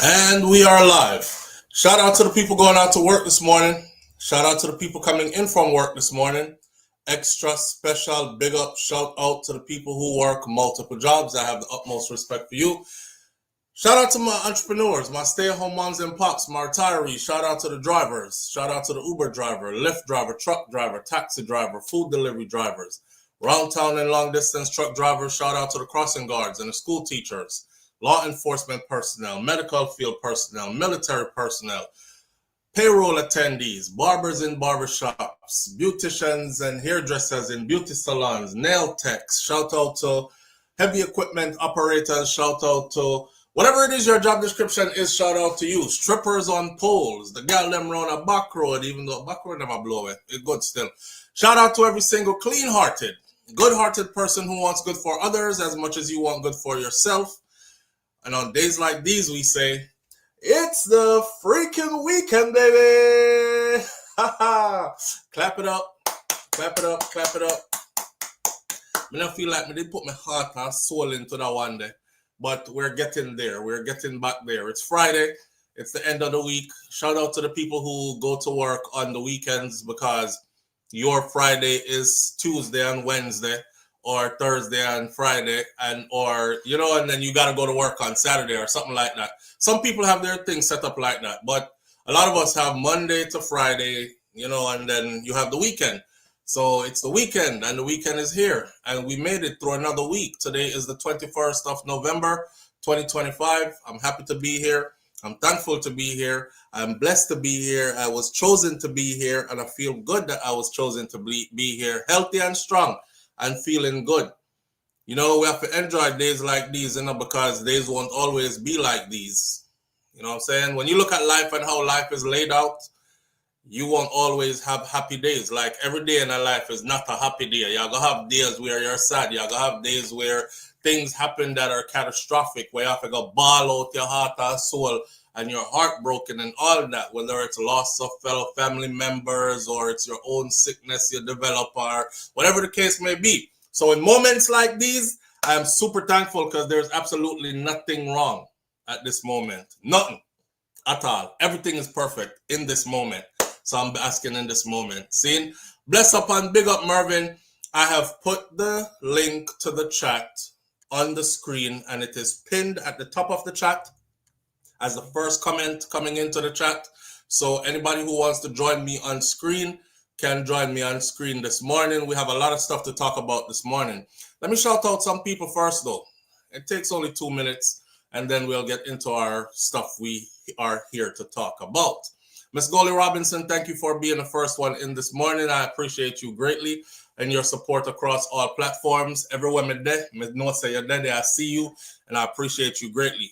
And we are live. Shout out to the people going out to work this morning. Shout out to the people coming in from work this morning. Extra special big up shout out to the people who work multiple jobs. I have the utmost respect for you. Shout out to my entrepreneurs, my stay-at-home moms and pops, my retirees. Shout out to the drivers. Shout out to the Uber driver, Lyft driver, truck driver, taxi driver, food delivery drivers, round town and long distance truck drivers. Shout out to the crossing guards and the school teachers, law enforcement personnel, medical field personnel, military personnel, payroll attendees, barbers in barbershops, beauticians and hairdressers in beauty salons, nail techs. Shout out to heavy equipment operators. Shout out to whatever it is your job description is. Shout out to you. Strippers on poles, the gal them round a back road, even though back road never blow it. It's good still. Shout out to every single clean-hearted, good-hearted person who wants good for others as much as you want good for yourself. And on days like these, we say, it's the freaking weekend, baby! Clap it up, clap it up, clap it up. I don't feel like I did put my heart and soul into that one day. But we're getting there. We're getting back there. It's Friday. It's the end of the week. Shout out to the people who go to work on the weekends because your Friday is Tuesday and Wednesday, or Thursday and Friday, and then you got to go to work on Saturday or something like that. Some people have their things set up like that, but a lot of us have Monday to Friday, and then you have the weekend. So it's the weekend, and the weekend is here, and we made it through another week. Today is the 21st of November, 2025. I'm happy to be here. I'm thankful to be here. I'm blessed to be here. I was chosen to be here, and I feel good that I was chosen to be here, healthy and strong and feeling good. We have to enjoy days like these, because days won't always be like these. You know what I'm saying? When you look at life and how life is laid out, you won't always have happy days. Like every day in our life is not a happy day. You're going to have days where you're sad. You're going to have days where things happen that are catastrophic, where you have to go bawl out your heart and soul and you're heartbroken and all that, whether it's loss of fellow family members or it's your own sickness you develop or whatever the case may be. So in moments like these, I am super thankful because there's absolutely nothing wrong at this moment. Nothing at all. Everything is perfect in this moment. So I'm asking in this moment. Seeing? Bless up and big up Mervin. I have put the link to the chat on the screen and it is pinned at the top of the chat as the first comment coming into the chat. So anybody who wants to join me on screen can join me on screen this morning. We have a lot of stuff to talk about this morning. Let me shout out some people first though. It takes only 2 minutes and then we'll get into our stuff we are here to talk about. Miss Golly Robinson, thank you for being the first one in this morning. I appreciate you greatly and your support across all platforms. Everyone me there, me know say you're there, I see you and I appreciate you greatly.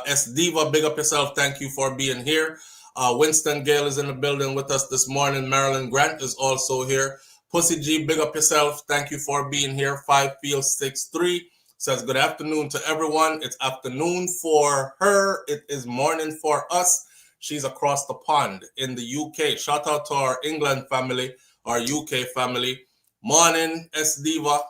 S Diva, big up yourself. Thank you for being here. Winston Gale is in the building with us this morning. Marilyn Grant is also here. Pussy G, big up yourself. Thank you for being here. 5Field63 says good afternoon to everyone. It's afternoon for her. It is morning for us. She's across the pond in the UK. Shout out to our England family, our UK family. Morning, S Diva.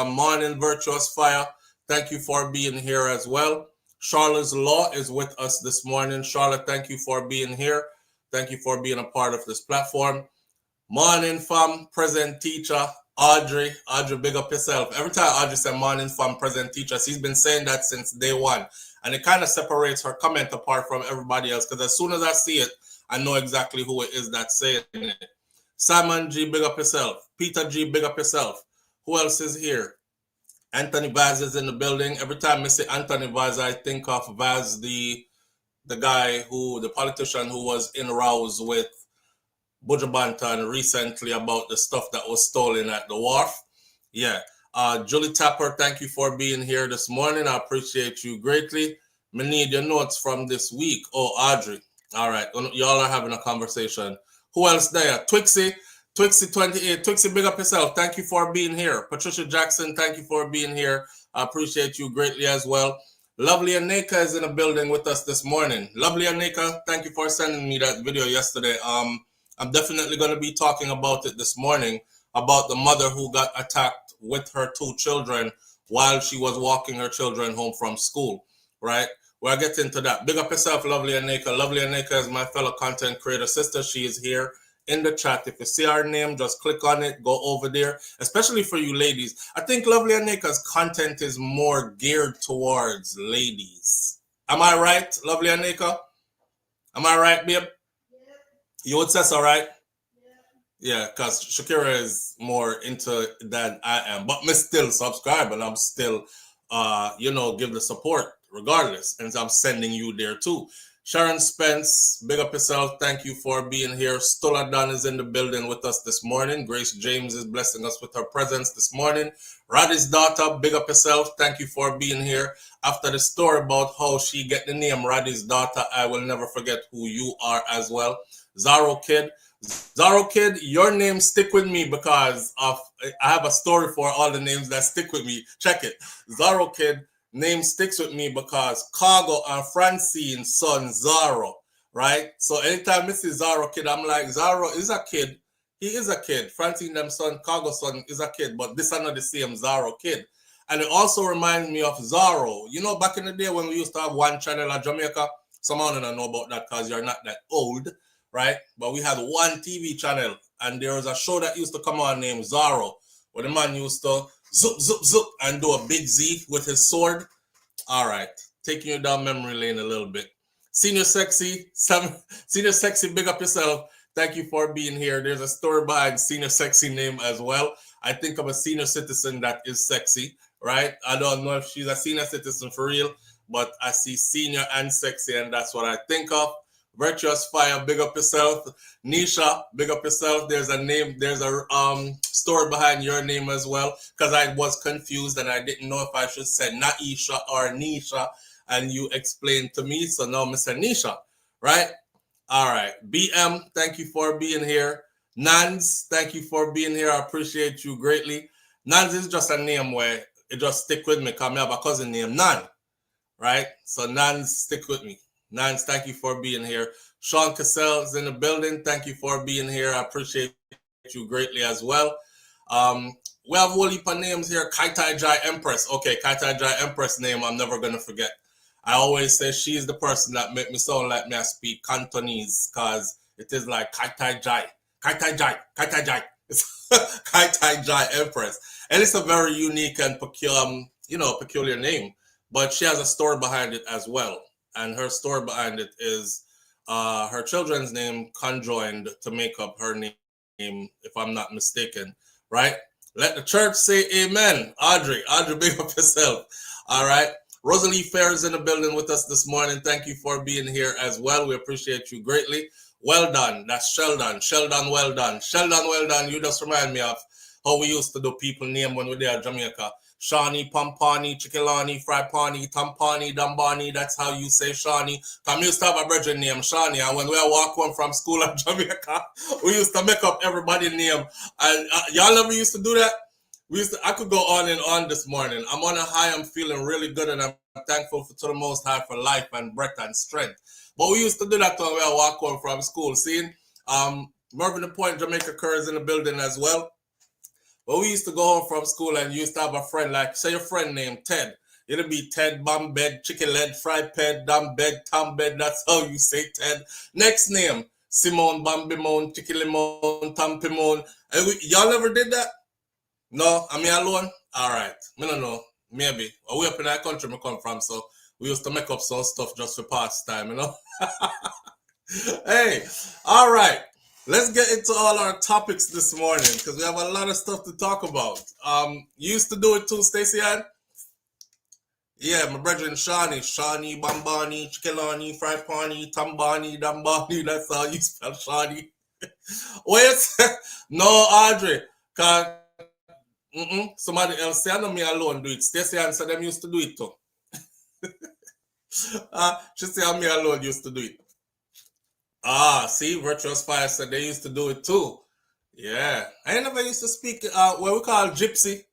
Morning, Virtuous Fire. Thank you for being here as well. Charlotte's Law is with us this morning. Charlotte, thank you for being here. Thank you for being a part of this platform. Morning, fam, present teacher, Audrey. Audrey, big up yourself. Every time Audrey says morning, fam, present teacher, she's been saying that since day one. And it kind of separates her comment apart from everybody else because as soon as I see it, I know exactly who it is that's saying it. Simon G, big up yourself. Peter G, big up yourself. Who else is here? Anthony Vaz is in the building. Every time I say Anthony Vaz, I think of Vaz, the guy the politician who was in rows with Buju Banton recently about the stuff that was stolen at the wharf. Yeah. Julie Tapper, thank you for being here this morning. I appreciate you greatly. I need your notes from this week. Oh, Audrey. All right. Y'all are having a conversation. Who else there? Twixie 28. Twixie, big up yourself. Thank you for being here. Patricia Jackson, thank you for being here. I appreciate you greatly as well. Lovely Aneka is in the building with us this morning. Lovely Aneka, thank you for sending me that video yesterday. I'm definitely going to be talking about it this morning, about the mother who got attacked with her 2 children while she was walking her children home from school, right? We'll get into that. Big up yourself, Lovely Aneka. Lovely Aneka is my fellow content creator sister. She is here in the chat. If you see our name, just click on it, go over there, especially for you ladies. I think Lovely Aneka's content is more geared towards ladies. Am I right, Lovely Aneka? Am I right, babe? Yeah. You would say so, right? Yeah, because Shakira is more into than I am. But me still subscribe and I'm still give the support regardless. And I'm sending you there too. Sharon Spence, big up yourself. Thank you for being here. Stola Don is in the building with us this morning. Grace James is blessing us with her presence this morning. Roddy's daughter, big up yourself. Thank you for being here. After the story about how she get the name Roddy's daughter, I will never forget who you are as well. Zaro Kid. Zaro Kid, your name stick with me because I have a story for all the names that stick with me. Check it. Zaro Kid, name sticks with me because Cargo and Francine's son Zaro, right? So anytime I see Zaro Kid, I'm like, Zaro is a kid. He is a kid. Francine them son, Cargo son is a kid, but this is not the same Zaro Kid. And it also reminds me of Zaro. You know, back in the day when we used to have one channel at Jamaica, someone don't know about that because you're not that old. Right? But we had one TV channel and there was a show that used to come on named Zorro, where the man used to zoop, zoop, zoop and do a big Z with his sword. All right. Taking you down memory lane a little bit. Senior Sexy, big up yourself. Thank you for being here. There's a story behind Senior Sexy name as well. I think of a senior citizen that is sexy, right? I don't know if she's a senior citizen for real, but I see senior and sexy and that's what I think of. Virtuous Fire, big up yourself. Nisha, big up yourself. There's a story behind your name as well, because I was confused and I didn't know if I should say Naisha or Nisha, and you explained to me, so now Mr. Nisha, right? All right. BM, thank you for being here. Nans, thank you for being here. I appreciate you greatly. Nans is just a name where it just stick with me because I have a cousin named Nan, right? So Nans, stick with me. Nance, thank you for being here. Sean Cassell is in the building. Thank you for being here. I appreciate you greatly as well. We have a whole heap of names here. Kaitai Jai Empress. Okay, Kaitai Jai Empress name I'm never going to forget. I always say she's the person that make me sound like me I speak Cantonese because it is like Kaitai Jai. Kaitai Jai. Kaitai Jai. It's Kaitai Jai Empress. And it's a very unique and peculiar name. But she has a story behind it as well. And her story behind it is her children's name conjoined to make up her name, if I'm not mistaken, right? Let the church say amen. Audrey, big up yourself. All right. Rosalie Fair is in the building with us this morning. Thank you for being here as well. We appreciate you greatly. Well done. That's Sheldon. Sheldon, well done. Sheldon, well done. You just remind me of how we used to do people name when we were there in Jamaica. Shawnee, Pampani, Chikilani, Fripani, Tampani, Dambani. That's how you say Shawnee. Come used to have a brother named Shawnee, and when we walk home from school in Jamaica, we used to make up everybody's name. And y'all never used to do that? I could go on and on this morning. I'm on a high. I'm feeling really good, and I'm thankful to the Most High for life and breath and strength. But we used to do that when we walk home from school. See, Mervyn the Point, Jamaica Kerr is in the building as well. But we used to go home from school and you used to have a friend, like, say your friend named Ted. It'll be Ted, Bambed, Chicken Lead, Fry Ped, Dambed, Tambed. That's how you say Ted. Next name, Simone, Bambimone, Chicken Limon, Tampimone. Y'all never did that? No? Am I alone? All right. I don't know. Maybe. We up in that country I come from, so we used to make up some stuff just for pastime, you know? Hey, all right. Let's get into all our topics this morning because we have a lot of stuff to talk about. You used to do it too, Stacey Ann? Yeah, my brethren Shawnee, Bambani, Chikilani, Fripani, Tambani, Dambani. That's how you spell Shawnee. Wait, no, Audrey. Somebody else say, I know me alone do it. Stacey Ann said them used to do it too. She said me alone used to do it. See, Virtuous Fire said they used to do it too. Yeah. I never used to speak what we call gypsy.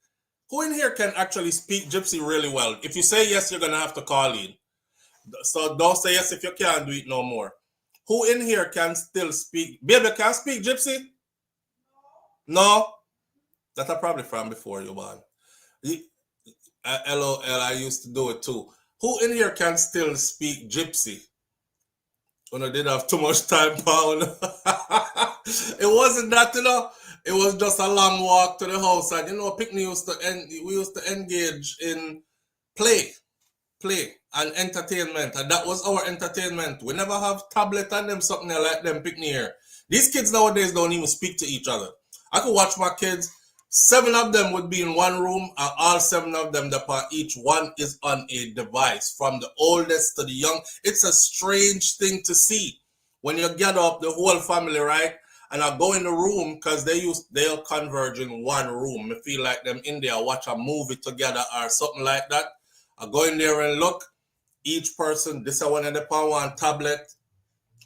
Who in here can actually speak gypsy really well? If you say yes, you're going to have to call in. So don't say yes if you can't do it no more. Who in here can still speak? Baby, can speak gypsy? No? That I probably from before you, man. LOL, I used to do it too. Who in here can still speak Gypsy? When I did have too much time, Paul. It wasn't that, you know. It was just a long walk to the house, and you know, picnic we used to engage in play, and entertainment, and that was our entertainment. We never have tablet and them something like them picnic here. These kids nowadays don't even speak to each other. I could watch my kids. 7 of them would be in one room, and all 7 of them, each one is on a device, from the oldest to the young. It's a strange thing to see when you gather up the whole family, right? And I go in the room because they'll converge in one room. I feel like them in there watch a movie together or something like that. I go in there and look. Each person, this one in the power one tablet,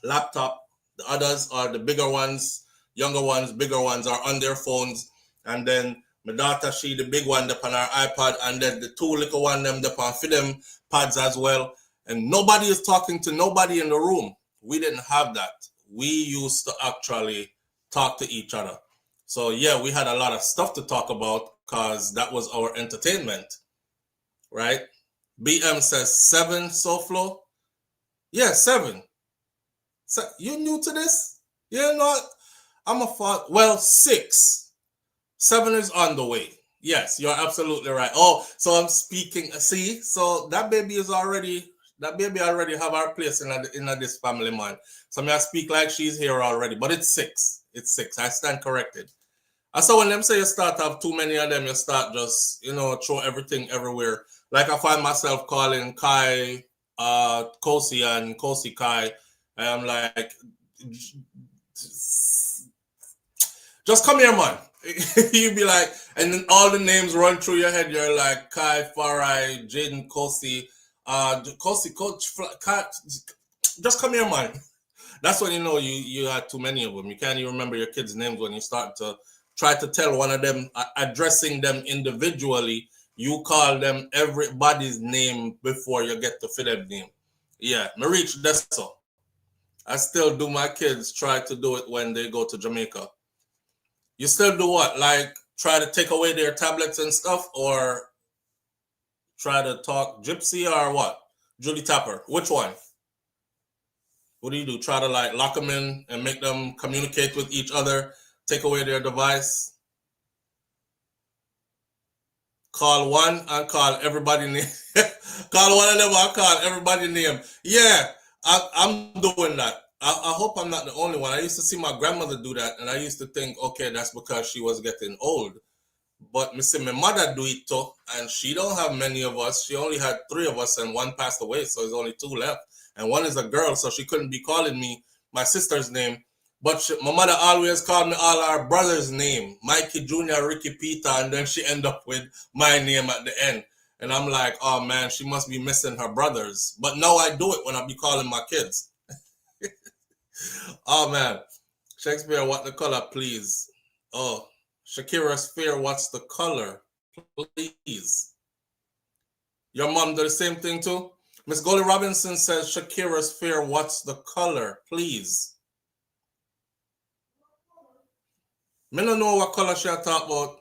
laptop. The others are the bigger ones, younger ones, bigger ones are on their phones. And then my daughter, she the big one up on her iPad, and then the 2 little one them up on for them pads as well. And nobody is talking to nobody in the room. We didn't have that. We used to actually talk to each other. So yeah, we had a lot of stuff to talk about because that was our entertainment, right? BM says 7 SouFlo. Yeah, 7. So you new to this? Yeah, not. I'm a thought. Well, 6. 7 is on the way. Yes, you're absolutely right. Oh, so I'm speaking. See, so that baby already have our place in this family, man. So I speak like she's here already, but it's 6. It's 6. I stand corrected. I saw when them say you start to have too many of them, you start just, throw everything everywhere. Like I find myself calling Kai, Kosi and Kosi Kai. And I'm like, just come here, man. You'd be like, and then all the names run through your head. You're like Kai, Farai, Jaden, Kosi, Kosi, Coach, Kai. Just come here, man. That's when you know you had too many of them. You can't even remember your kids' names when you start to try to tell one of them, addressing them individually. You call them everybody's name before you get to fit their name. Yeah, me reach that's so. I still do my kids try to do it when they go to Jamaica. You still do what? Like try to take away their tablets and stuff, or try to talk Gypsy, or what? Julie Tapper. Which one? What do you do? Try to like lock them in and make them communicate with each other, take away their device? Call one and call everybody name. Call one of them and call everybody name. Yeah, I'm doing that. I hope I'm not the only one. I used to see my grandmother do that, and I used to think, okay, that's because she was getting old. But me see my mother do it too, and she don't have many of us. She only had 3 of us, and one passed away, so there's only 2 left. And one is a girl, so she couldn't be calling me my sister's name. But my mother always called me all our brothers' name, Mikey Jr., Ricky, Peter, and then she end up with my name at the end. And I'm like, oh man, she must be missing her brothers. But now I do it when I be calling my kids. Oh man, Shakespeare, what the color, please? Oh, Shakira Sphere, what's the color, please? Your mom do the same thing too? Miss Goldie Robinson says, Shakira Sphere, what's the color, please? Me don't know what color she talk about.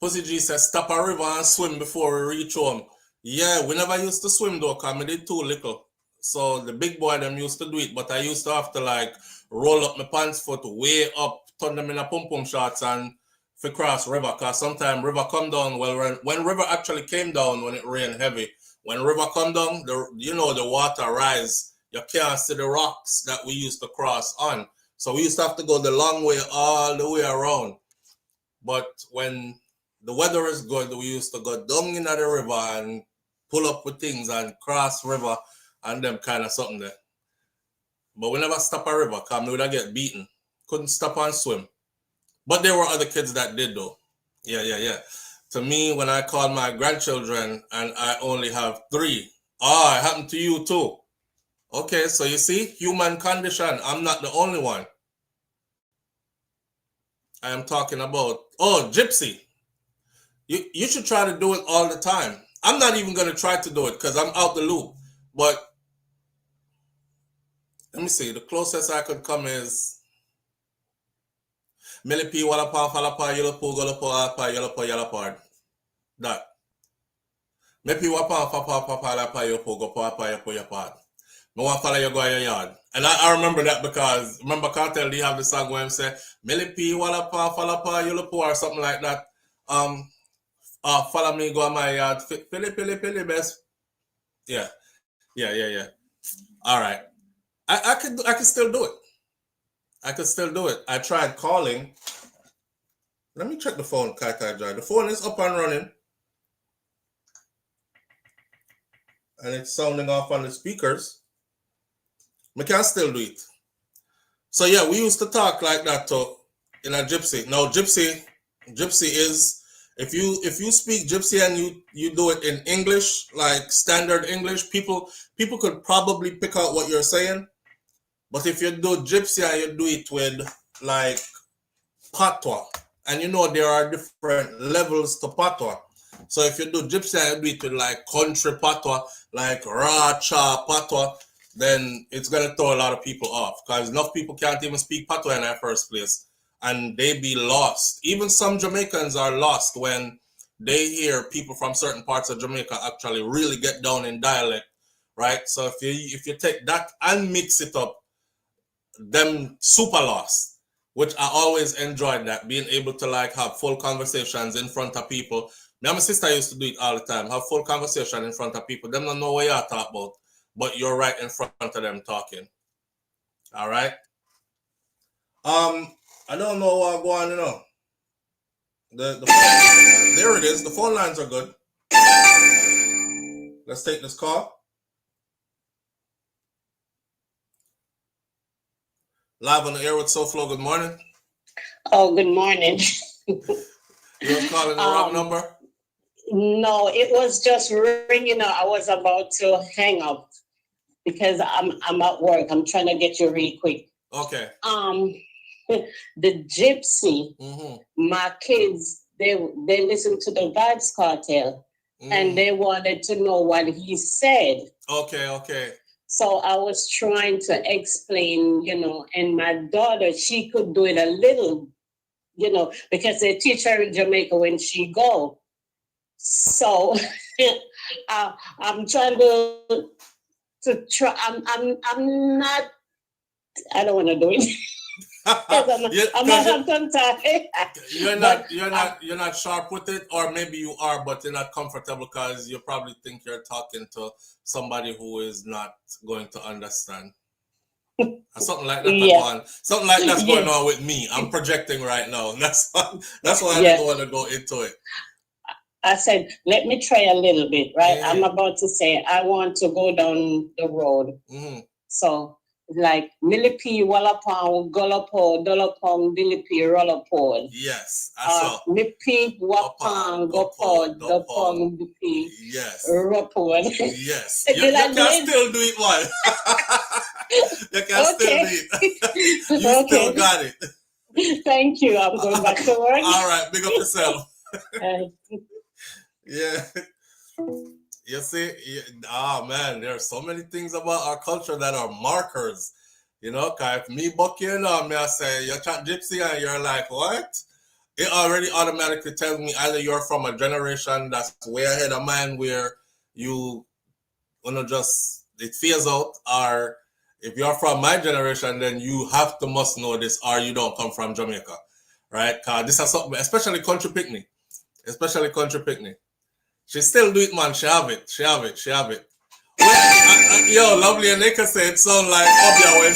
Pussy G says, stop a river and swim before we reach home. Yeah, we never used to swim though, because I did too little. So the big boy them used to do it, but I used to have to like roll up my pants foot way up, turn them in a pum-pum shorts and for cross river, because sometimes river come down. Well, when river actually came down, when it rained heavy, when river come down, the water rise. You can't see the rocks that we used to cross on. So we used to have to go the long way all the way around. But when the weather is good, we used to go down in the river and pull up with things and cross river and them kind of something there. But we never stop a river because we would get beaten. Couldn't stop and swim. But there were other kids that did though. Yeah. To me, when I call my grandchildren and I only have 3. It happened to you too. Okay, so you see, human condition. I'm not the only one. I am talking about, Gypsy. You should try to do it all the time. I'm not even going to try to do it because I'm out the loop. But let me see. The closest I could come is Millipi, Walapa, Falapa, Yolopo, Golopo, Alapa, Yolopo, Yalapard. That. Maybe wapa papa la pa yo po go papa yo po your part. No one follow you go your yard. And I remember that because remember Cartel they have the song where him say Milipi wala pa fala pa yolo po or something like that. Follow me go my yard. Pili best. Yeah. Yeah. All right. I can still do it. I could still do it. I tried calling. Let me check the phone, Kai Jai. The phone is up and running. And it's sounding off on the speakers. We can still do it. So yeah, we used to talk like that in a gypsy. Now gypsy is if you speak gypsy and you do it in English, like standard English, people could probably pick out what you're saying. But if you do gypsy and you do it with like patois, and you know there are different levels to patois. So if you do gypsy and you do it with like country patois, like racha patois, then it's gonna throw a lot of people off because enough people can't even speak patois in the first place, and they be lost. Even some Jamaicans are lost when they hear people from certain parts of Jamaica actually really get down in dialect, right? So if you take that and mix it up, them super lost, which I always enjoyed that, being able to like have full conversations in front of people. Me and my sister used to do it all the time, have full conversation in front of people. Them don't know what you're talking about, but you're right in front of them talking. All right. I don't know what going on, you know. There it is. The phone lines are good. Let's take this call. Live on the air with SouFLo. Good morning. Oh, good morning. You're calling the wrong number? No, it was just ringing. I was about to hang up because I'm at work. I'm trying to get you real quick. Okay. The gypsy, my kids, they listen to the Vibes Cartel, and they wanted to know what he said. Okay. So I was trying to explain, and my daughter, she could do it a little, because they teach her in Jamaica when she go. So I'm trying to try. I'm not. I don't want to do it. You're not sharp with it, or maybe you are, but you're not comfortable because you probably think you're talking to somebody who is not going to understand. Something like that. Yeah. Something like that's going on with me. I'm projecting right now. That's why I didn't want to go into it. I said, let me try a little bit, right? Yeah. I'm about to say I want to go down the road. So like Milipi, Wallapong, Golopo, Dolopong, Dilipi, Rollapod. Yes, I saw. Mipi, Wapang, Gopod, Dopong, Dipi. Yes. Ropod. Yes. You can still do it, one. You can still do it. You still got it. Thank you. I'm going back to work. All right, big up yourself. Yeah. You see, man, there are so many things about our culture that are markers. Cause if me buck you me I say you're chat gypsy and you're like, what? It already automatically tells me either you're from a generation that's way ahead of mine where you just it feels out, or if you're from my generation, then you must know this, or you don't come from Jamaica, right? Cause this is something, especially country picnic. She still do it, man. She have it. Well, Lovely and Nika said sound like Obia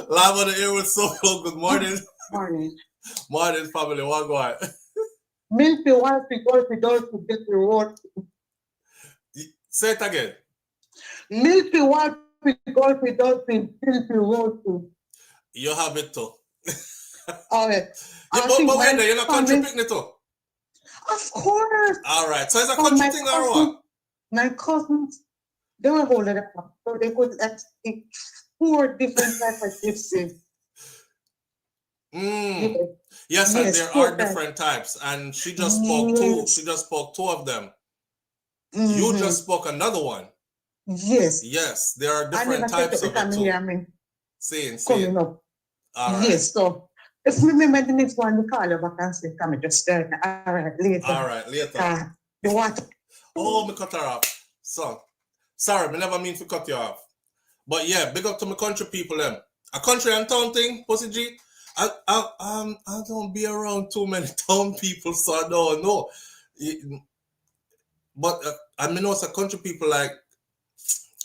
live on the air with SouFLo. Good morning. Morning, family. What go on? Milky Walpy Golpy Dolphy get the road. Say it again. Milky Walpy Golpy Dolphy Milky Road. You have it too. Okay. But wait, you're not country picnic too? Of course. All right. So it's a country thing or what? My cousins, they were holding it up. So they could speak 4 different types of gypsies. Yes, and there are different types. And she just spoke 2. She just spoke 2 of them. You just spoke another one. Yes, there are different types of it too. Seeing. Coming up. Yes, so Just remember the next one, we call you back and say, come just start. All right, later. All right, later. The water. Oh, me cut her off. So, sorry, me never mean to cut you off. But yeah, big up to my country people, them. A country and town thing, Pussy G. I don't be around too many town people, so I don't know. But I mean, know it's a country people like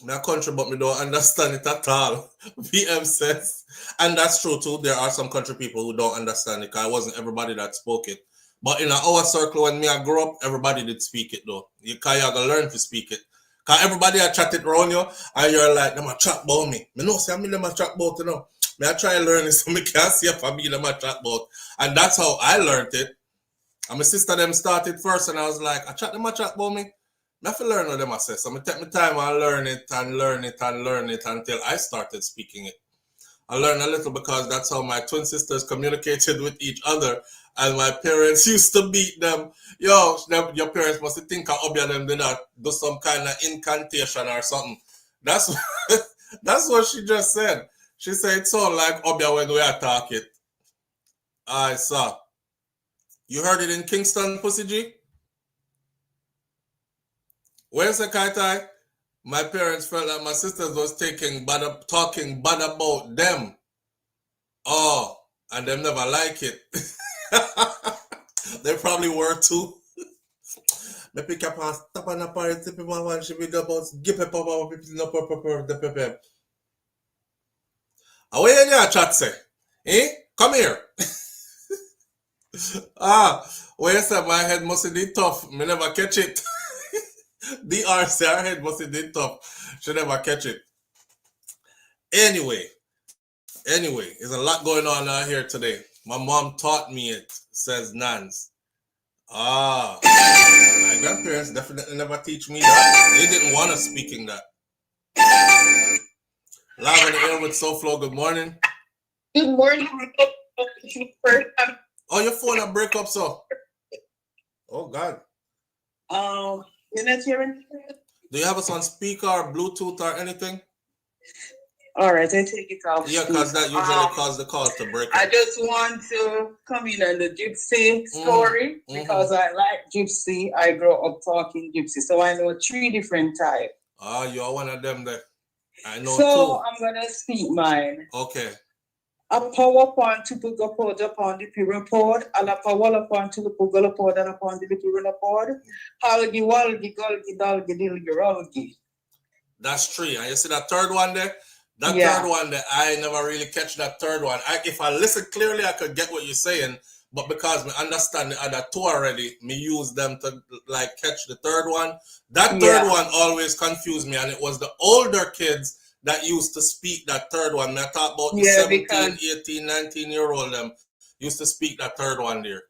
my country, but me don't understand it at all. PM says, and that's true too. There are some country people who don't understand it because it wasn't everybody that spoke it. But in our circle, when me I grew up, everybody did speak it though. You gotta learn to speak it. Cause everybody I chat it around you, and you're like, them a chat about me. Me know, say I mean them a chat about you know. Me I try to learn it so me can't see if I mean them a chat about. And that's how I learned it. And my sister them started first, and I was like, I chat them a chat about me. I have to learn what them I say. So I take my time and learn it and learn it and learn it until I started speaking it. I learned a little because that's how my twin sisters communicated with each other. And my parents used to beat them. Yo, your parents must think I obey them did not do some kind of incantation or something. That's that's what she just said. She said it's all like obey when we attack it. I saw. You heard it in Kingston, Pussy G? Where's the Kaitai? My parents felt like my sisters was talking bad about them. Oh, and them never like it. They probably were too. Me pick up and stop on a party, people want to be about give a papa, people no the pepe. Away in your chat say, eh? Come here. Where you say my head must be tough. Me never catch it. DR say her head must be tough. She never catch it. Anyway, there's a lot going on out here today. My mom taught me it, says Nans. My grandparents definitely never teach me that. They didn't want us speaking that. Live on the air with SouFLo, good morning. Good morning. Oh, your phone a break up, so. Oh, God. You're not hearing? Do you have us on speaker or Bluetooth or anything? All right, I take it off. Yeah, because that usually causes the call to break up. I just want to come in on the gypsy story because I like gypsy. I grew up talking gypsy, so I know 3 different types. You're one of them there. I know so 2. I'm going to speak mine. Okay. A power upon to put upon the period pod, and a power upon to the pugala pod and upon the period pod. Halgi walgi gulgi dalgi dilgi rolgi. That's 3. And you see that third one there? That third one there, I never really catch that third one. If I listen clearly, I could get what you're saying. But because I understand the other 2 already, me use them to like catch the third one. That third one always confused me. And it was the older kids that used to speak that third one. I talk about the 17, 18, 19-year-old them used to speak that third one there.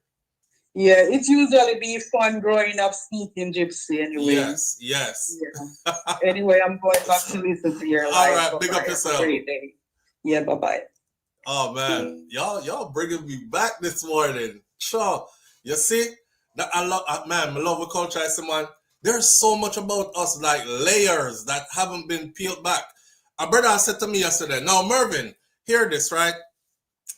Yeah, it's usually be fun growing up speaking gypsy anyway. Yes. Yeah. Anyway, I'm going back to listen to your life. All right, big up yourself. Great day. Yeah, bye-bye. Oh man, y'all bringing me back this morning. Sure. You see, that I love man, I love the culture. I say, man, there's so much about us, like layers that haven't been peeled back. A brother said to me yesterday, now Mervin, hear this, right?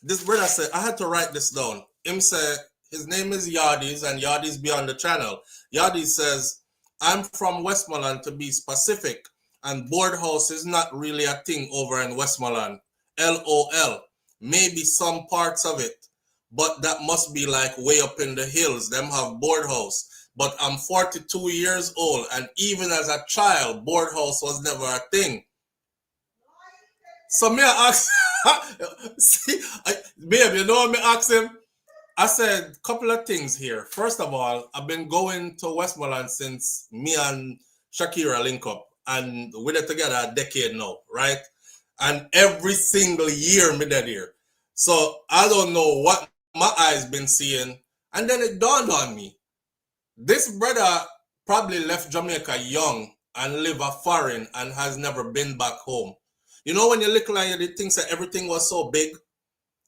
This brother said, I had to write this down. Him said, his name is Yardis, and Yardis be on the channel. Yardis says, I'm from Westmoreland to be specific, and board house is not really a thing over in Westmoreland. LOL. Maybe some parts of it, but that must be like way up in the hills. Them have board house. But I'm 42 years old, and even as a child, board house was never a thing. So me I ask, see, babe, you know what me ask him? I said a couple of things here. First of all, I've been going to Westmoreland since me and Shakira link up, and we're there together a decade now, right? And every single year me there here. So I don't know what my eyes been seeing. And then it dawned on me. This brother probably left Jamaica young and live a foreign and has never been back home. You know when you look like you think that everything was so big?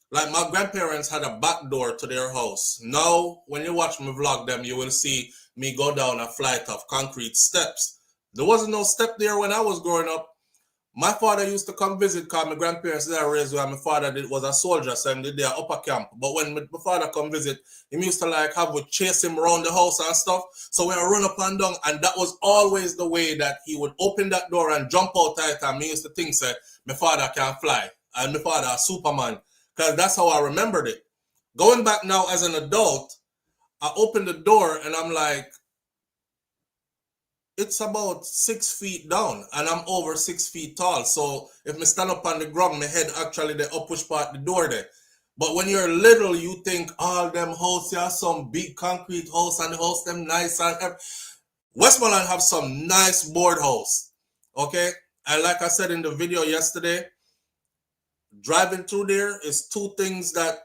Like my grandparents had a back door to their house. Now, when you watch me vlog them, you will see me go down a flight of concrete steps. There wasn't no step there when I was growing up. My father used to come visit because my grandparents there raised where my father was a soldier, so he did their upper camp. But when my father come visit, he used to like have we chase him around the house and stuff. So we run up and down, and that was always the way that he would open that door and jump out at time. He used to think, say, my father can fly, and my father a Superman. Because that's how I remembered it. Going back now as an adult, I opened the door and I'm like, it's about 6 feet down and I'm over 6 feet tall. So if I stand up on the ground, my head actually the up push part the door there. But when you're little, you think all them houses are some big concrete house and the house them nice and Westmoreland have some nice board house. Okay? And like I said in the video yesterday, driving through there is two things that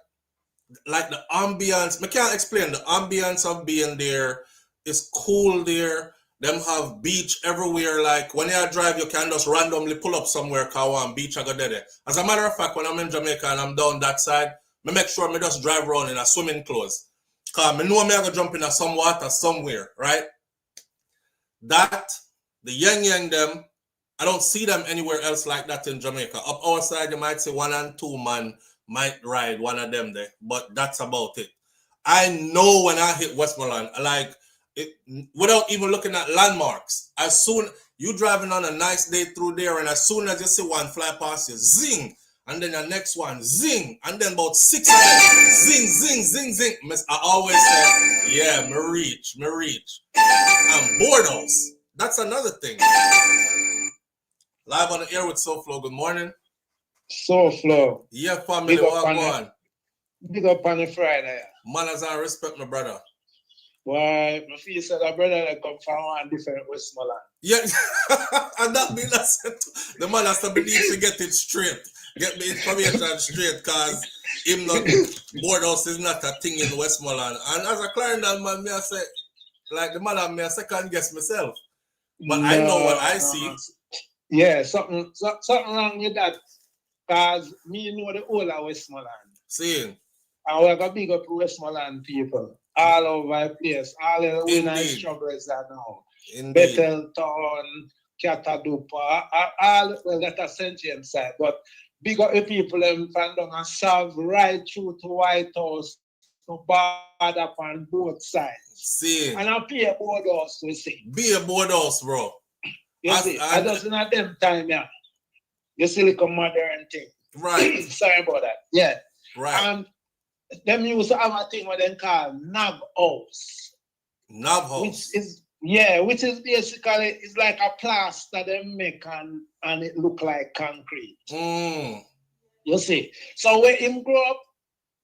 like the ambience, I can't explain the ambience of being there. It's cool there. Them have beach everywhere. Like when you drive, you can just randomly pull up somewhere cause one beach I go there. As a matter of fact, when I'm in Jamaica and I'm down that side, I make sure I just drive around in a swimming clothes. Cause I know I'm gonna jump in some water somewhere, right? That, the yang them, I don't see them anywhere else like that in Jamaica. Up our side, you might say 1 and 2 man might ride one of them there, but that's about it. I know when I hit Westmoreland, like it, without even looking at landmarks, as soon you driving on a nice day through there, and as soon as you see one fly past you, zing, and then the next one, zing, and then about 6 of them, zing, zing, zing, zing. I always say, yeah, me reach. And board house, that's another thing. Live on the air with SouFLo. Good morning. SouFLo. Yeah, family, what on? Big up on the Friday. Manners and respect, my brother. Why, my feel said a brother that come from one different Westmoreland. Yeah, and that means that the man has to believe to get it straight. Get the information straight, because him not, board house is not a thing in Westmoreland. And as a Clarendon man, me I say, like the man and me I second guess myself. But no, I know what I see. Yeah, something wrong with that. Because me know the whole of Westmoreland. Seeing. And we're going to big up Westmoreland people all over the place. All the winners struggles are now. Indeed. Betheltown, Catadupa, all, well, that's a sentient side. But big up the people and from down and serve right through to White House to bad up on both sides. See. And I'll pay a board house to see. Be a board house, bro. You see, I just not them time, yeah. You see, like a modern thing. Right. Sorry about that. Yeah. Right. Them used to have a thing what they call knob house. Knob house. Which is basically, it's like a plaster they make and it look like concrete. You see. So when him grow up,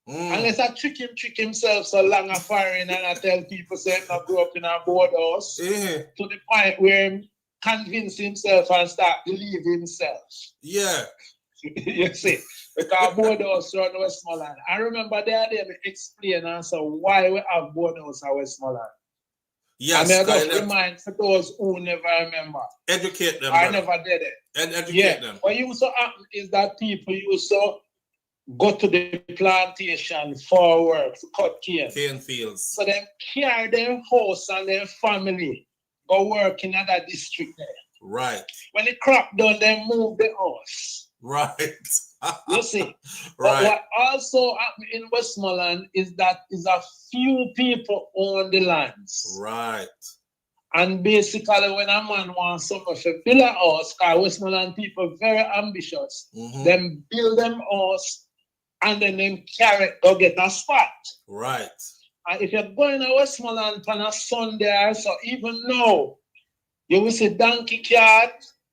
unless I trick himself so long a foreign and I tell people say not grow up in a board house to the point where him convince himself and start believe himself. Yeah. You see, because board house around Westmoreland. I remember the other day me explain and so why we have board house at Westmoreland. Yes. And I just remind for those who never remember. Educate them. I never did it. And educate them. What used to happen is that people used to go to the plantation for work, to cut cane. Cane fields. So they carry their house and their family, go work in another district there. Right. When the crop done, they move the house. Right. You see. Right. But what also happened in Westmoreland is that is a few people own the lands. Right. And basically when a man wants something to build a house, because Westmoreland people very ambitious, them build them house and then them carry it to get a spot. Right. And if you're going to Westmoreland on a Sunday, so even now, you will see donkey cart,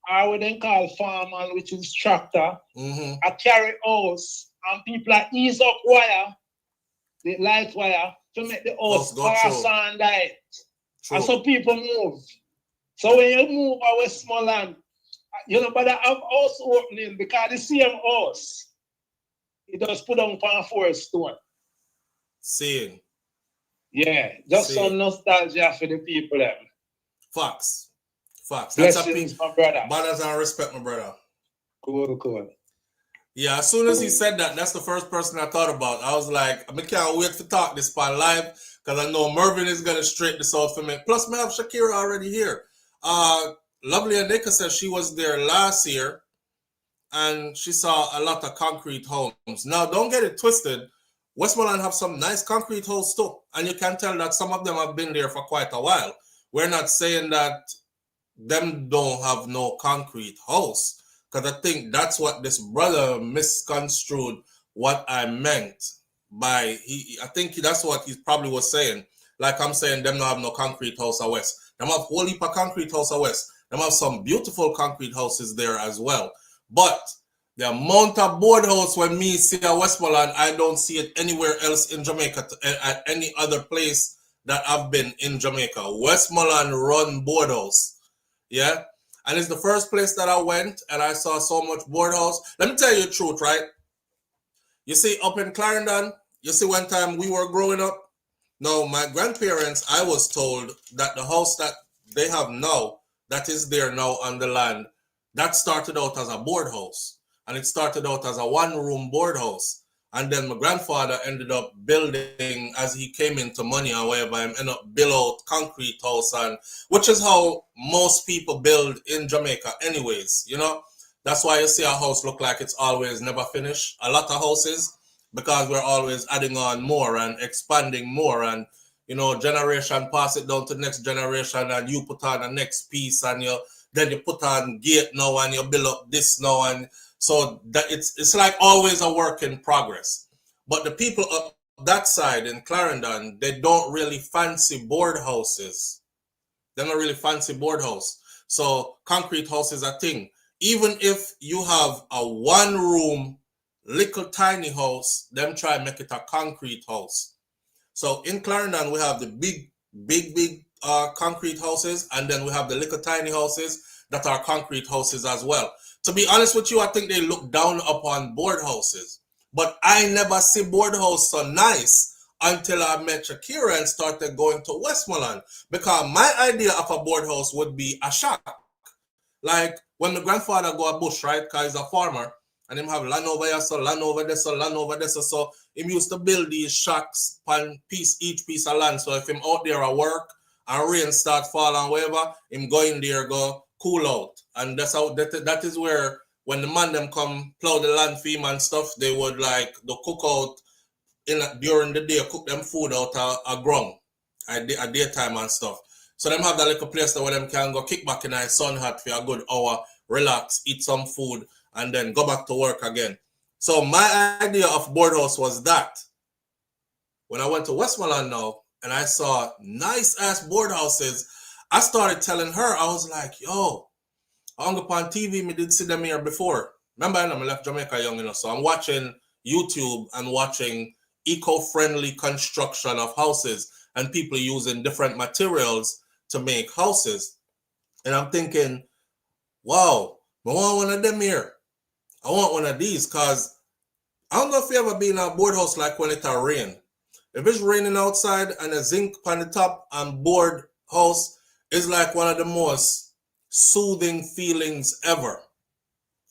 or what they call farmer, which is tractor, a carry house, and people are ease up wire, the light wire, to make the house pass and light. And so people move. So when you move to Westmoreland, you know, but I have house opening because the same house, it does put on a 4 stone. Seeing. Yeah, just some nostalgia for the people. Facts. That's blessings, a my brother. Manners and respect, my brother. Cool. Yeah, as soon as he said that, that's the first person I thought about. I was like, I can't wait to talk this part live because I know Mervin is going to straighten this out for me. Plus, we have Shakira already here. Lovely Anika says she was there last year. and she saw a lot of concrete homes. Now, don't get it twisted. Westmoreland have some nice concrete homes too, and you can tell that some of them have been there for quite a while. We're not saying that them don't have no concrete house, because I think that's what this brother misconstrued what I meant by I think that's what he probably was saying. Like I'm saying, them don't have no concrete house out west. Them have whole heap of concrete house out west. Them have some beautiful concrete houses there as well. But the amount of board house when me see a Westmoreland, I don't see it anywhere else in Jamaica, at any other place that I've been in Jamaica. Westmoreland run board house. Yeah? And it's the first place that I went and I saw so much board house. Let me tell you the truth, right? You see, up in Clarendon, you see one time we were growing up. No, my grandparents, I was told that the house that they have now, that is there now on the land, that started out as a board house. And it started out as a one-room board house. And then my grandfather ended up building, as he came into money or whatever, and ended up build out concrete house, and which is how most people build in Jamaica anyways, you know. That's why you see a house look like it's always never finished. A lot of houses, because we're always adding on more and expanding more, and you know, generation pass it down to the next generation, and you put on the next piece, and then you put on gate now, and you build up this now, and so that it's like always a work in progress. But the people up that side in Clarendon, they don't really fancy board houses. They don't really fancy board house. So concrete house is a thing. Even if you have a one-room, little tiny house, them try and make it a concrete house. So in Clarendon, we have the big concrete houses, and then we have the little tiny houses that are concrete houses as well. To be honest with you, I think they look down upon board houses. But I never see board house so nice until I met Shakira and started going to Westmoreland. Because my idea of a board house would be a shack. Like when my grandfather go a bush, right? Because he's a farmer. And him have land over here, so land over there, so land over there. So him used to build these shacks on each piece of land. So if him out there at work and rain start falling, whatever, him go in there, go cool out. And that's how that is where when the man them come plow the land for him and stuff, they would like the cook out during the day, cook them food out a ground at daytime and stuff. So them have that little place there where them can go kick back in the sun hot for a good hour, relax, eat some food, and then go back to work again. So my idea of board house was that. When I went to Westmoreland now and I saw nice ass board houses, I started telling her, I was like, yo, I hung upon TV, me did see them here before. Remember, I left Jamaica young enough, so I'm watching YouTube and watching eco-friendly construction of houses and people using different materials to make houses. And I'm thinking, wow, I want one of them here. I want one of these, because I don't know if you ever been in a board house like when it's a rain. If it's raining outside and a zinc on the top and board house, is like one of the most soothing feelings ever.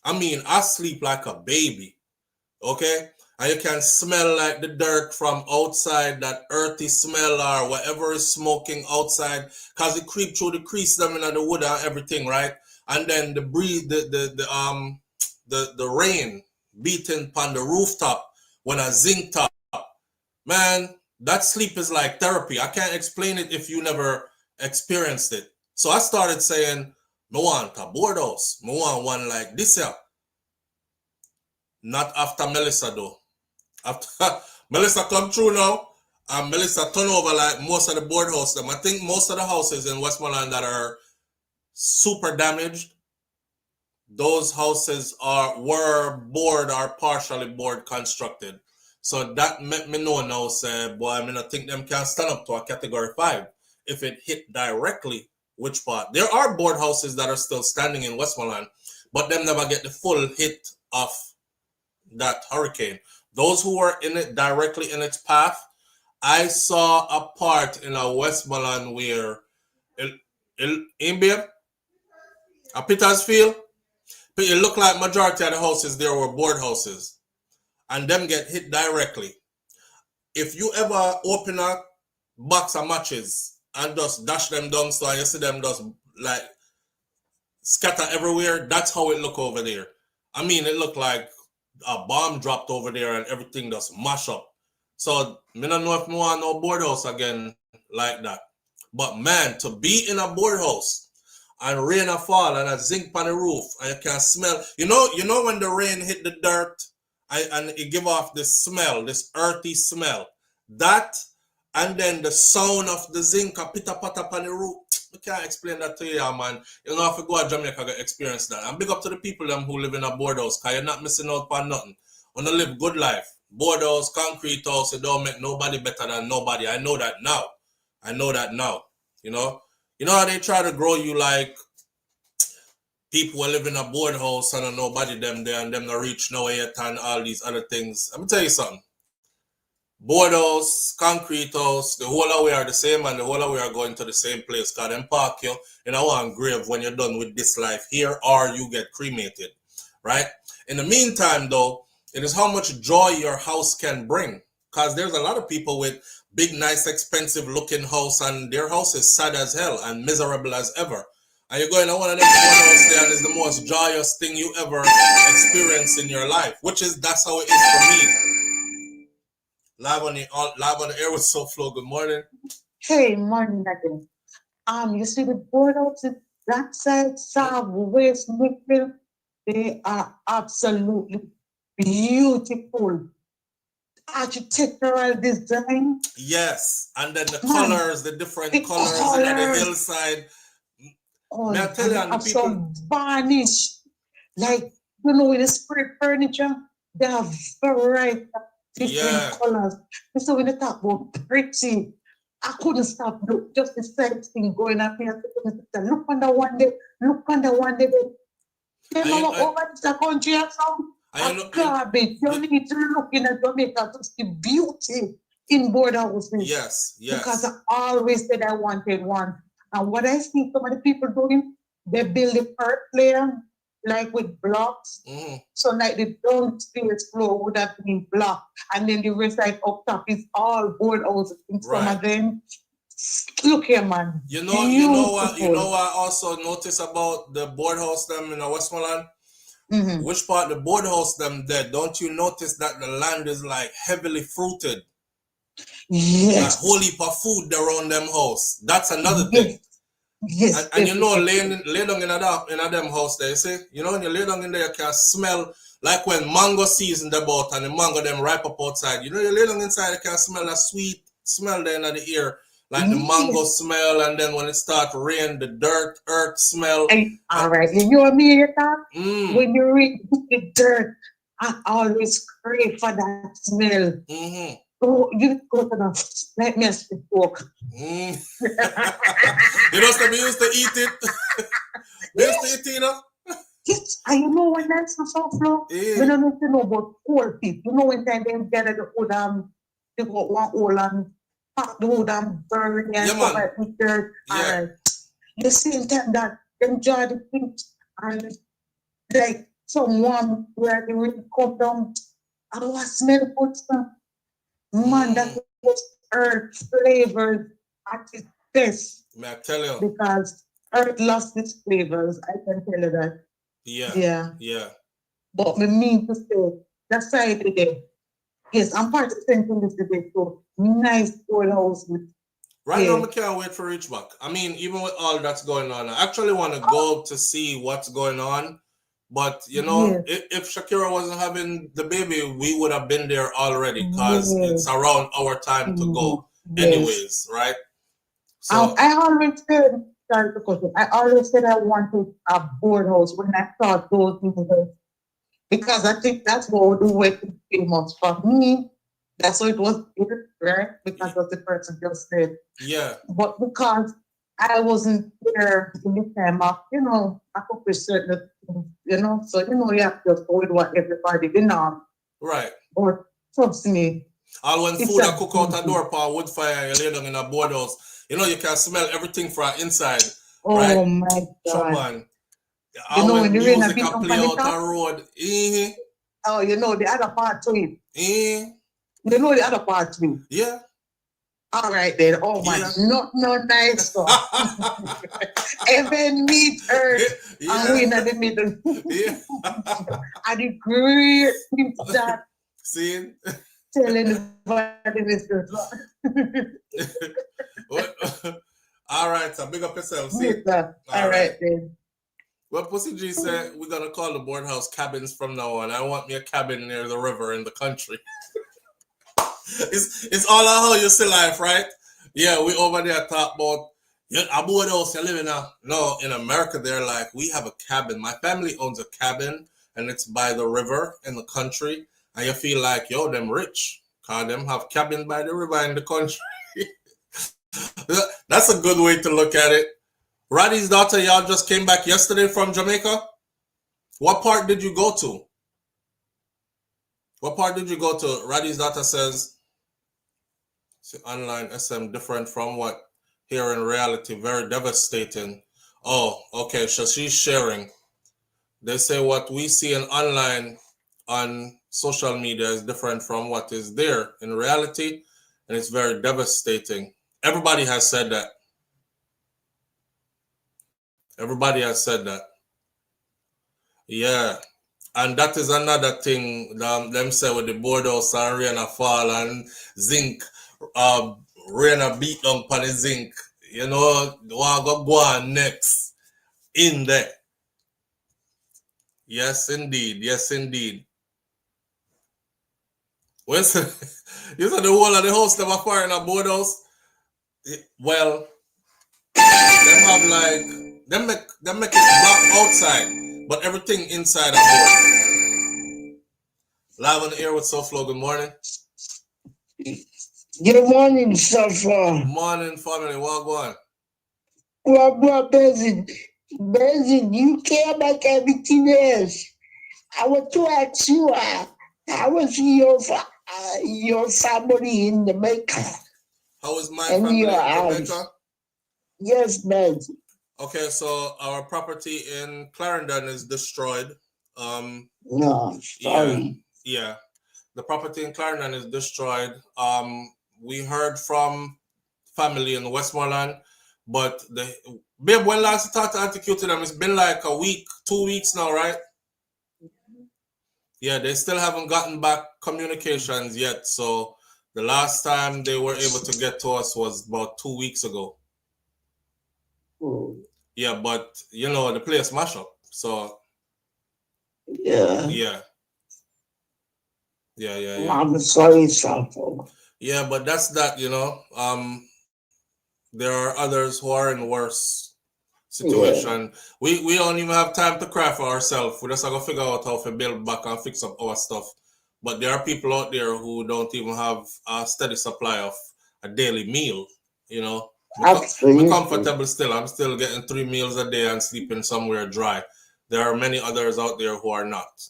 I mean, I sleep like a baby, okay? And you can smell like the dirt from outside, that earthy smell or whatever is smoking outside, because it creep through the crease them in the wood and everything, right? And then the breeze, the rain beating upon the rooftop when a zinc top. Man, that sleep is like therapy. I can't explain it if you never experienced it. So I started saying, I want a board house. I want one like this here. Not after Melissa though. After Melissa come through now, and Melissa turn over like most of the board houses. I think most of the houses in Westmoreland that are super damaged, those houses were board or partially board constructed. So that made me know now, say, boy, I mean, I think them can stand up to a category 5 if it hit directly which part. There are board houses that are still standing in Westmoreland, but them never get the full hit of that hurricane. Those who were in it directly in its path, I saw a part in a Westmoreland where a Petersfield, but it looked like majority of the houses there were board houses, and them get hit directly. If you ever open a box of matches and just dash them down so you see them just like scatter everywhere, that's how it look over there. I mean, it looked like a bomb dropped over there and everything just mash up. So me don't know if me want no board house again like that. But man, to be in a board house and rain a fall and a zinc on the roof and you can smell, you know when the rain hit the dirt and it give off this smell, this earthy smell. That and then the sound of the zinc a pita pata on the roof. I can't explain that to you, man. You know, if you go to Jamaica, to experience that. And big up to the people them who live in a board house, because you're not missing out on nothing. When you live good life, board house, concrete house, it don't make nobody better than nobody. I know that now. You know how they try to grow you like people who live in a board house and nobody them there and them not reach nowhere yet and all these other things. Let me tell you something. Board house, concrete house, the whole of we are the same and the whole of we are going to the same place. Because them park you in a one grave when you're done with this life here or you get cremated, right? In the meantime, though, it is how much joy your house can bring. Because there's a lot of people with big, nice, expensive looking house and their house is sad as hell and miserable as ever. And you're going to one of them board house there and it's the most joyous thing you ever experience in your life, that's how it is for me. Live on the air with SouFLo. Good morning. Hey, morning again. You see the board house that side, South, West, Midfield, they are absolutely beautiful. Architectural design. Yes, and then the colors, the different colors on the hillside. Oh, May I tell you, have some varnish. Like, when they spray furniture, they have variety of different colors. So when they talk about pretty, I couldn't stop just the same thing going up here. Look on the one day. They know over the country or something. Garbage. You need to look in Jamaica to see beauty in board houses. Yes. Because I always said I wanted one. And what I see some of the people doing, they build a first layer, like with blocks. So like the downstairs floor would have been blocked. And then the rest side up top is all board houses in some of them. Look here, man. You know what I also notice about the board house them in Westmoreland? Which part the board house them there? Don't you notice that the land is like heavily fruited? Yes. Like whole heap of food around them house. That's another thing. Yes. And you know, lay down in a them house there, you see? You know, when you lay down in there, you can smell like when mango season about and the mango them ripe up outside. You know, you lay down inside, you can smell a sweet smell there in the air. Like the mango smell, and then when it starts rain, the earth smell. All right, you know me, when you read the dirt, I always crave for that smell. Oh, you go to the let me speak pork. You must have used to eat it. You used to eat it, Yes, and you know when that's the SouFLo, we don't need to know about cold feet. You know when they gather the wood they got one hole and pack the wood and burn and cover it with dirt. And you see that enjoy the feet and like some warm where the wind come down. I don't smell good stuff. Man, that was earth flavors at its best. May I tell you? Because earth lost its flavors, I can tell you that. Yeah. But me mean to say, that's side today. Yes, I'm part of St. Louis today, so nice old house. Right now, I can't wait for reach back. I mean, even with all that's going on, I actually want to go to see what's going on. But, you know, if Shakira wasn't having the baby, we would have been there already because it's around our time to go anyways, right? So I always said, I always said I wanted a board house when I thought those things. Because I think that's what the way to famous for me. That's what it was, right? Because of the person just said. Yeah. But because I wasn't there in the time of, I could be certain, so, you have to go with what everybody did now. Right. But trust me. All when food I cook out a door for wood fire and you lay down in a board house, you can smell everything from inside. Oh, right? My God. Come on. When music can play out the road. Oh, the other part to it. You know the other part to it. Yeah. All right then. Oh my, not nice stuff. Heaven meet earth. And we in the middle. Yeah. And the great things that See? telling the business. All right, so big up yourself. See? All right then. Well, Pussy G said we're gonna call the board house cabins from now on. I want me a cabin near the river in the country. it's all how you see life, right? Yeah, we over there talk about a board house you're living now. No, in America they're like, we have a cabin. My family owns a cabin and it's by the river in the country. And you feel like, yo, them rich. Cause them have cabin by the river in the country. That's a good way to look at it. Roddy's daughter, y'all just came back yesterday from Jamaica. What part did you go to? What part did you go to? Roddy's daughter says, online SM different from what here in reality, very devastating. Oh, okay, so she's sharing. They say what we see in online on social media is different from what is there in reality, and it's very devastating. Everybody has said that. Everybody has said that. Yeah. And that is another thing them say with the board house and rain a fall and zinc, rain a beat down upon the zinc. You know, what go on next in there. Yes, indeed. Yes, indeed. Well, you said the whole of the house never fire in a board house. Well, them have like them make it black outside, but everything inside a board. Live on the air with SouFLo. Good morning. Good morning, SouFLo. Morning, family. What going? Well, Bezin, you care about everything else. I want to ask you, how was your family in Jamaica? How is my family in Jamaica? Yes, Bezin. Okay, so our property in Clarendon is destroyed. No, sorry. Yeah. The property in Clarendon is destroyed. We heard from family in Westmoreland, but babe, when last I talked to Auntie Q to them, it's been like a week, 2 weeks now, right? Yeah, they still haven't gotten back communications yet. So the last time they were able to get to us was about 2 weeks ago. Oh. Yeah, but you know the place mash up. So Yeah. I'm sorry, SouFLo. Yeah, but that's that, you know. There are others who are in worse situation. Yeah. We don't even have time to cry for ourselves. We just have to figure out how to build back and fix up our stuff. But there are people out there who don't even have a steady supply of a daily meal, you know. We're comfortable still. I'm still getting 3 meals a day and sleeping somewhere dry. There are many others out there who are not.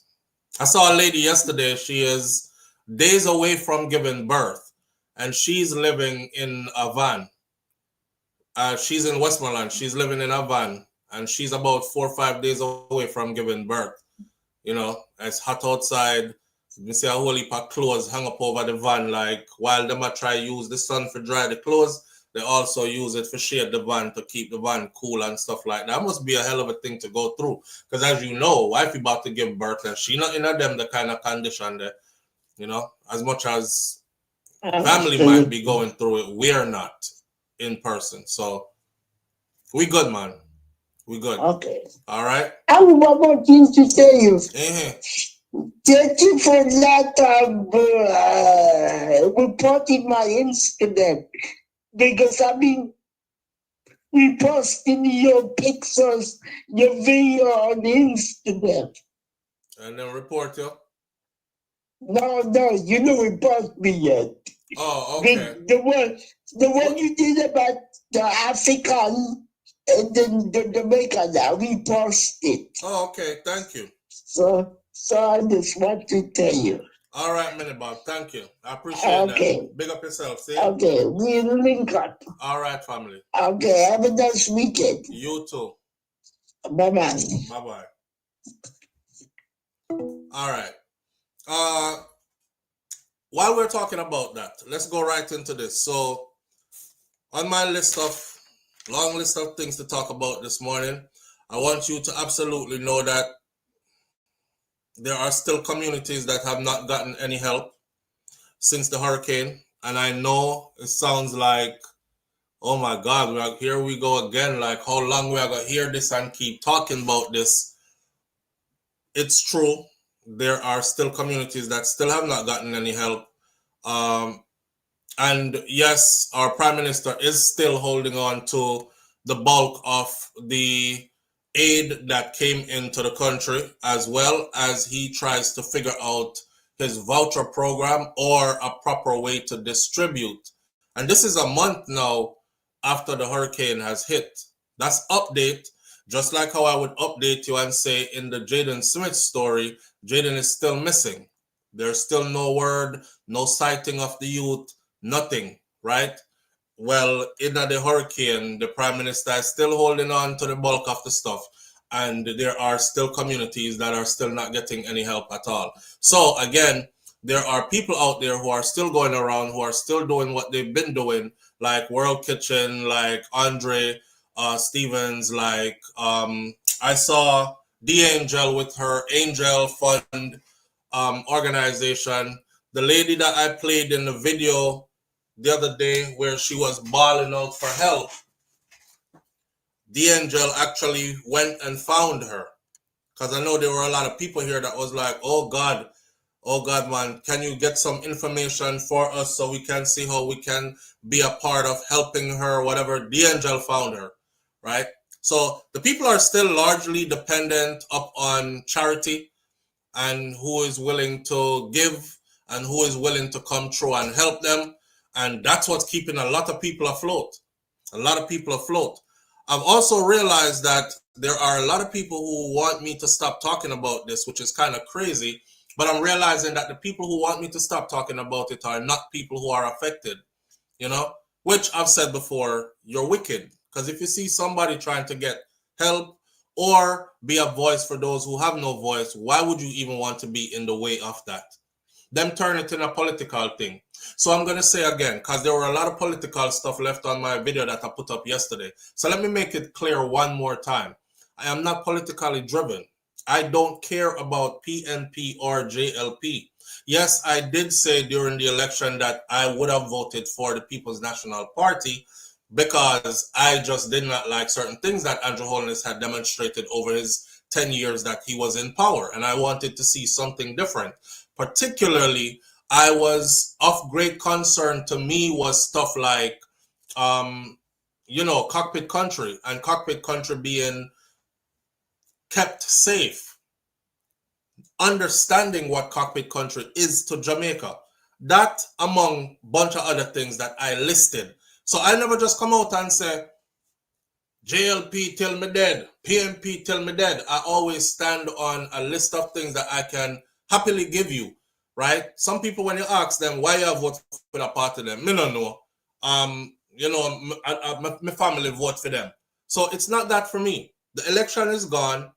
I saw a lady yesterday. She is days away from giving birth, and she's living in a van. She's in Westmoreland. She's living in a van, and she's about 4 or 5 days away from giving birth. You know, it's hot outside. You see a whole heap of clothes hung up over the van. Like, while them try to use the sun for dry the clothes, they also use it for shade the van to keep the van cool and stuff like that. That must be a hell of a thing to go through. Because as you know, wife about to give birth, and she not in them the kind of condition that, you know, as much as family might be going through it, we're not in person. So we good, man. We good. Okay. All right. I have one more thing to tell you. Thank you for that reporting my incident. Because I've been reposting your pictures, your video on Instagram. And then report you? No, you don't report me yet. Oh, okay. The one you did about the African and then the Jamaican, I reposted. Oh, okay. Thank you. So I just want to tell you. All right, Minnie Bob. Thank you. I appreciate that. Big up yourself. See? Okay, we'll link up. All right, family. Okay, have a nice weekend. You too. Bye-bye. Bye-bye. All right. While we're talking about that, let's go right into this. So, on my list of Long list of things to talk about this morning. I want you to absolutely know that there are still communities that have not gotten any help since the hurricane. And I know it sounds like, oh my God, here we go again. Like, how long we are going to hear this and keep talking about this? It's true. There are still communities that still have not gotten any help. And yes, our Prime Minister is still holding on to the bulk of the aid that came into the country, as well as he tries to figure out his voucher program or a proper way to distribute. And this is a month now after the hurricane has hit. That's update. Just like how I would update you and say in the Jaden Smith story, Jaden is still missing. There's still no word, no sighting of the youth, nothing, right? Well, in the hurricane, the Prime Minister is still holding on to the bulk of the stuff. And there are still communities that are still not getting any help at all. So again, there are people out there who are still going around, who are still doing what they've been doing, like World Kitchen, like Andre Stevens, like I saw D'Angel with her Angel Fund organization. The lady that I played in the video the other day where she was bawling out for help, D'Angel actually went and found her. Because I know there were a lot of people here that was like, oh God, man, can you get some information for us so we can see how we can be a part of helping her, whatever. D'Angel found her, right? So the people are still largely dependent upon charity and who is willing to give and who is willing to come through and help them. And that's what's keeping a lot of people afloat. A lot of people afloat. I've also realized that there are a lot of people who want me to stop talking about this, which is kind of crazy. But I'm realizing that the people who want me to stop talking about it are not people who are affected, you know, which I've said before, you're wicked. Because if you see somebody trying to get help or be a voice for those who have no voice, why would you even want to be in the way of that? Them turn it in a political thing. So I'm going to say again, because there were a lot of political stuff left on my video that I put up yesterday. So let me make it clear one more time. I am not politically driven. I don't care about PNP or JLP. Yes, I did say during the election that I would have voted for the People's National Party because I just did not like certain things that Andrew Holness had demonstrated over his 10 years that he was in power. And I wanted to see something different. Particularly, I was of great concern to me was stuff like, cockpit country and cockpit country being kept safe. Understanding what cockpit country is to Jamaica. That among a bunch of other things that I listed. So I never just come out and say, JLP till me dead, PNP till me dead. I always stand on a list of things that I can happily give you, right? Some people, when you ask them why you vote for a party of them, me don't know. My family vote for them. So it's not that for me. The election is gone.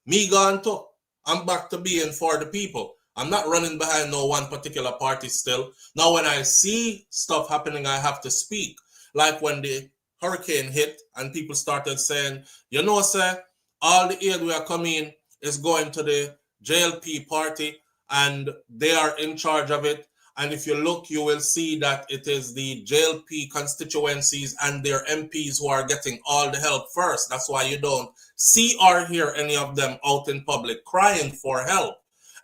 Me gone too. I'm back to being for the people. I'm not running behind no one particular party still. Now, when I see stuff happening, I have to speak. Like when the hurricane hit and people started saying, sir, all the aid we are coming is going to the JLP party and they are in charge of it. And if you look, you will see that it is the JLP constituencies and their MPs who are getting all the help first. That's why you don't see or hear any of them out in public crying for help.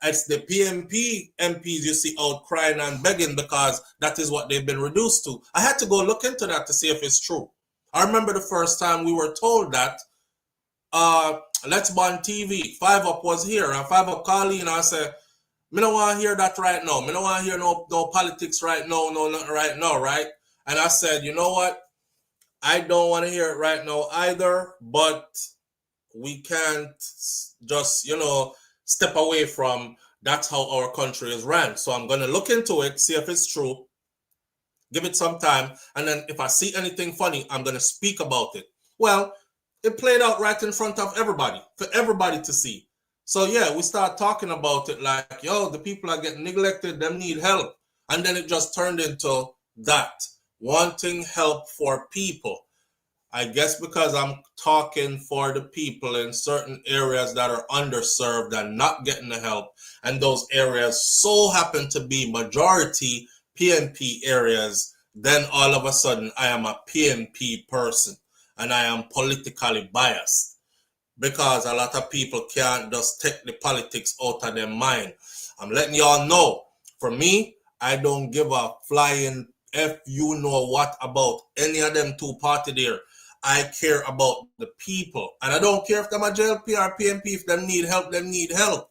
It's the PNP MPs you see out crying and begging because that is what they've been reduced to. I had to go look into that to see if it's true. I remember the first time we were told that Let's Bond TV, 5 Up was here, and 5 Up called in and said, me don't want to hear that right now. Me don't want to hear no politics right now, nothing right now, right? And I said, you know what? I don't want to hear it right now either, but we can't just, step away from that's how our country is ran. So I'm going to look into it, see if it's true, give it some time, and then if I see anything funny, I'm going to speak about it. Well, it played out right in front of everybody, for everybody to see. So yeah, we start talking about it like, the people are getting neglected, them need help. And then it just turned into that, wanting help for people. I guess because I'm talking for the people in certain areas that are underserved and not getting the help, and those areas so happen to be majority PNP areas, then all of a sudden I am a PNP person and I am politically biased, because a lot of people can't just take the politics out of their mind. I'm letting y'all know, for me, I don't give a flying F you know what about any of them two party there. I care about the people. And I don't care if they're a JLP or PNP, if them need help, them need help.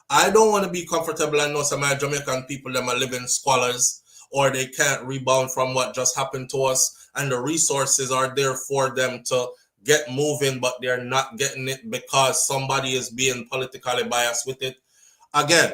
I don't want to be comfortable and know some of my Jamaican people them are living squalors, or they can't rebound from what just happened to us, and the resources are there for them to get moving, but they're not getting it because somebody is being politically biased with it. Again,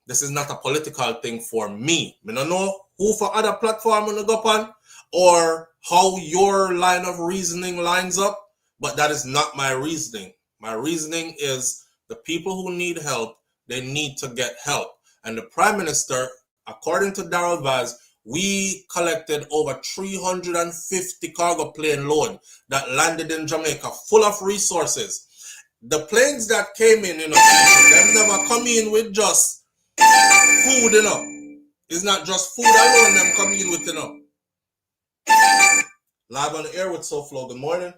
this is not a political thing for me. I don't know who for other platform to go on or how your line of reasoning lines up, but that is not my reasoning. My reasoning is the people who need help, they need to get help. And the Prime Minister, according to Darrell Vaz, we collected over 350 cargo plane load that landed in Jamaica, full of resources. The planes that came in, them never come in with just food, It's not just food alone them coming in with, Live on the air with SouFLo. Good morning.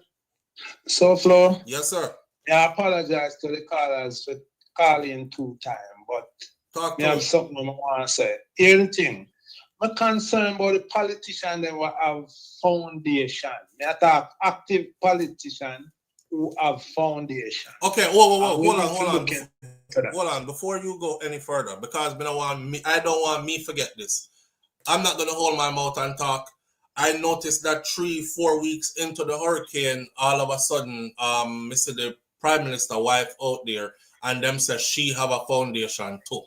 SouFLo? Yes, sir. I apologize to the callers for calling 2 times, but I have something I want to say. Here's the thing. I'm concerned about the politicians that will have foundation. I talk active politicians who have foundation. Okay, whoa. Hold on, before you go any further, because I don't want me forget this. I'm not gonna hold my mouth and talk. I noticed that 3-4 weeks into the hurricane, all of a sudden, Mr. the Prime Minister wife out there, and them says she have a foundation too.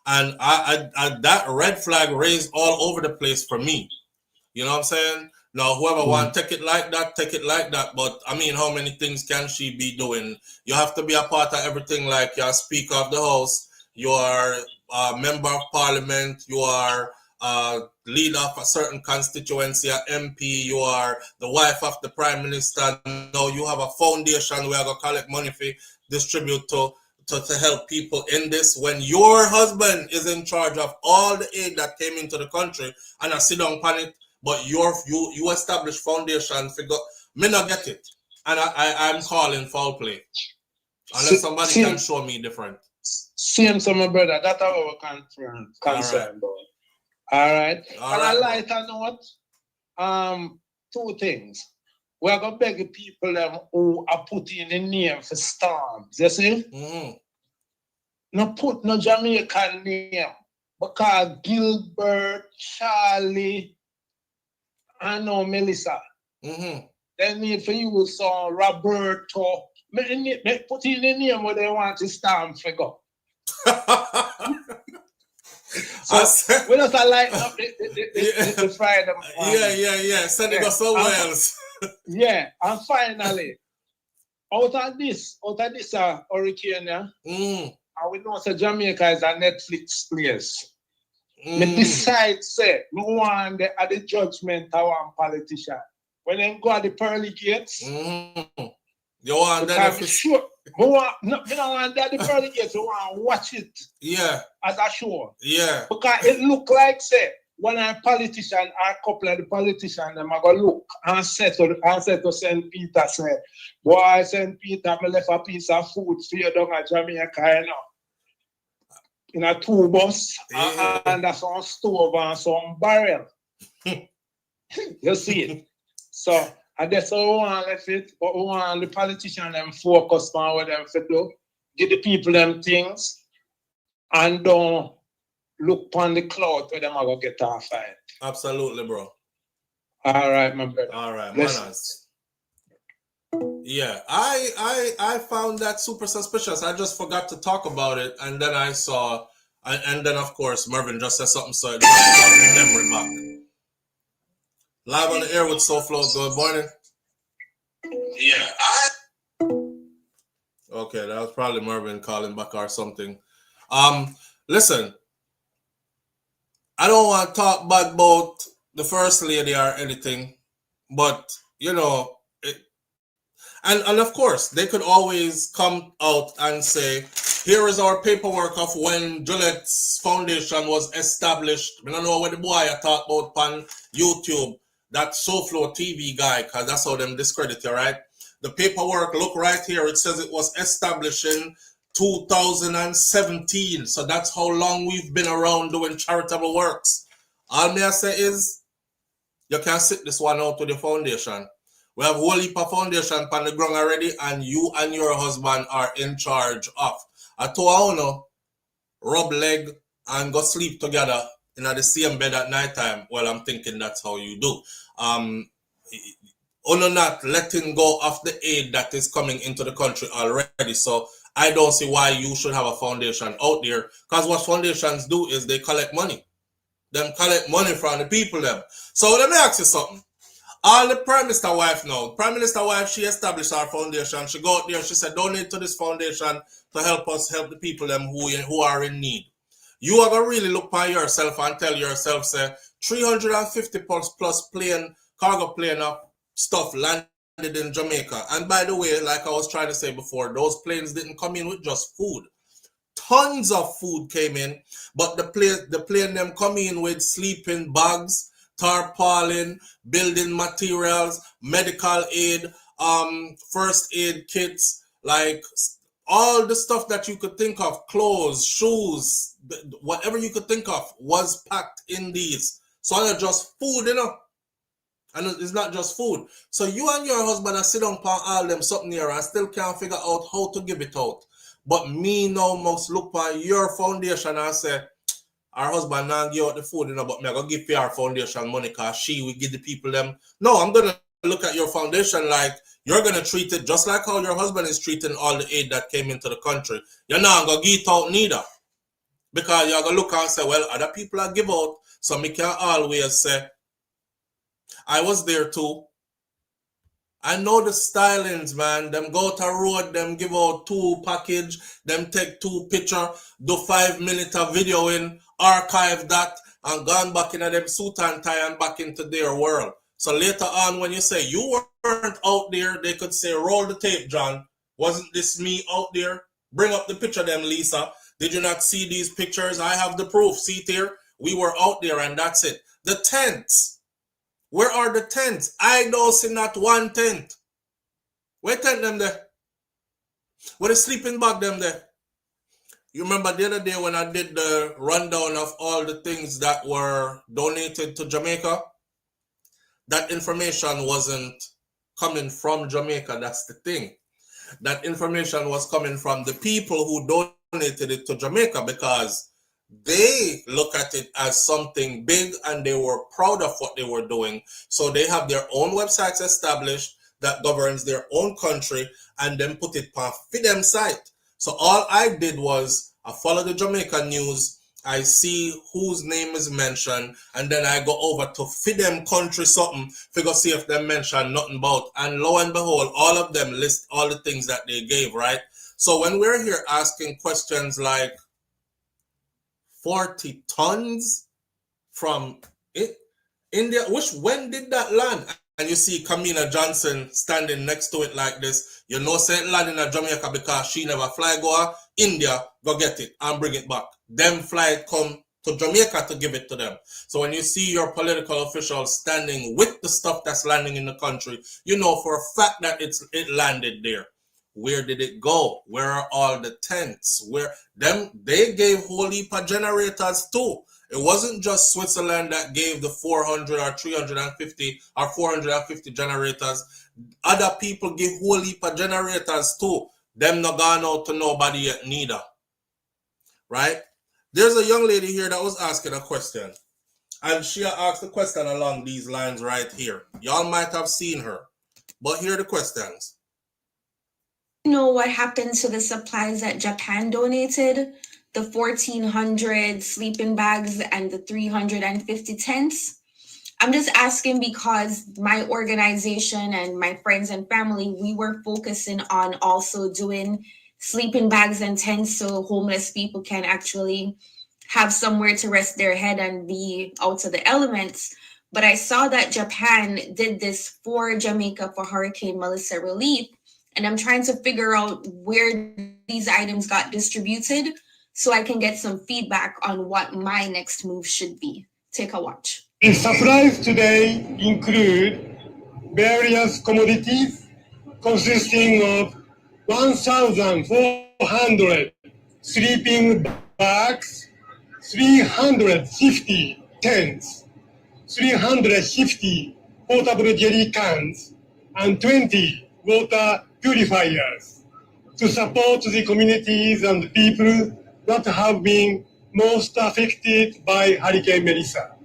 And I that red flag raised all over the place for me. You know what I'm saying? Now, whoever want take it like that, take it like that. But I mean, how many things can she be doing? You have to be a part of everything. Like you're Speaker of the House, you are a Member of Parliament, you are leader of a certain constituency, a MP, you are the wife of the Prime Minister. Now you have a foundation where I go collect money for distribute to help people in this. When your husband is in charge of all the aid that came into the country, and I sit down on it, but you establish foundation figure, me not get it, and I'm calling foul play unless somebody can show me different. Same to my brother. That's our concern, bro. All right. On a lighter note, 2 things. We're gonna beg the people who are putting the name for storms. You see? No put no Jamaican name, because Gilbert, Charlie, I know Melissa. They need for you some Roberto. Put in the name where they want to stand figure. So we just lighten up the Friday. Yeah. Send it to somewhere else. Yeah, and finally, out of this hurricane, and we know that Jamaica is a Netflix place. Me decide say me want at the judgment of one politician. When they go at the pearly gates, you want that? Sure. We don't want that the pearly gates. We want to watch it. Yeah. As a show. Yeah. Because it look like say when a politician or a couple of the politicians them are gonna look and say to St. Peter say, boy, St. Peter, me left a piece of food for you down at Jamaica, in a 2 bus, and that's on stove and some barrel. You see it. So, and that's how we want to left it, but we want the politicians them focus on what them to do, give the people them things, and don't look on the cloud where them are going to get off it. Absolutely, bro. All right, my brother. All right, manners. Yeah, I found that super suspicious. I just forgot to talk about it, and then I saw, and then of course Mervin just said something, so I just remember it back. Live on the air with SouFLo. Good morning. Yeah. Okay, that was probably Mervin calling back or something. Listen, I don't want to talk bad about the First Lady or anything, but And of course, they could always come out and say, here is our paperwork of when Gillette's foundation was established. I don't know what the boy I talk about on YouTube, that SouFLoTV guy, because that's how them discredit you, right? The paperwork, look right here, it says it was established in 2017. So that's how long we've been around doing charitable works. All me I say is, you can sit this one out with the foundation. We have a whole heap of foundation on the ground already, and you and your husband are in charge of. I told you, rub leg and go sleep together in the same bed at night time. Well, I'm thinking that's how you do. Not letting go of the aid that is coming into the country already. So I don't see why you should have a foundation out there. Because what foundations do is they collect money. Them collect money from the people them. So let me ask you something. All the Prime Minister wife now, Prime Minister wife, she established our foundation. She go out there, she said, donate to this foundation to help us help the people them who are in need. You are going to really look by yourself and tell yourself, say, 350 plus plane, cargo plane of stuff landed in Jamaica. And by the way, like I was trying to say before, those planes didn't come in with just food. Tons of food came in, but the plane them come in with sleeping bags, tarpaulin, building materials, medical aid, first aid kits, like all the stuff that you could think of, clothes, shoes, whatever you could think of was packed in these. So it's not just food, you know. And it's not just food. So you and your husband are sitting on all them something here and still can't figure out how to give it out. But me now must look on your foundation and say, our husband now give out the food, you know, but me I go give our foundation money because she will give the people them. No, I'm going to look at your foundation like you're going to treat it just like how your husband is treating all the aid that came into the country. You're not going to give it out neither. Because you're going to look and say, well, other people are give out, so me can always say, I was there too. I know the stylings, man. Them go to road, them give out 2 package, them take 2 picture, do 5 minute of video in, archive that, and gone back in them suit and tie and back into their world. So later on, when you say you weren't out there, they could say, roll the tape, John. Wasn't this me out there? Bring up the picture, them, Lisa. Did you not see these pictures? I have the proof. See it here? We were out there, and that's it. The tents. Where are the tents? I don't see not one tent. Where tent them there? Where the sleeping bag them there? You remember the other day when I did the rundown of all the things that were donated to Jamaica? That information wasn't coming from Jamaica. That's the thing. That information was coming from the people who donated it to Jamaica because they look at it as something big and they were proud of what they were doing. So they have their own websites established that governs their own country and then put it on FIDEM site. So all I did was I follow the Jamaican news, I see whose name is mentioned, and then I go over to FIDEM country something, figure see if they mention nothing about. And lo and behold, all of them list all the things that they gave, right? So when we're here asking questions like 40 tons from India, when did that land? And you see Kamina Johnson standing next to it like this. You know, say it land in Jamaica because she never fly go India, go get it and bring it back. Them fly come to Jamaica to give it to them. So when you see your political officials standing with the stuff that's landing in the country, you know for a fact that it landed there. Where did it go? Where are all the tents? Where they gave whole heap of generators too. It wasn't just Switzerland that gave the 400 or 350 or 450 generators. Other people give whole heap of generators too. Them not gone out to nobody yet neither. Right? There's a young lady here that was asking a question. And she asked the question along these lines right here. Y'all might have seen her. But here are the questions. Know what happened to the supplies that Japan donated, the 1,400 sleeping bags and the 350 tents? I'm just asking because my organization and my friends and family, we were focusing on also doing sleeping bags and tents so homeless people can actually have somewhere to rest their head and be out of the elements. But I saw that Japan did this for Jamaica for Hurricane Melissa relief. And I'm trying to figure out where these items got distributed so I can get some feedback on what my next move should be. Take a watch. The supplies today include various commodities consisting of 1,400 sleeping bags, 350 tents, 350 portable jerry cans, and 20 water purifiers to support the communities and people that have been most affected by Hurricane Melissa.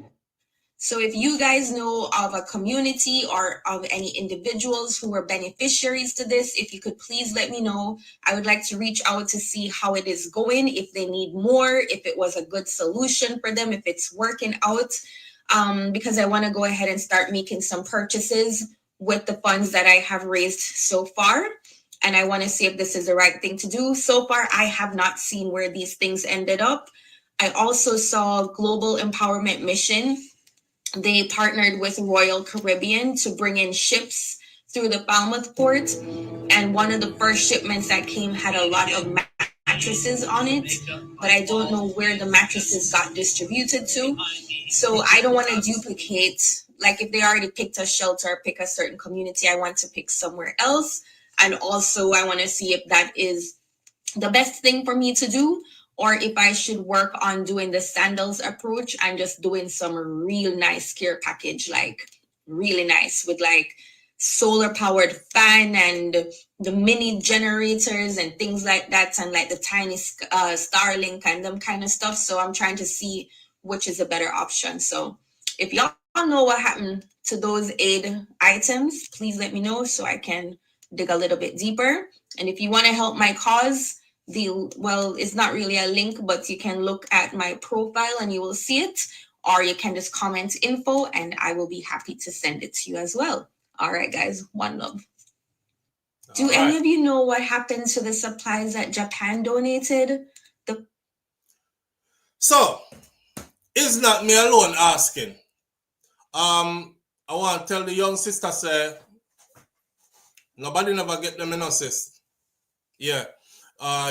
So if you guys know of a community or of any individuals who were beneficiaries to this, if you could please let me know. I would like to reach out to see how it is going, if they need more, if it was a good solution for them, if it's working out, because I want to go ahead and start making some purchases with the funds that I have raised so far. And I want to see if this is the right thing to do. So far, I have not seen where these things ended up. I also saw Global Empowerment Mission. They partnered with Royal Caribbean to bring in ships through the Falmouth port. And one of the first shipments that came had a lot of mattresses on it, but I don't know where the mattresses got distributed to. So I don't want to duplicate, like if they already picked a shelter, pick a certain community, I want to pick somewhere else. And also I want to see if that is the best thing for me to do, or if I should work on doing the sandals approach and just doing some real nice care package, like really nice with like solar powered fan and the mini generators and things like that, and like the tiny Starlink and them kind of stuff. So I'm trying to see which is a better option. So if y'all know what happened to those aid items, please let me know so I can dig a little bit deeper. And if you want to help my cause, it's not really a link, but you can look at my profile and you will see it, or you can just comment info and I will be happy to send it to you as well. All right, guys, one love. Do any of you know what happened to the supplies that Japan donated? So, it's not me alone asking. I want to tell the young sister, say, nobody never get them in assist. Yeah.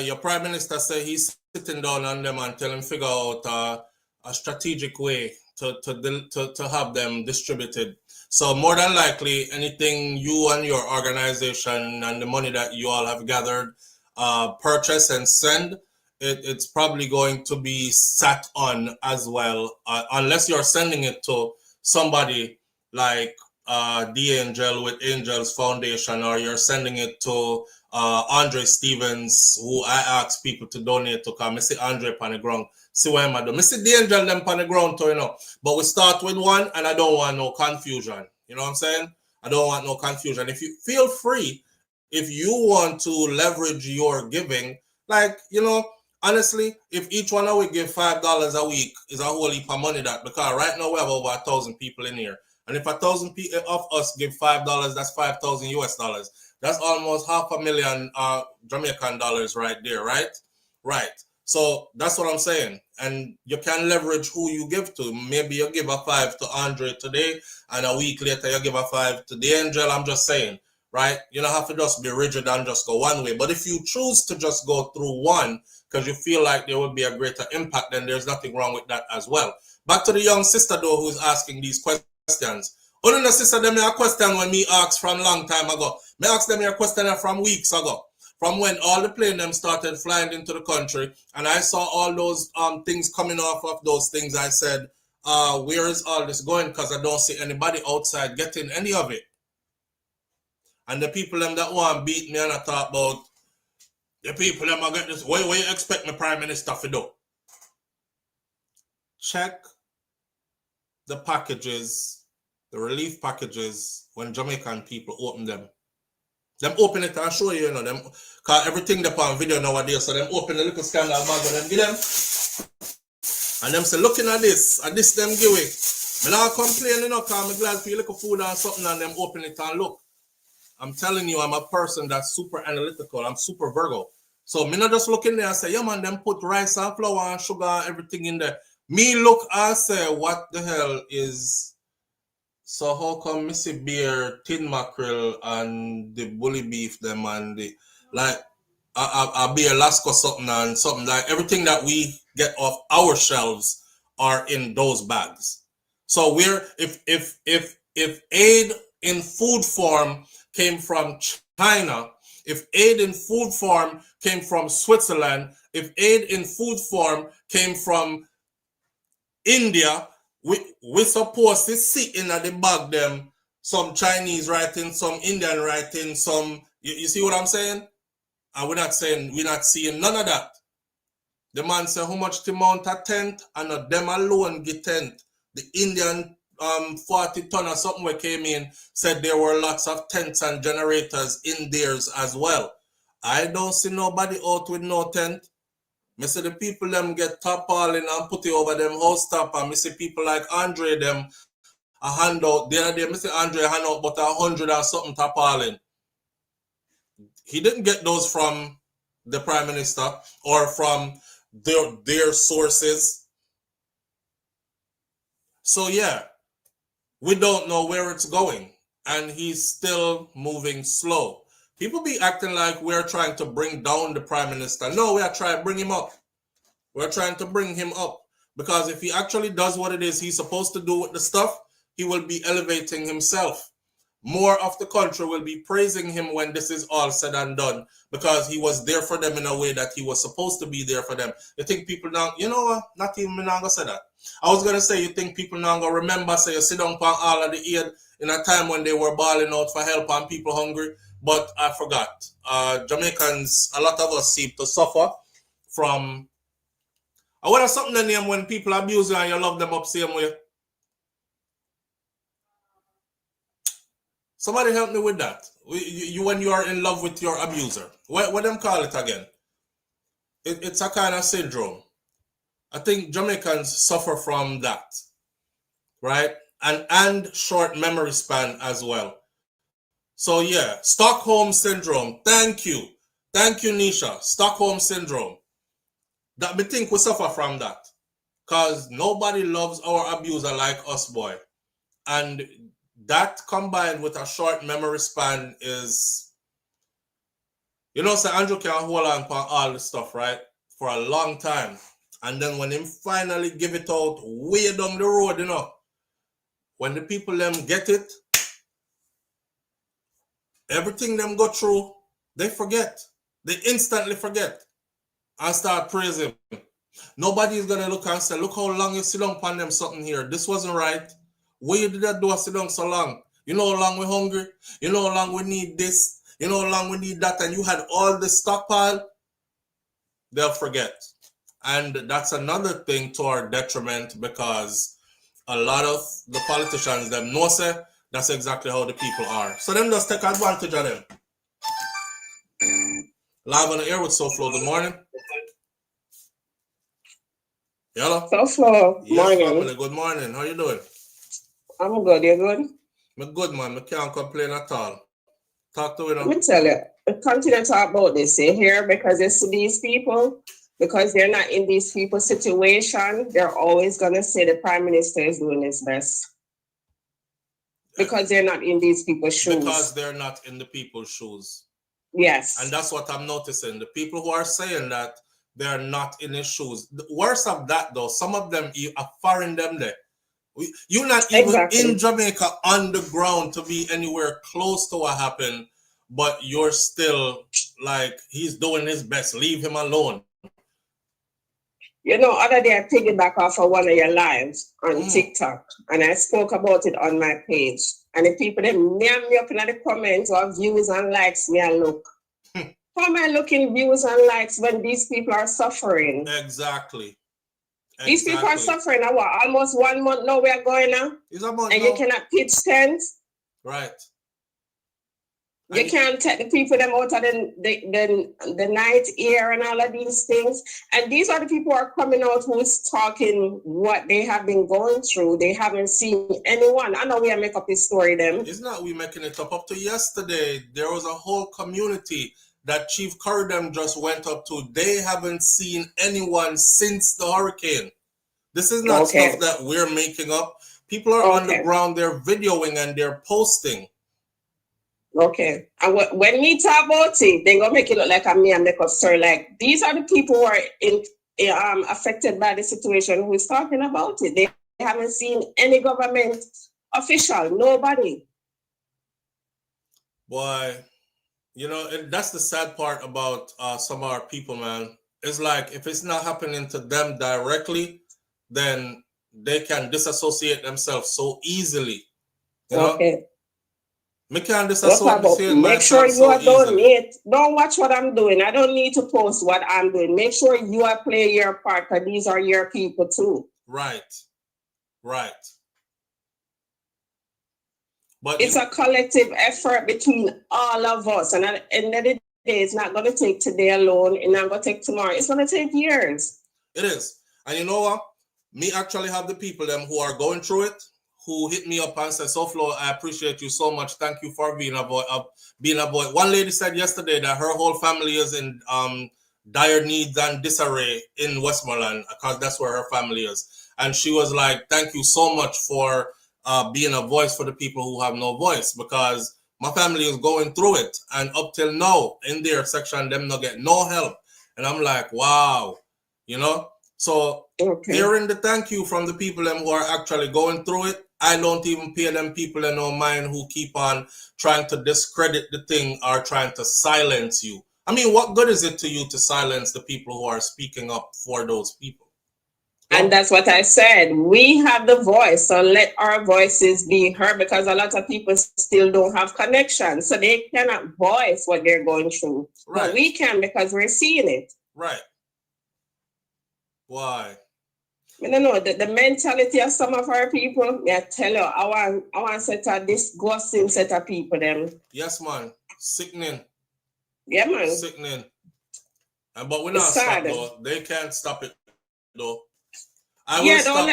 Your prime minister said he's sitting down on them and tell him figure out a strategic way to have them distributed. So more than likely, anything you and your organization and the money that you all have gathered, purchase and send, it's probably going to be sat on as well, unless you're sending it to somebody like the Angel with Angels Foundation, or you're sending it to Andre Stevens, who I ask people to donate to, come. I see Andre on the ground. See what I'm doing. I see the Angel them on the ground too, you know. But we start with one, and I don't want no confusion. You know what I'm saying? I don't want no confusion. If you feel free, if you want to leverage your giving, like, you know, honestly, if each one of we give $5 a week, is a whole heap of money that, because right now we have over 1,000 people in here. And if 1,000 people of us give $5, that's 5,000 US dollars. That's almost $500,000 Jamaican dollars right there, right? Right. So that's what I'm saying. And you can leverage who you give to. Maybe you give a 5 to Andre today, and a week later you give a 5 to the Angel. I'm just saying, right? You don't have to just be rigid and just go one way. But if you choose to just go through one because you feel like there will be a greater impact, then there's nothing wrong with that as well. Back to the young sister though, who's asking these questions. Only the sister them a question when me asked from long time ago. Me asked them a question from weeks ago. From when all the plane them started flying into the country, and I saw all those things coming off of those things, I said, where is all this going? Because I don't see anybody outside getting any of it. And the people them that want to beat me and I talk about, the people them are get this, what you expect my prime minister to do? Check the packages, the relief packages, when Jamaican people open them. Them open it and show you, you know, them, because everything they're on video nowadays, so them open the little scandal bag and them give them. And them say, looking at this them give it. Me not complain, you know, because I'm glad for you little food and something, and them open it and look. I'm telling you, I'm a person that's super analytical. I'm super Virgo. So me not just look in there and say, yeah man, them put rice and flour and sugar and everything in there. Me look and say, what the hell is So how come Missy Beer, tin mackerel, and the bully beef them and the like a beer Lasco something and something like everything that we get off our shelves are in those bags. So we're if aid in food form came from China, if aid in food form came from Switzerland, if aid in food form came from India, we supposed to see in the bag them some Chinese writing, some Indian writing, some you see what I'm saying? And we're not seeing none of that. The man said how much the amount a tent and them alone get tent. The Indian 40 ton or something we came in said there were lots of tents and generators in theirs as well. I don't see nobody out with no tent. I see the people them get tarpaulin and put it over them house top, and I see people like Andre them a handout. The other day I see Andre hand out about 100 or something tarpaulin. He didn't get those from the Prime Minister or from their sources. So yeah, we don't know where it's going, and he's still moving slow. People be acting like we're trying to bring down the Prime Minister. No, we are trying to bring him up. We're trying to bring him up, because if he actually does what it is he's supposed to do with the stuff, he will be elevating himself. More of the country will be praising him when this is all said and done, because he was there for them in a way that he was supposed to be there for them. You think people now, you know what? Not even me now gonna say that. I was gonna say, you think people now gonna remember, say, you sit down on all of the aid in a time when they were bawling out for help and people hungry, but I forgot. Jamaicans, a lot of us seem to suffer from. I want something in name when people abuse you and you love them up same way. Somebody help me with that. You when you are in love with your abuser. What them call it again? It's a kind of syndrome. I think Jamaicans suffer from that, right? And short memory span as well. So yeah, Stockholm syndrome. Thank you, Nisha. Stockholm syndrome. That we think we suffer from that, cause nobody loves our abuser like us, boy, and that combined with a short memory span is, you know, say Andrew can hold on for all this stuff, right, for a long time. And then when him finally give it out way down the road, you know, when the people them get it, everything them go through, they forget. They instantly forget and start praising. Nobody is gonna look and say, look how long you sit down upon them something here. This wasn't right. Why you did that do sit down so long? You know how long we're hungry? You know how long we need this? You know how long we need that? And you had all this stockpile? They'll forget. And that's another thing to our detriment, because a lot of the politicians, them know say that's exactly how the people are. So them just take advantage of them. Live on the air with SouFLo. Good morning. Hello. SouFLo. Yes, morning. family. Good morning. How you doing? I'm good. You good? I'm good, man. I can't complain at all. Talk to me now. Let me tell you, I continue to talk about this here, because it's these people, because they're not in these people's situation, they're always going to say the Prime Minister is doing his best. Because they're not in these people's shoes. Because they're not in the people's shoes. Yes. And that's what I'm noticing. The people who are saying that they're not in his shoes. The worst of that, though, some of them are foreign them there. You're not even in Jamaica on the ground to be anywhere close to what happened, but you're still like, he's doing his best. Leave him alone. You know, other day I piggyback off of one of your lives on TikTok, and I spoke about it on my page. And the people that name me up in the comments or views and likes me, I look. How am I looking views and likes when these people are suffering? Exactly. These people are suffering now. What, almost 1 month now we are going now? It's a month and now. You cannot pitch tents? Right. You can't take the people them out of the night air and all of these things. And these are the people who are coming out who's talking what they have been going through. They haven't seen anyone. I know we are making up this story them. It's not we making it up. Up to yesterday, there was a whole community that Chief Curridem just went up to. They haven't seen anyone since the hurricane. This is not stuff that we're making up. People are on the ground, they're videoing and they're posting. Okay. And when we talk about it, they're gonna make it look like I'm me and make us sir. Like these are the people who are affected by the situation who is talking about it. They haven't seen any government official, nobody. Boy, you know, that's the sad part about some of our people, man. It's like if it's not happening to them directly, then they can disassociate themselves so easily. You know? Me can disassociate Make sure you are donate. Don't watch what I'm doing. I don't need to post what I'm doing. Make sure you are playing your part because these are your people too. Right. Right. But it's a collective effort between all of us. And at the end of the day, it's not going to take today alone. It's not going to take tomorrow. It's going to take years. It is. And you know what? Me actually have the people them who are going through it, who hit me up and said, SouFlo, I appreciate you so much. Thank you for being a boy. One lady said yesterday that her whole family is in dire needs and disarray in Westmoreland because that's where her family is. And she was like, thank you so much for being a voice for the people who have no voice, because my family is going through it. And up till now, in their section, them not get no help. And I'm like, wow, you know? So hearing the thank you from the people them who are actually going through it, I don't even pay them people in no mind who keep on trying to discredit the thing or trying to silence you. I mean, what good is it to you to silence the people who are speaking up for those people? And that's what I said. We have the voice, so let our voices be heard, because a lot of people still don't have connections, so they cannot voice what they're going through. Right. But we can, because we're seeing it. Right. Why? I don't know, the mentality of some of our people, I tell you, I want set a disgusting set of people them. Yes, man. Sickening. Yeah, man. Sickening. But we're not stop though. They can't stop it though. Don't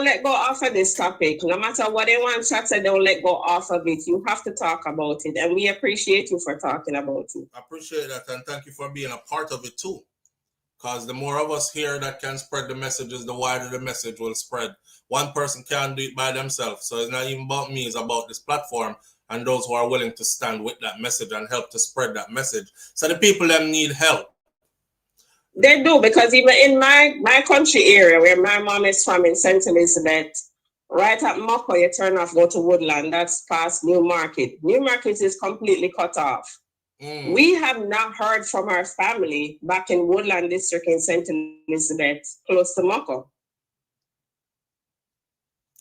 let go off of this topic. No matter what they want to say, don't let go off of it. You have to talk about it, and we appreciate you for talking about it. I appreciate that, and thank you for being a part of it too. Because the more of us here that can spread the messages, the wider the message will spread. One person can't do it by themselves. So it's not even about me, it's about this platform and those who are willing to stand with that message and help to spread that message. So the people them need help. They do, because even in my country area where my mom is from in St. Elizabeth, right at Moko, you turn off, go to Woodland, that's past New Market. New Market is completely cut off. We have not heard from our family back in Woodland District in St. Elizabeth, close to Moko.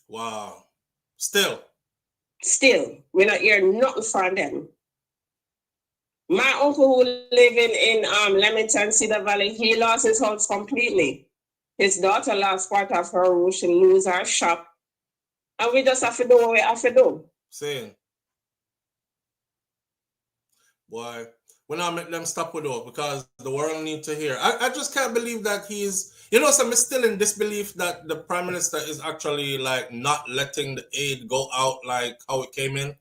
Wow. Still, we're not hearing nothing from them. My uncle who living in Leamington, Cedar Valley, he lost his house completely. His daughter lost part of her roof, she lose her shop. And we just have to do what we have to do. Saying. Boy, we're not make them stop with it, because the world need to hear. I just can't believe that he's, you know, so I'm still in disbelief that the Prime Minister is actually like not letting the aid go out like how it came in.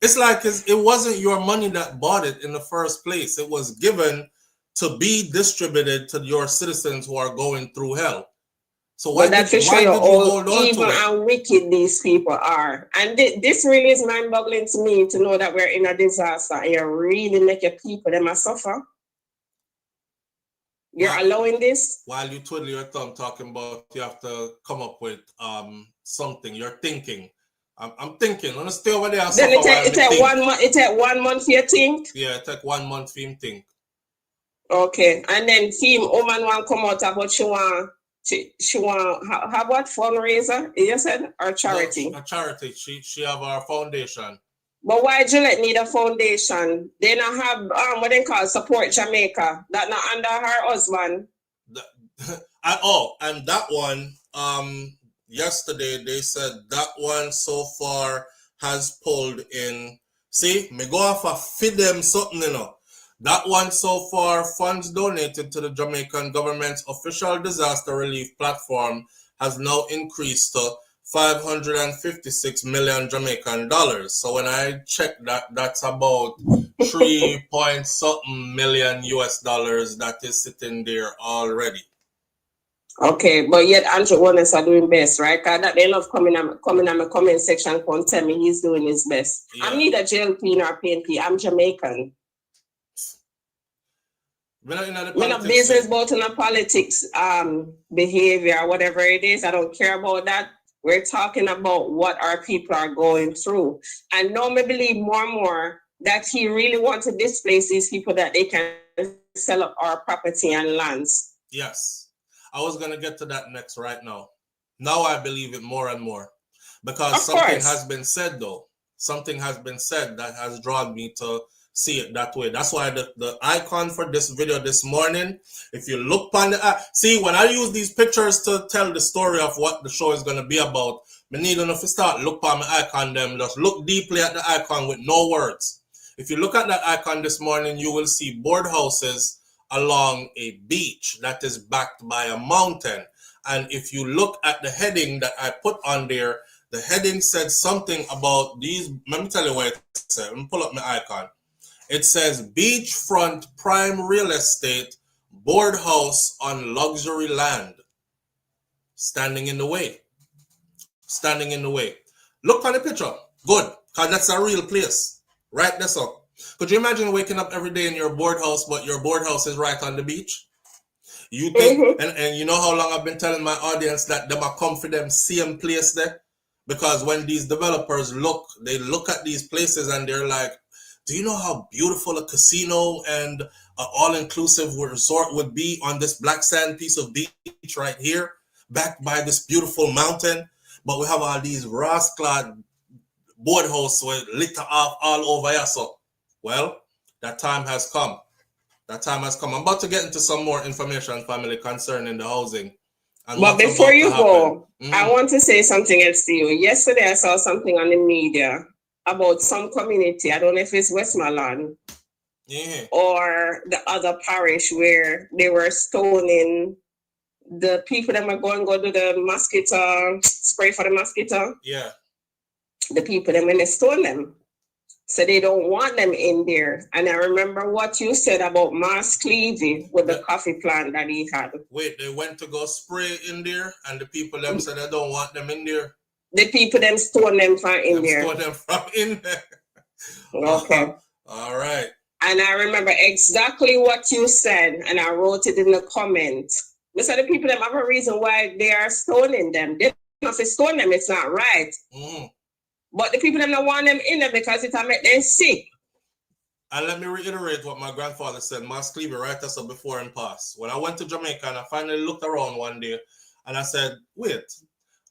It's like it wasn't your money that bought it in the first place. It was given to be distributed to your citizens who are going through hell. So why did you hold on evil to it? and wicked these people are? And this really is mind-boggling to me, to know that we're in a disaster and you really make your people them suffer. You're allowing this? While you twiddle your thumb talking about you have to come up with something, you're thinking. I'm thinking. I'm gonna stay over there. Then it take 1 month. It take 1 month for you think? Yeah, it take 1 month for him think. Okay, and then team woman want come out about she want have what fundraiser? You said, or charity? No, a charity. She have our foundation. But why Gillette need a foundation? They not have what they call Support Jamaica. That not under her husband. And that one yesterday they said that one so far has pulled in. See, me go off a feed them something, you know. That one so far, funds donated to the Jamaican government's official disaster relief platform has now increased to 556 million Jamaican dollars. So when I check that, that's about 3 point something million US dollars that is sitting there already. Okay, but yet Andrew Warners are doing best, right? Cause that they love coming on my comment section and tell me he's doing his best. Yeah. I'm neither JLP nor PNP. I'm Jamaican. We're not business about in the politics behavior, whatever it is. I don't care about that. We're talking about what our people are going through. And now I believe more and more that he really wants to displace these people that they can sell up our property and lands. Yes. I was going to get to that next right now. Now I believe it more and more. Because something has been said, though. Something has been said that has drawn me to see it that way. That's why the icon for this video this morning, if you look on the see, when I use these pictures to tell the story of what the show is going to be about, I need enough to start look on my icon them. Just look deeply at the icon with no words. If you look at that icon this morning, you will see board houses along a beach that is backed by a mountain. And if you look at the heading that I put on there, the heading said something about these. Let me tell you what it said. Let me pull up my icon. It says beachfront prime real estate, board house on luxury land. Standing in the way. Standing in the way. Look on the picture. Good. Because that's a real place. Right there, so. Could you imagine waking up every day in your board house, but your board house is right on the beach? You think, and you know how long I've been telling my audience that them are come for them same place there? Because when these developers look, they look at these places and they're like, do you know how beautiful a casino and an all-inclusive resort would be on this black sand piece of beach right here, backed by this beautiful mountain? But we have all these rascal board houses with litter off all over here, so. Well, that time has come. That time has come. I'm about to get into some more information, family, concerning the housing. But before you go, I want to say something else to you. Yesterday, I saw something on the media about some community. I don't know if it's Westmoreland or the other parish where they were stoning the people that were going to go do the mosquito spray for the mosquito. Yeah. The people that when they stone them. So they don't want them in there. And I remember what you said about Mas Clevey with the coffee plant that he had. Wait, they went to go spray in there and the people them said they don't want them in there? The people them stone them from in there. Stone them from in there. Okay. All right. And I remember exactly what you said and I wrote it in the comments. I said the people them have a reason why they are stoning them. They don't say stone them, it's not right. But the people that don't want them in there because it will make them sick. And let me reiterate what my grandfather said, Mas Clevey, right us up before and past. When I went to Jamaica and I finally looked around one day and I said, wait,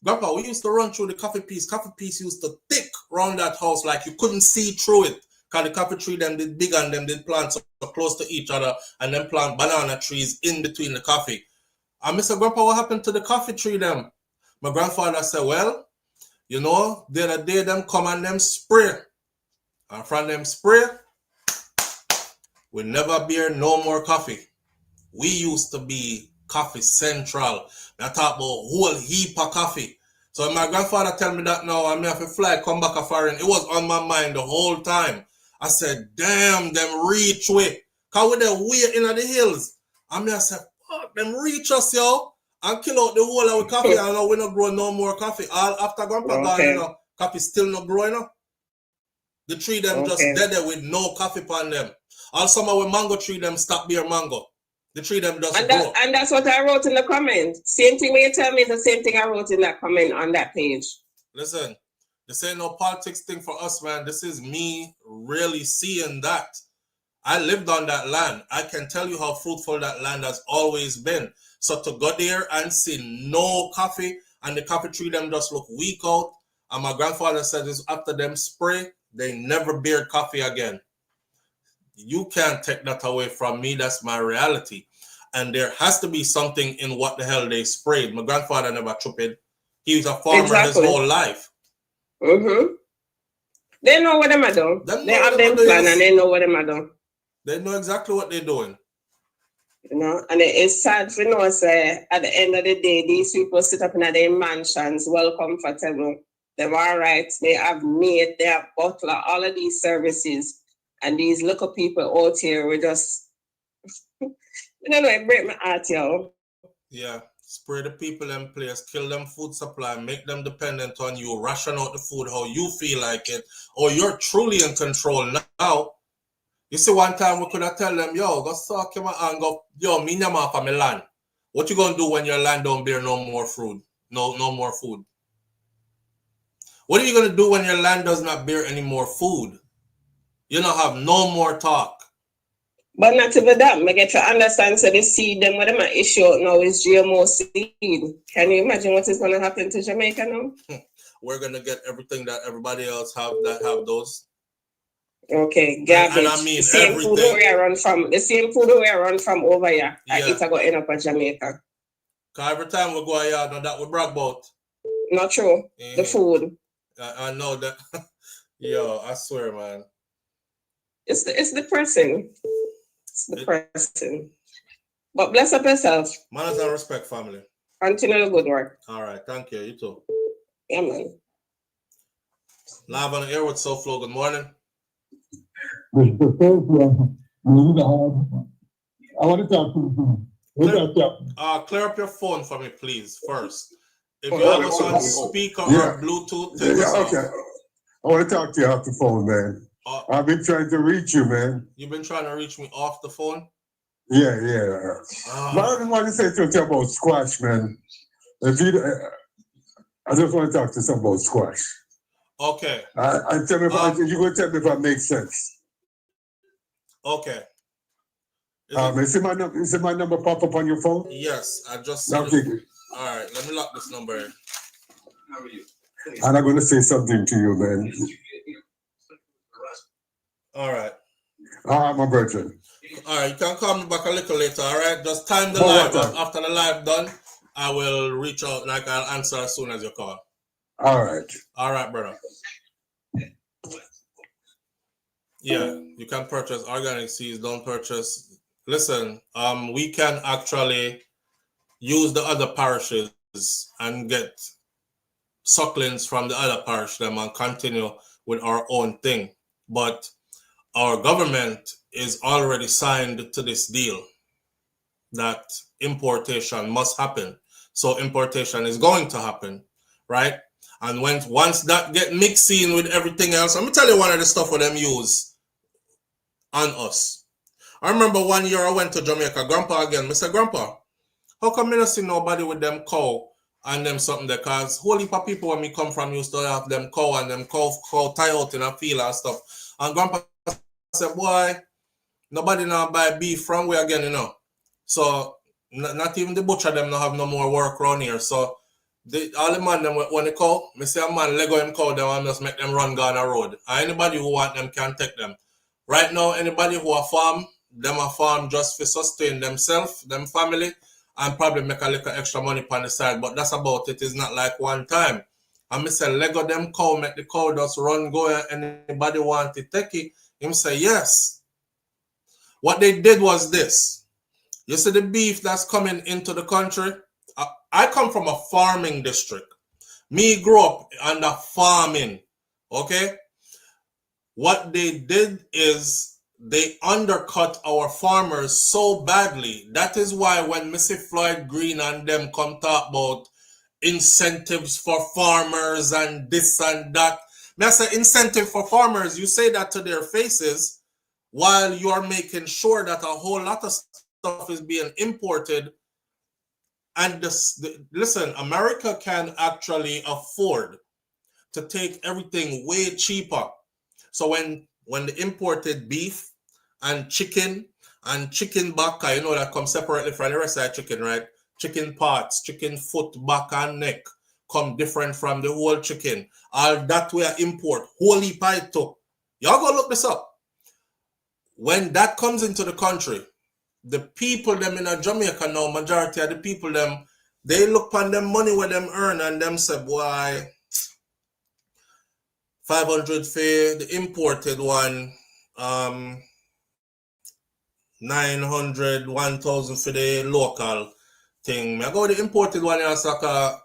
Grandpa, we used to run through the coffee piece. Coffee piece used to thick around that house like you couldn't see through it. Because the coffee tree them did big and them did plant so close to each other and then plant banana trees in between the coffee. And Mr. Grandpa, what happened to the coffee tree them? My grandfather said, well, you know, the other day them come and them spray. And from them spray, we never bear no more coffee. We used to be coffee central. I talk about whole heap of coffee. So when my grandfather tell me that now, I may have to fly, come back a foreign. It was on my mind the whole time. I said, damn, them reach way. Cause we there way in the hills. I may have said, fuck, them reach us, yo. And kill out the whole of the coffee. I know we not grow no more coffee. All after Grandpa gone, you know, coffee still not growing up. The tree them just dead there with no coffee on them. All summer with mango tree them stop beer mango. The tree them just grow. And that's what I wrote in the comment. Same thing when you tell me is the same thing I wrote in that comment on that page. Listen, this ain't no politics thing for us, man. This is me really seeing that. I lived on that land. I can tell you how fruitful that land has always been. So to go there and see no coffee and the coffee tree them just look weak out. And my grandfather said this after them spray, they never bear coffee again. You can't take that away from me. That's my reality. And there has to be something in what the hell they sprayed. My grandfather never tripped. He was a farmer his whole life. They know what them are doing. They have them plan and they know what them are doing. They know exactly what they're doing. You know, and it's sad for us. At the end of the day, these people sit up in their mansions, well comfortable. They're all right. They have maid, they have butler, all of these services. And these little people out here, we just, you know, it break my heart, yo. Yeah. spray the people in place, kill them food supply, make them dependent on you, ration out the food how you feel like it, or you're truly in control now. You see, one time we could have tell them, yo, go suck him and go, yo, me nyam off of my land. What you gonna do when your land don't bear no more food? No more food. What are you gonna do when your land does not bear any more food? You don't have no more talk. But not even that, I get to understand, so the seed, them, what them issue out now is GMO seed. Can you imagine what is going to happen to Jamaica now? We're going to get everything that everybody else have that have those. Okay, garbage. And I mean the same everything. Food we run from, the same food we run from over here, it's going to end up at Jamaica. Because every time we go here, know that we brag about. Not true. The food. I know that. Yo, I swear, man. It's depressing. It's depressing. But bless up yourself. Manners and respect, family. Continue the good work. All right, thank you. You too. Yeah, man. Live on the air with SouFLo. Good morning. I want to talk to you. Clear up your phone for me, please, first. If you have us on speaker or Bluetooth, okay. I want to talk to you off the phone, man. I've been trying to reach you, man. You've been trying to reach me off the phone? Yeah. But I just want to say something about squash, man. I just want to talk to something about squash. Okay. I tell me if you're going to tell me if it makes sense. Okay. Is my number pop up on your phone? Yes, I just okay. All right, let me lock this number in. How are you? And I'm going to say something to you, man. All right. My brethren. All right, you can call me back a little later, all right? Just time the live up. After the live done, I will reach out, like I'll answer as soon as you call. All right. All right, brother. Yeah, you can purchase organic seeds, don't purchase. Listen, we can actually use the other parishes and get sucklings from the other parish them and continue with our own thing. But our government is already signed to this deal that importation must happen. So importation is going to happen, right? And once that get mixed in with everything else, I'm gonna tell you one of the stuff for them use on us. I remember one year I went to Jamaica, Grandpa again, Mr. Grandpa, how come I don't see nobody with them cow and them something there? Because whole heap of people when me come from used to have them cow and them cow tie out in a field and stuff. And Grandpa said, boy, nobody now buy beef from we again, you know. So not even the butcher them not have no more work around here. So all the man them when they cow, me say a man Lego him cow them and just make them run down the road. And anybody who want them can take them. Right now, anybody who a farm just for sustain themselves, them family, and probably make a little extra money on the side. But that's about it. It's not like one time. And me say Lego them cow, make the cow just run, go, and anybody want to take it. Him say yes. What they did was this. You see the beef that's coming into the country? I come from a farming district. Me grew up under farming, okay? What they did is they undercut our farmers so badly. That is why when Mr. Floyd Green and them come talk about incentives for farmers and this and that, I say incentive for farmers, you say that to their faces while you are making sure that a whole lot of stuff is being imported. And listen, America can actually afford to take everything way cheaper. So when the imported beef and chicken back, you know that come separately from the rest of the chicken, right? Chicken parts, chicken foot, back and neck come different from the whole chicken. All that we import, wholly pie too. Y'all go look this up. When that comes into the country, the people them in Jamaica now, majority of the people them, they look on them money where them earn and them say, boy, 500 for the imported one, 900, 1,000 for the local thing. I go with the imported one and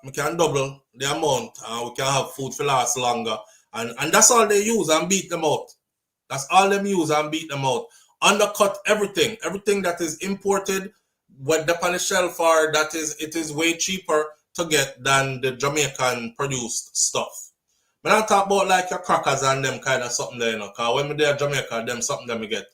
we can double the amount and we can have food for last longer. And that's all they use and beat them out. That's all them use and beat them out. Undercut everything. Everything that is imported, what the on the shelf are, that is, it is way cheaper to get than the Jamaican produced stuff. But I talk about like your crackers and them kind of something there, you know, because when we there in Jamaica, them something that we get.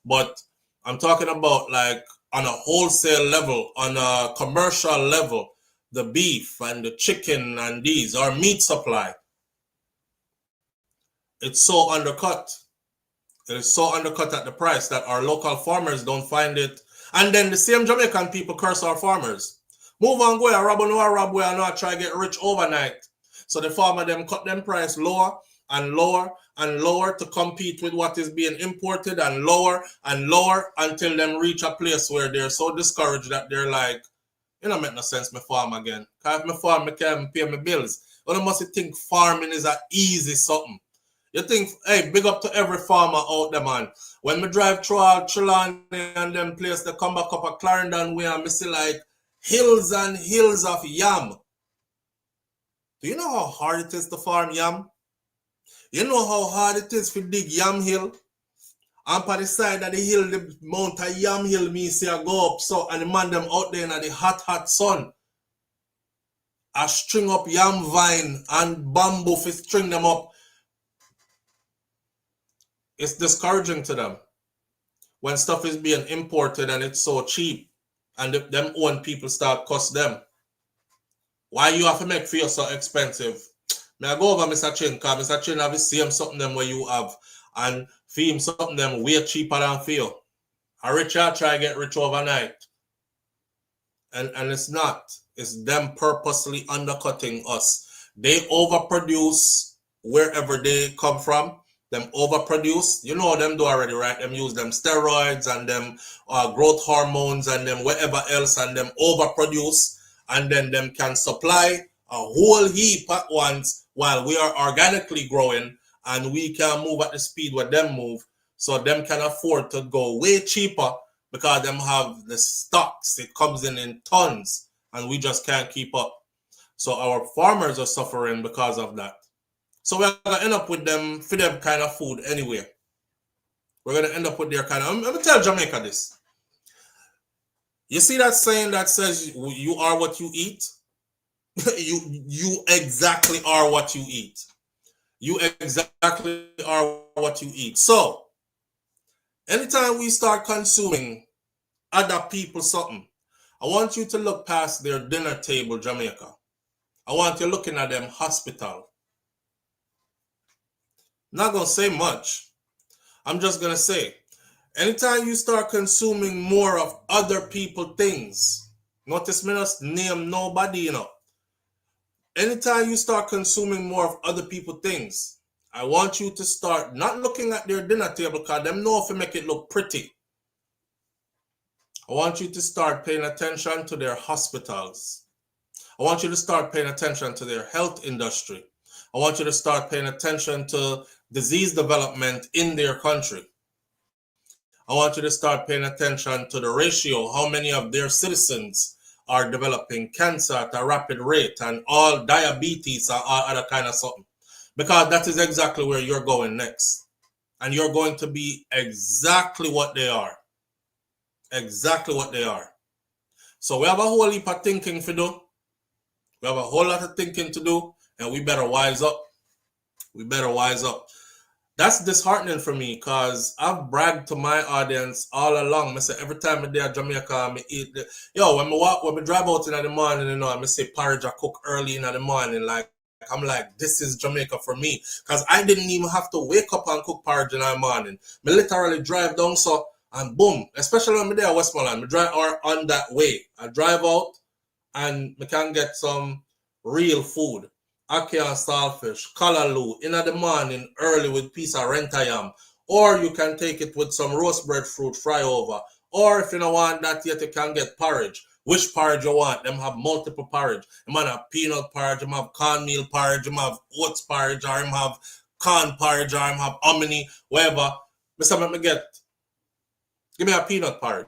But I'm talking about like on a wholesale level, on a commercial level, the beef and the chicken and these, our meat supply. It's so undercut. It is so undercut at the price that our local farmers don't find it. And then the same Jamaican people curse our farmers. Move on, go and rob and not try to get rich overnight. So the farmer them cut them price lower and lower and lower to compete with what is being imported, and lower until them reach a place where they're so discouraged that they're like, it don't make no sense me farm again. Because if me farm, me can pay my bills. But you must think farming is an easy something. You think, hey, big up to every farmer out there, man. When me drive through all Trelawney and them place, they come back up a Clarendon way and me see like hills and hills of yam. Do you know how hard it is to farm yam? You know how hard it is to dig yam hill? And by the side of the hill, the mount of yam hill means say I go up so, and the man them out there in the hot sun. I string up yam vine and bamboo to string them up. It's discouraging to them when stuff is being imported and it's so cheap, and them own people start cost them. Why you have to make for you so expensive? May I go over Mr. Chin, because Mr. Chin have the same something them where you have, and for him something them way cheaper than for you. A Richard try to get rich overnight. And it's not. It's them purposely undercutting us. They overproduce wherever they come from. Them overproduce. You know them do already, right? Them use them steroids and them growth hormones and them whatever else, and them overproduce. And then them can supply a whole heap at once while we are organically growing, and we can move at the speed where them move. So them can afford to go way cheaper because them have the stocks. It comes in tons, and we just can't keep up. So our farmers are suffering because of that. So we're going to end up with them, for them kind of food anyway. We're going to end up with their kind of, I'm going to tell Jamaica this. You see that saying that says you are what you eat? you exactly are what you eat. You exactly are what you eat. So, anytime we start consuming other people something, I want you to look past their dinner table, Jamaica. I want you looking at them hospital. Not going to say much. I'm just going to say, anytime you start consuming more of other people things, notice me not name nobody, you know. Anytime you start consuming more of other people things, I want you to start not looking at their dinner table because them know if you make it look pretty. I want you to start paying attention to their hospitals. I want you to start paying attention to their health industry. I want you to start paying attention to disease development in their country. I want you to start paying attention to the ratio, how many of their citizens are developing cancer at a rapid rate, and all diabetes or all other kind of something. Because that is exactly where you're going next. And you're going to be exactly what they are. Exactly what they are. So we have a whole heap of thinking to do. We have a whole lot of thinking to do, and we better wise up. We better wise up. That's disheartening for me because I've bragged to my audience all along. I say every time I'm there at Jamaica, I eat. When we drive out in the morning, you know, I say porridge I cook early in the morning. Like I'm like, this is Jamaica for me because I didn't even have to wake up and cook porridge in the morning. I literally drive down so and boom. Especially when I'm there at Westmoreland, I drive on that way. I drive out and I can get some real food. Ackee and saltfish, callaloo, in the morning early with piece of renta yam. Or you can take it with some roast breadfruit fry over. Or if you don't want that yet, you can get porridge. Which porridge you want? Them have multiple porridge. You might have peanut porridge, you have cornmeal porridge, you have oats porridge, or you have corn porridge, or you have hominy, whatever. Let me get. Give me a peanut porridge.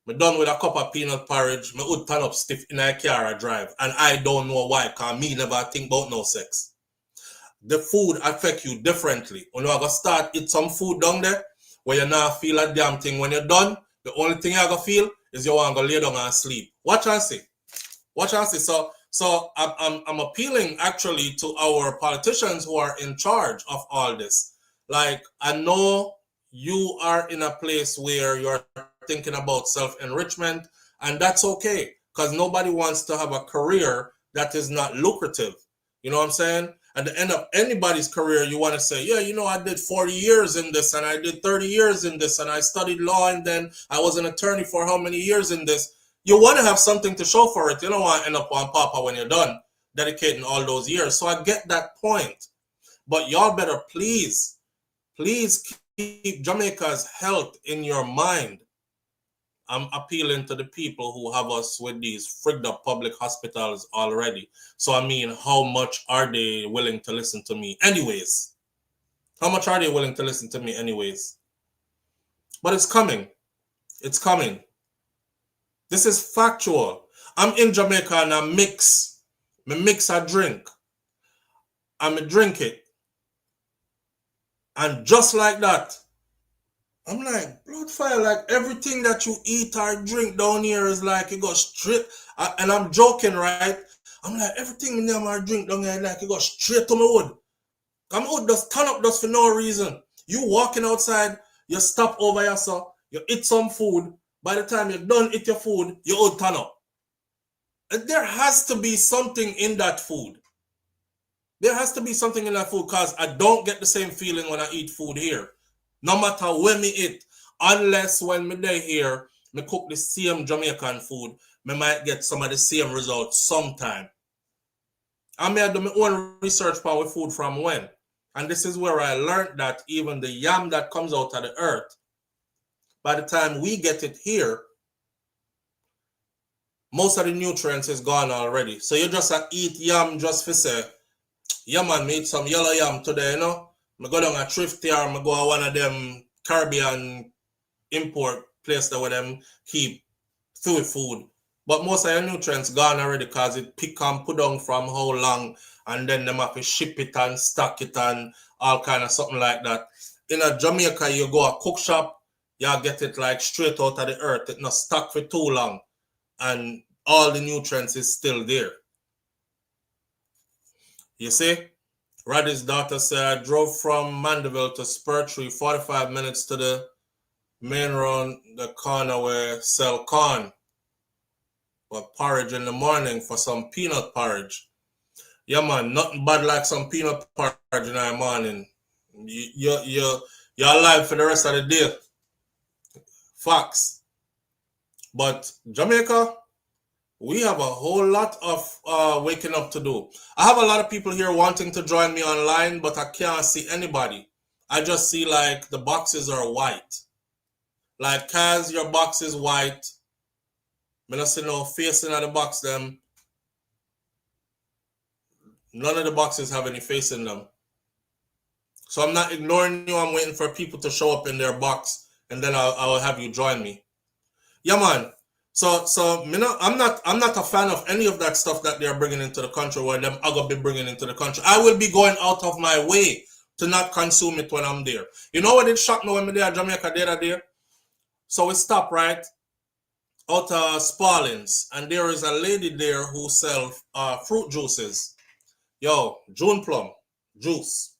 I'm done with a cup of peanut porridge. I would turn up stiff in a car I drive. And I don't know why, because me never think about no sex. The food affect you differently. When you have to start eat some food down there, where you not feel a damn thing when you're done, The only thing you're gonna feel is you want to go lay down and sleep. Watch and see. Watch and see. So I'm appealing actually to our politicians who are in charge of all this. Like, I know you are in a place where you're thinking about self-enrichment, and that's okay, because nobody wants to have a career that is not lucrative. You know what I'm saying? At the end of anybody's career, you want to say, yeah, you know, I did 40 years in this, and I did 30 years in this, and I studied law, and then I was an attorney for how many years in this. You want to have something to show for it. You don't want to end up on Papa when you're done dedicating all those years. So I get that point. But y'all better please keep Jamaica's health in your mind. I'm appealing to the people who have us with these frigged up public hospitals already. So I mean, how much are they willing to listen to me anyways? How much are they willing to listen to me anyways? But it's coming. It's coming. This is factual. I'm in Jamaica and I mix a drink. And I drink it. And just like that, I'm like, blood fire, like everything that you eat or drink down here is like it goes straight. And I'm joking, right? I'm like, everything in there I drink down here, like it goes straight to my wood. My wood just turn up just for no reason. You walking outside, you stop over yourself, you eat some food. By the time you're done eat your food, your wood turn up. There has to be something in that food. There has to be something in that food, because I don't get the same feeling when I eat food here. No matter when me eat. Unless when me day here, me cook the same Jamaican food, me might get some of the same results sometime. I may do my own research for with food from when. And this is where I learned that even the yam that comes out of the earth, by the time we get it here, most of the nutrients is gone already. So you just eat yam just for say, yeah man, me eat some yellow yam today, you know? I go down a thrift here, I go to one of them Caribbean import place that where them keep food. But most of your nutrients gone already, because it pick and put down from how long, and then them have to ship it and stock it and all kind of something like that. In a Jamaica, you go a cook shop, you get it like straight out of the earth. It not stuck for too long, and all the nutrients is still there. You see? Roddy's daughter said, I drove from Mandeville to Spurtree, 45 minutes to the main road, the corner where sell corn. But porridge in the morning for some peanut porridge. Yeah, man, nothing bad like some peanut porridge in the morning. You're alive for the rest of the day. Facts. But Jamaica, we have a whole lot of waking up to do. I have a lot of people here wanting to join me online, but I can't see anybody. I just see like the boxes are white. Like, Kaz, your box is white. I don't see no face in the box them. None of the boxes have any face in them. So I'm not ignoring you. I'm waiting for people to show up in their box, and then I will have you join me. Yeah, man. So I'm not a fan of any of that stuff that they're bringing into the country, or them are gonna be bringing into the country. I will be going out of my way to not consume it when I'm there. You know what it shocked me when we there at Jamaica the other day? So we stop right out of Spallings, and there is a lady there who sells fruit juices. Yo, June plum juice,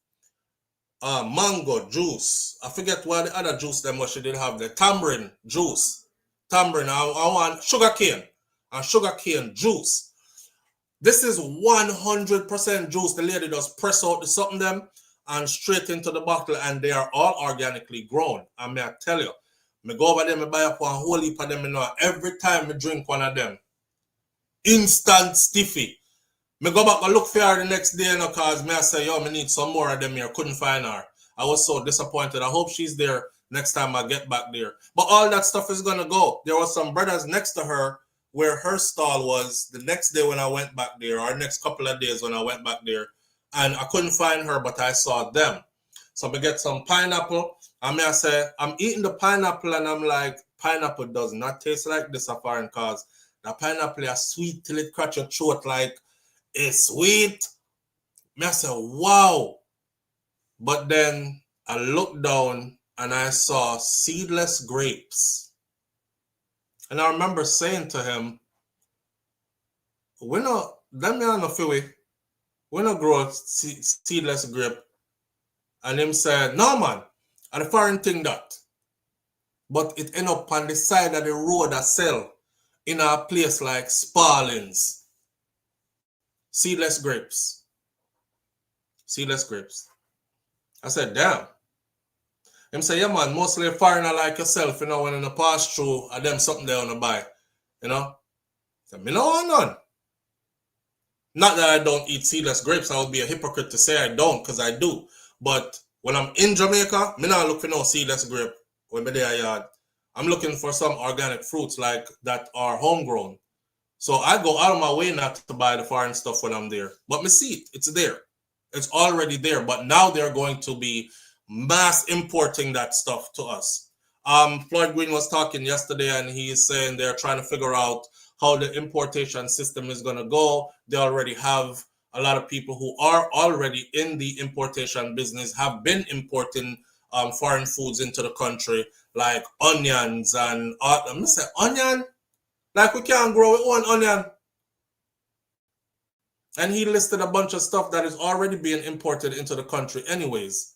mango juice. I forget what the other juice them what she did have. The tamarind juice. Tamarind. I want sugar cane and sugar cane juice. This is 100% juice. The lady does press out the something them and straight into the bottle, and they are all organically grown. I may tell you, me go over there, me buy up one whole heap of them. You know, every time me drink one of them, instant stiffy. Me go back and look for her the next day, you know, cause me I say, yo, me need some more of them here. Couldn't find her. I was so disappointed. I hope she's there next time I get back there. But all that stuff is gonna go. There was some brothers next to her where her stall was the next day when I went back there, or next couple of days when I went back there, and I couldn't find her, but I saw them. So I get some pineapple. And I say, I'm eating the pineapple, and I'm like, pineapple does not taste like this, foreign, cause the pineapple is sweet till it catch your throat like it's sweet. I say, wow. But then I looked down and I saw seedless grapes. And I remember saying to him, we no, them me no feel we no grow seedless grape. And him said, no man, and the foreign thing that. But it end up on the side of the road that sell in a place like Sparlings. Seedless grapes. Seedless grapes. I said, damn. Him say, yeah man, mostly foreigner like yourself, you know, when you pass through, and them something they want to buy. You know? So, me no want none. Not that I don't eat seedless grapes. I would be a hypocrite to say I don't, because I do. But when I'm in Jamaica, me not look for no seedless grape when me there yard. I'm looking for some organic fruits like that are homegrown. So I go out of my way not to buy the foreign stuff when I'm there. But me see it. It's there. It's already there. But now they're going to be mass importing that stuff to us. Floyd Green was talking yesterday, and he's saying they're trying to figure out how the importation system is going to go. They already have a lot of people who are already in the importation business, have been importing foreign foods into the country, like onions and I'm say onion, like we can't grow our own onion. And he listed a bunch of stuff that is already being imported into the country anyways.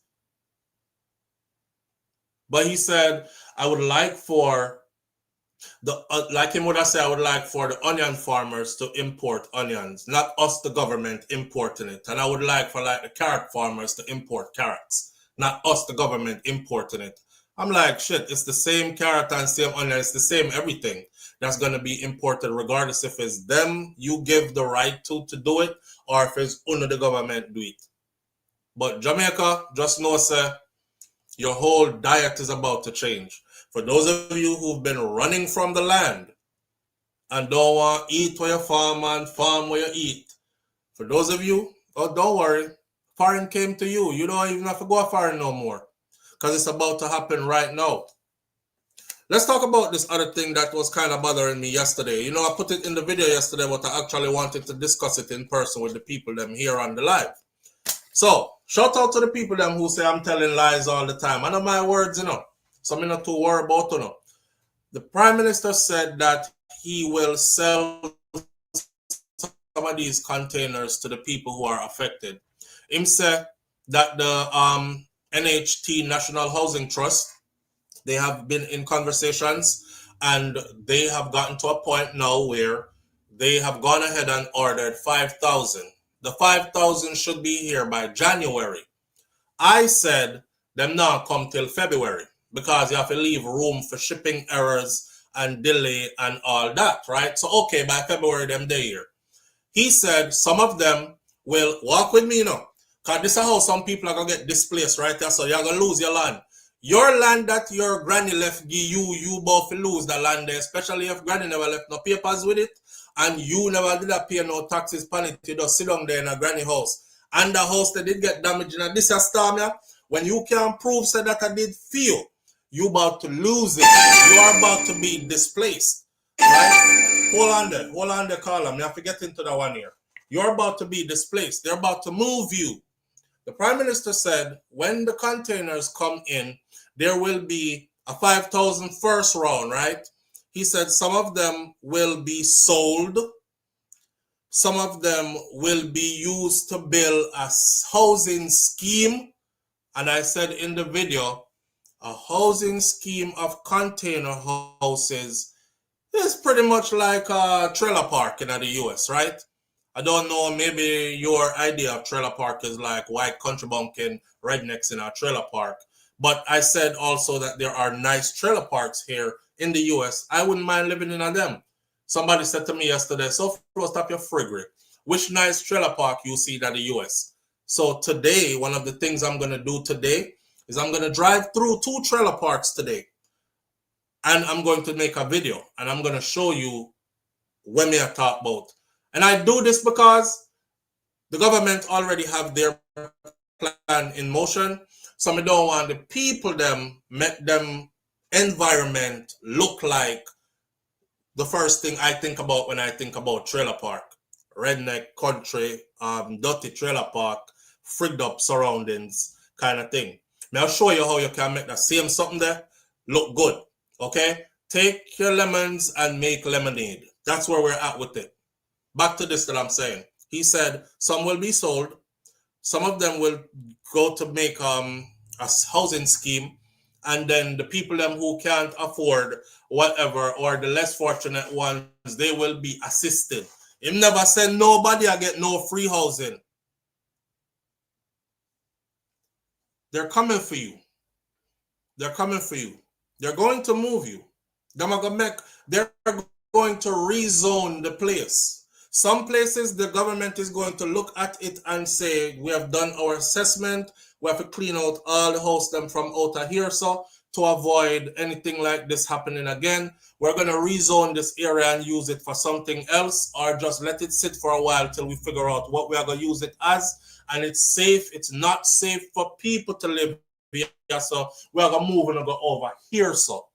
But he said, I would like for the like him would I say, I would like for the onion farmers to import onions, not us, the government, importing it. And I would like for like the carrot farmers to import carrots, not us, the government, importing it. I'm like, shit, it's the same carrot and same onion, it's the same everything that's going to be imported, regardless if it's them you give the right to do it, or if it's under the government do it. But Jamaica, just know, sir, your whole diet is about to change. For those of you who've been running from the land and don't want to eat where you farm and farm where you eat, for those of you, oh, don't worry, foreign came to you. You don't even have to go foreign no more, because it's about to happen right now. Let's talk about this other thing that was kind of bothering me yesterday. You know, I put it in the video yesterday, but I actually wanted to discuss it in person with the people them here on the live. So, shout out to the people them who say I'm telling lies all the time. I know my words, you know. So I'm not too worried about, you know. The Prime Minister said that he will sell some of these containers to the people who are affected. Him said that the NHT, National Housing Trust, they have been in conversations, and they have gotten to a point now where they have gone ahead and ordered 5,000. The 5,000 should be here by January. I said them not come till February, because you have to leave room for shipping errors and delay and all that, right? So, okay, by February, them they here. He said some of them will walk with me, you know, because this is how some people are going to get displaced, right there. So you're going to lose your land. Your land that your granny left give you both lose the land there, especially if granny never left no papers with it, and you never did pay no taxes on it. You just sit down there in a granny house. And the house that did get damaged in this storm, yeah, when you can prove so that I did feel, you about to lose it. You are about to be displaced. Right? Hold on there, column. You have to get into that one here. You're about to be displaced. They're about to move you. The Prime Minister said when the containers come in, there will be a 5,000 first round, right? He said some of them will be sold. Some of them will be used to build a housing scheme. And I said in the video, a housing scheme of container houses is pretty much like a trailer park in the US, right? I don't know, maybe your idea of trailer park is like white country bumpkin rednecks in a trailer park. But I said also that there are nice trailer parks here in the US. I wouldn't mind living in them. Somebody said to me yesterday, so stop your friggery. Which nice trailer park you see in the US? So today, one of the things I'm going to do today is I'm going to drive through 2 trailer parks today. And I'm going to make a video. And I'm going to show you what me I talk about. And I do this because the government already have their plan in motion. So I don't want the people them make them environment look like the first thing I think about when I think about trailer park. Redneck country, dirty trailer park, frigged up surroundings kind of thing. Now I'll show you how you can make that same something there look good. Okay? Take your lemons and make lemonade. That's where we're at with it. Back to this that I'm saying. He said some will be sold. Some of them will go to make a housing scheme, and then the people them who can't afford whatever, or the less fortunate ones, they will be assisted. Him never said nobody I get no free housing. They're coming for you. They're coming for you. They're going to move you. They're going to rezone the place. Some places the government is going to look at it and say, we have done our assessment. We have to clean out all the house them from out of here, so to avoid anything like this happening again. We're going to rezone this area and use it for something else, or just let it sit for a while till we figure out what we are going to use it as. And it's safe. It's not safe for people to live here, so we're going to move and go over here, so.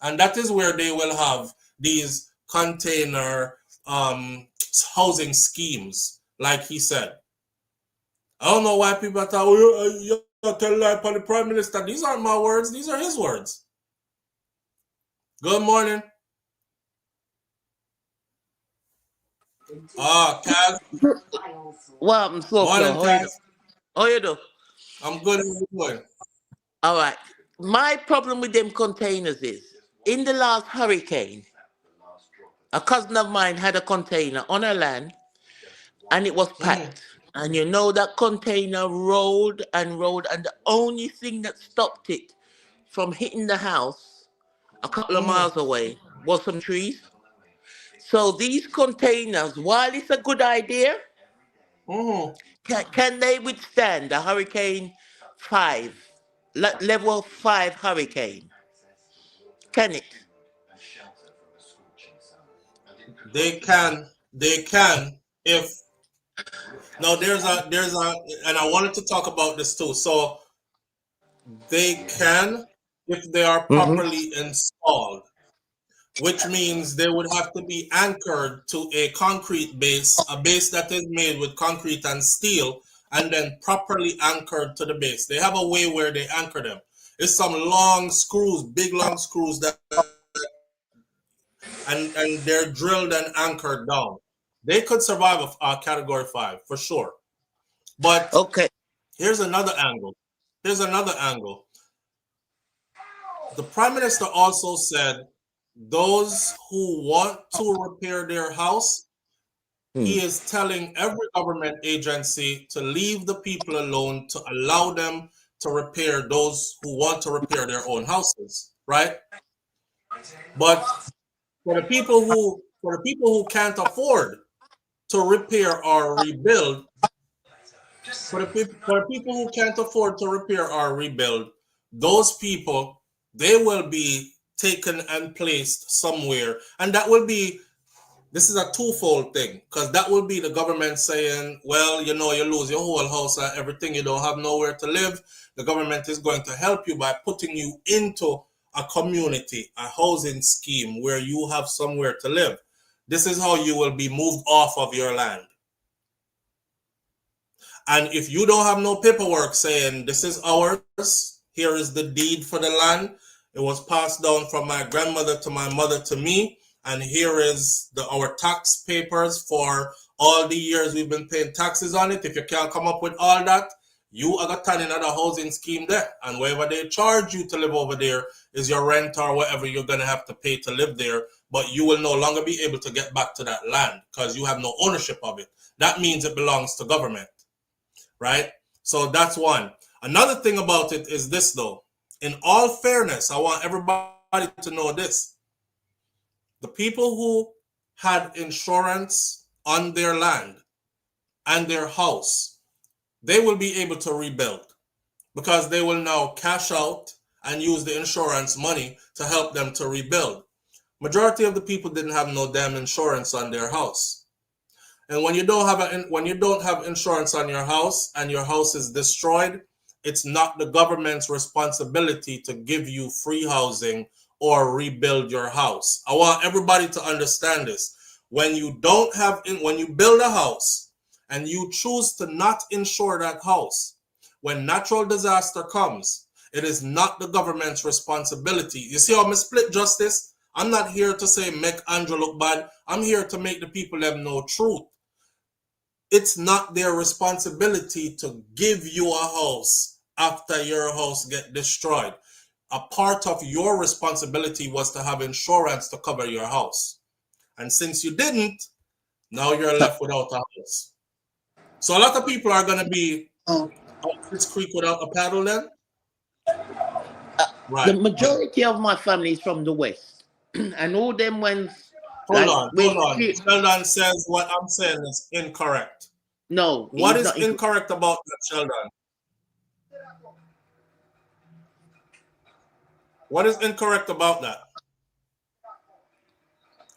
And that is where they will have these container housing schemes, like he said. I don't know why people are talking, you tell lie upon the Prime Minister. These aren't my words, these are his words. Good morning. Kaz. Well, I'm so Morning, Kaz. How you do? I'm good. How you doing? All right. My problem with them containers is, in the last hurricane, a cousin of mine had a container on her land, and it was packed. And you know that container rolled, and the only thing that stopped it from hitting the house a couple of miles away was some trees. So these containers, while it's a good idea, can they withstand a Hurricane 5, level 5 hurricane? Can it? They can if now there's a and I wanted to talk about this too. So they can if they are properly installed, which means they would have to be anchored to a concrete base, a base that is made with concrete and steel, and then properly anchored to the base. They have a way where they anchor them. It's some long screws, big long screws that and they're drilled and anchored down. They could survive a category 5 for sure. But okay, here's another angle. The Prime Minister also said those who want to repair their house, he is telling every government agency to leave the people alone, to allow them to repair those who want to repair their own houses, right? But for the people who can't afford to repair or rebuild, for the people who can't afford to repair or rebuild, those people, they will be taken and placed somewhere. And that will be, this is a twofold thing, because that will be the government saying, well, you know, you lose your whole house and everything, you don't have nowhere to live. The government is going to help you by putting you into a community, a housing scheme where you have somewhere to live. This is how you will be moved off of your land. And if you don't have no paperwork saying this is ours, here is the deed for the land, it was passed down from my grandmother to my mother to me, and here is our tax papers for all the years we've been paying taxes on it. If you can't come up with all that, you are got in another housing scheme there, and wherever they charge you to live over there is your rent or whatever you're going to have to pay to live there, but you will no longer be able to get back to that land because you have no ownership of it. That means it belongs to government, right? So that's one. Another thing about it is this, though. In all fairness, I want everybody to know this. The people who had insurance on their land and their house, they will be able to rebuild because they will now cash out and use the insurance money to help them to rebuild. Majority of the people didn't have no damn insurance on their house. And when you don't have insurance on your house and your house is destroyed, it's not the government's responsibility to give you free housing or rebuild your house. I want everybody to understand this. When you build a house and you choose to not insure that house, when natural disaster comes, it is not the government's responsibility. You see how I split justice? I'm not here to say make Andrew look bad. I'm here to make the people them know truth. It's not their responsibility to give you a house after your house get destroyed. A part of your responsibility was to have insurance to cover your house. And since you didn't, now you're left without a house. So a lot of people are going to be out this creek without a paddle then? Right. The majority of my family is from the West. And all them ones... Hold on. Sheldon says what I'm saying is incorrect. No. What is incorrect about that, Sheldon? What is incorrect about that?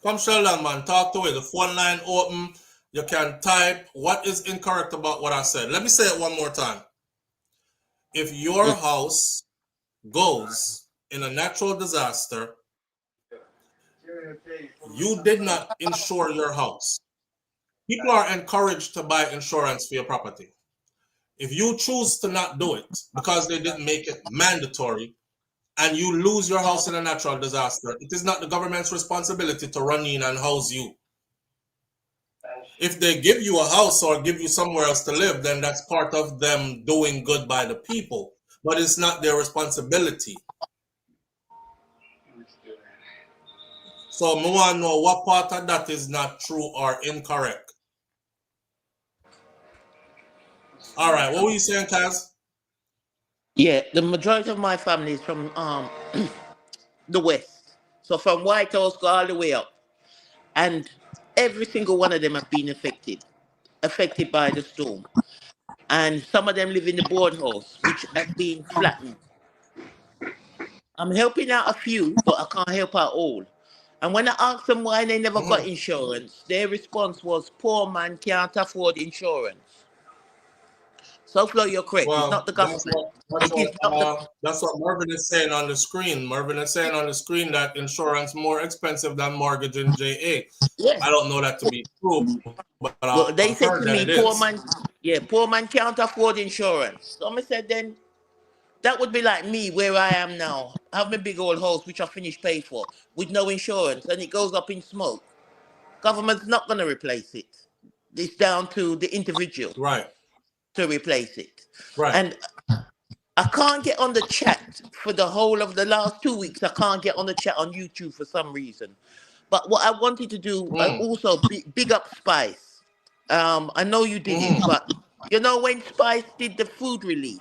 Come, Sheldon, man, talk to it. The phone line open. You can type. What is incorrect about what I said? Let me say it one more time. If your house goes in a natural disaster, you did not insure your house. People are encouraged to buy insurance for your property. If you choose to not do it because they didn't make it mandatory and you lose your house in a natural disaster, it is not the government's responsibility to run in and house you. If they give you a house or give you somewhere else to live, then that's part of them doing good by the people, but it's not their responsibility. So I want to know what part of that is not true or incorrect. All right, what were you saying, Kaz? Yeah, the majority of my family is from the West. So from White House go all the way up. And every single one of them have been affected by the storm. And some of them live in the board house, which have been flattened. I'm helping out a few, but I can't help out all. And when I asked them why they never got insurance, their response was, poor man can't afford insurance. SouFLo, you're correct. Well, it's not the government. That's what Mervyn is saying on the screen. Mervyn is saying on the screen that insurance more expensive than mortgage in JA. Yeah. I don't know that to be true, but well, they said to me, poor man can't afford insurance. So I said, then that would be like me where I am now. I have my big old house which I finished pay for with no insurance, and it goes up in smoke. Government's not going to replace it. It's down to the individual, right, to replace it. Right. And I can't get on the chat for the whole of the last 2 weeks. I can't get on the chat on YouTube for some reason. But what I wanted to do, also big up Spice. I know you did it, but you know when Spice did the food relief,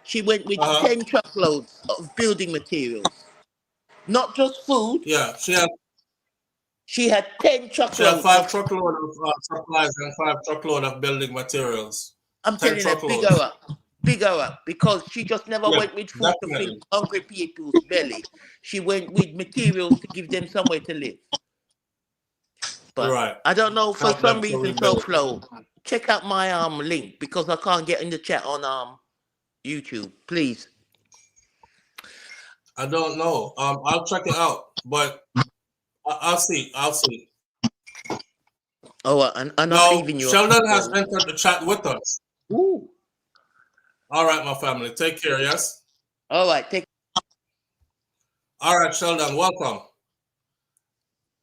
she went with 10 truckloads of building materials. Not just food. Yeah, she had 10 truckloads. She had 5 truckloads of supplies and 5 truckloads of building materials. I'm telling you, big her up, because she just never went with food to feed hungry people's belly. She went with materials to give them somewhere to live. But I don't know, for some reason, SouFLo, check out my link, because I can't get in the chat on YouTube, please. I don't know. I'll check it out, but I'll see. Oh, I'm not leaving you. Sheldon has entered the chat with us. Ooh. All right, my family. Take care, yes? All right, All right, Sheldon, welcome.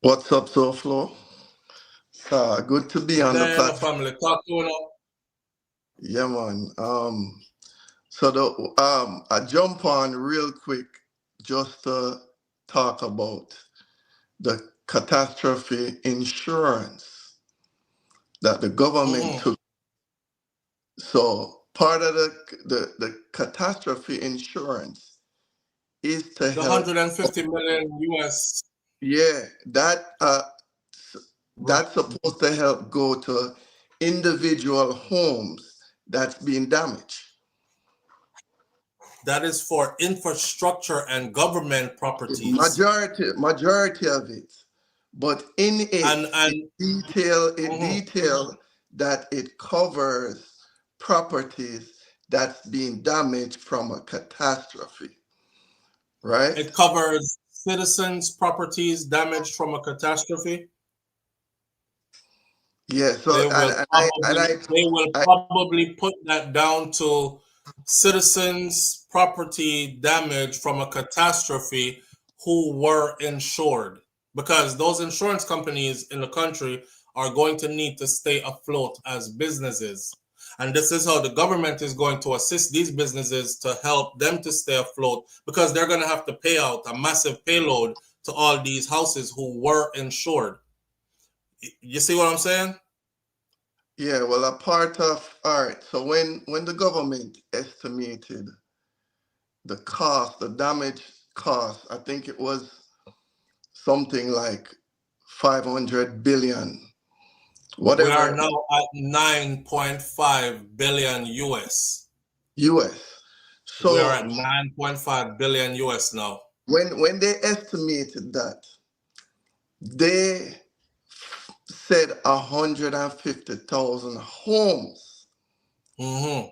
What's up, SouFLo? Good to be on the platform. Family. Talk to you. Yeah, man. I jump on real quick just to talk about the catastrophe insurance that the government took. So part of the catastrophe insurance is to help. 150 million US. Yeah, that's supposed to help go to individual homes that's being damaged. That is for infrastructure and government properties. Majority of it, but in it, detail that it covers properties that's being damaged from a catastrophe, right? It covers citizens' properties damaged from a catastrophe. Yeah, so they will probably put that down to citizens' property damage from a catastrophe who were insured, because those insurance companies in the country are going to need to stay afloat as businesses. And this is how the government is going to assist these businesses to help them to stay afloat, because they're going to have to pay out a massive payload to all these houses who were insured. You see what I'm saying? Yeah, well, a part of, all right, so when the government estimated the cost, the damage cost, I think it was something like 500 billion, We are whatever, now at 9.5 billion US. US. We are So at 9.5 billion US now. when they estimated that, they said 150,000 homes. Mm-hmm.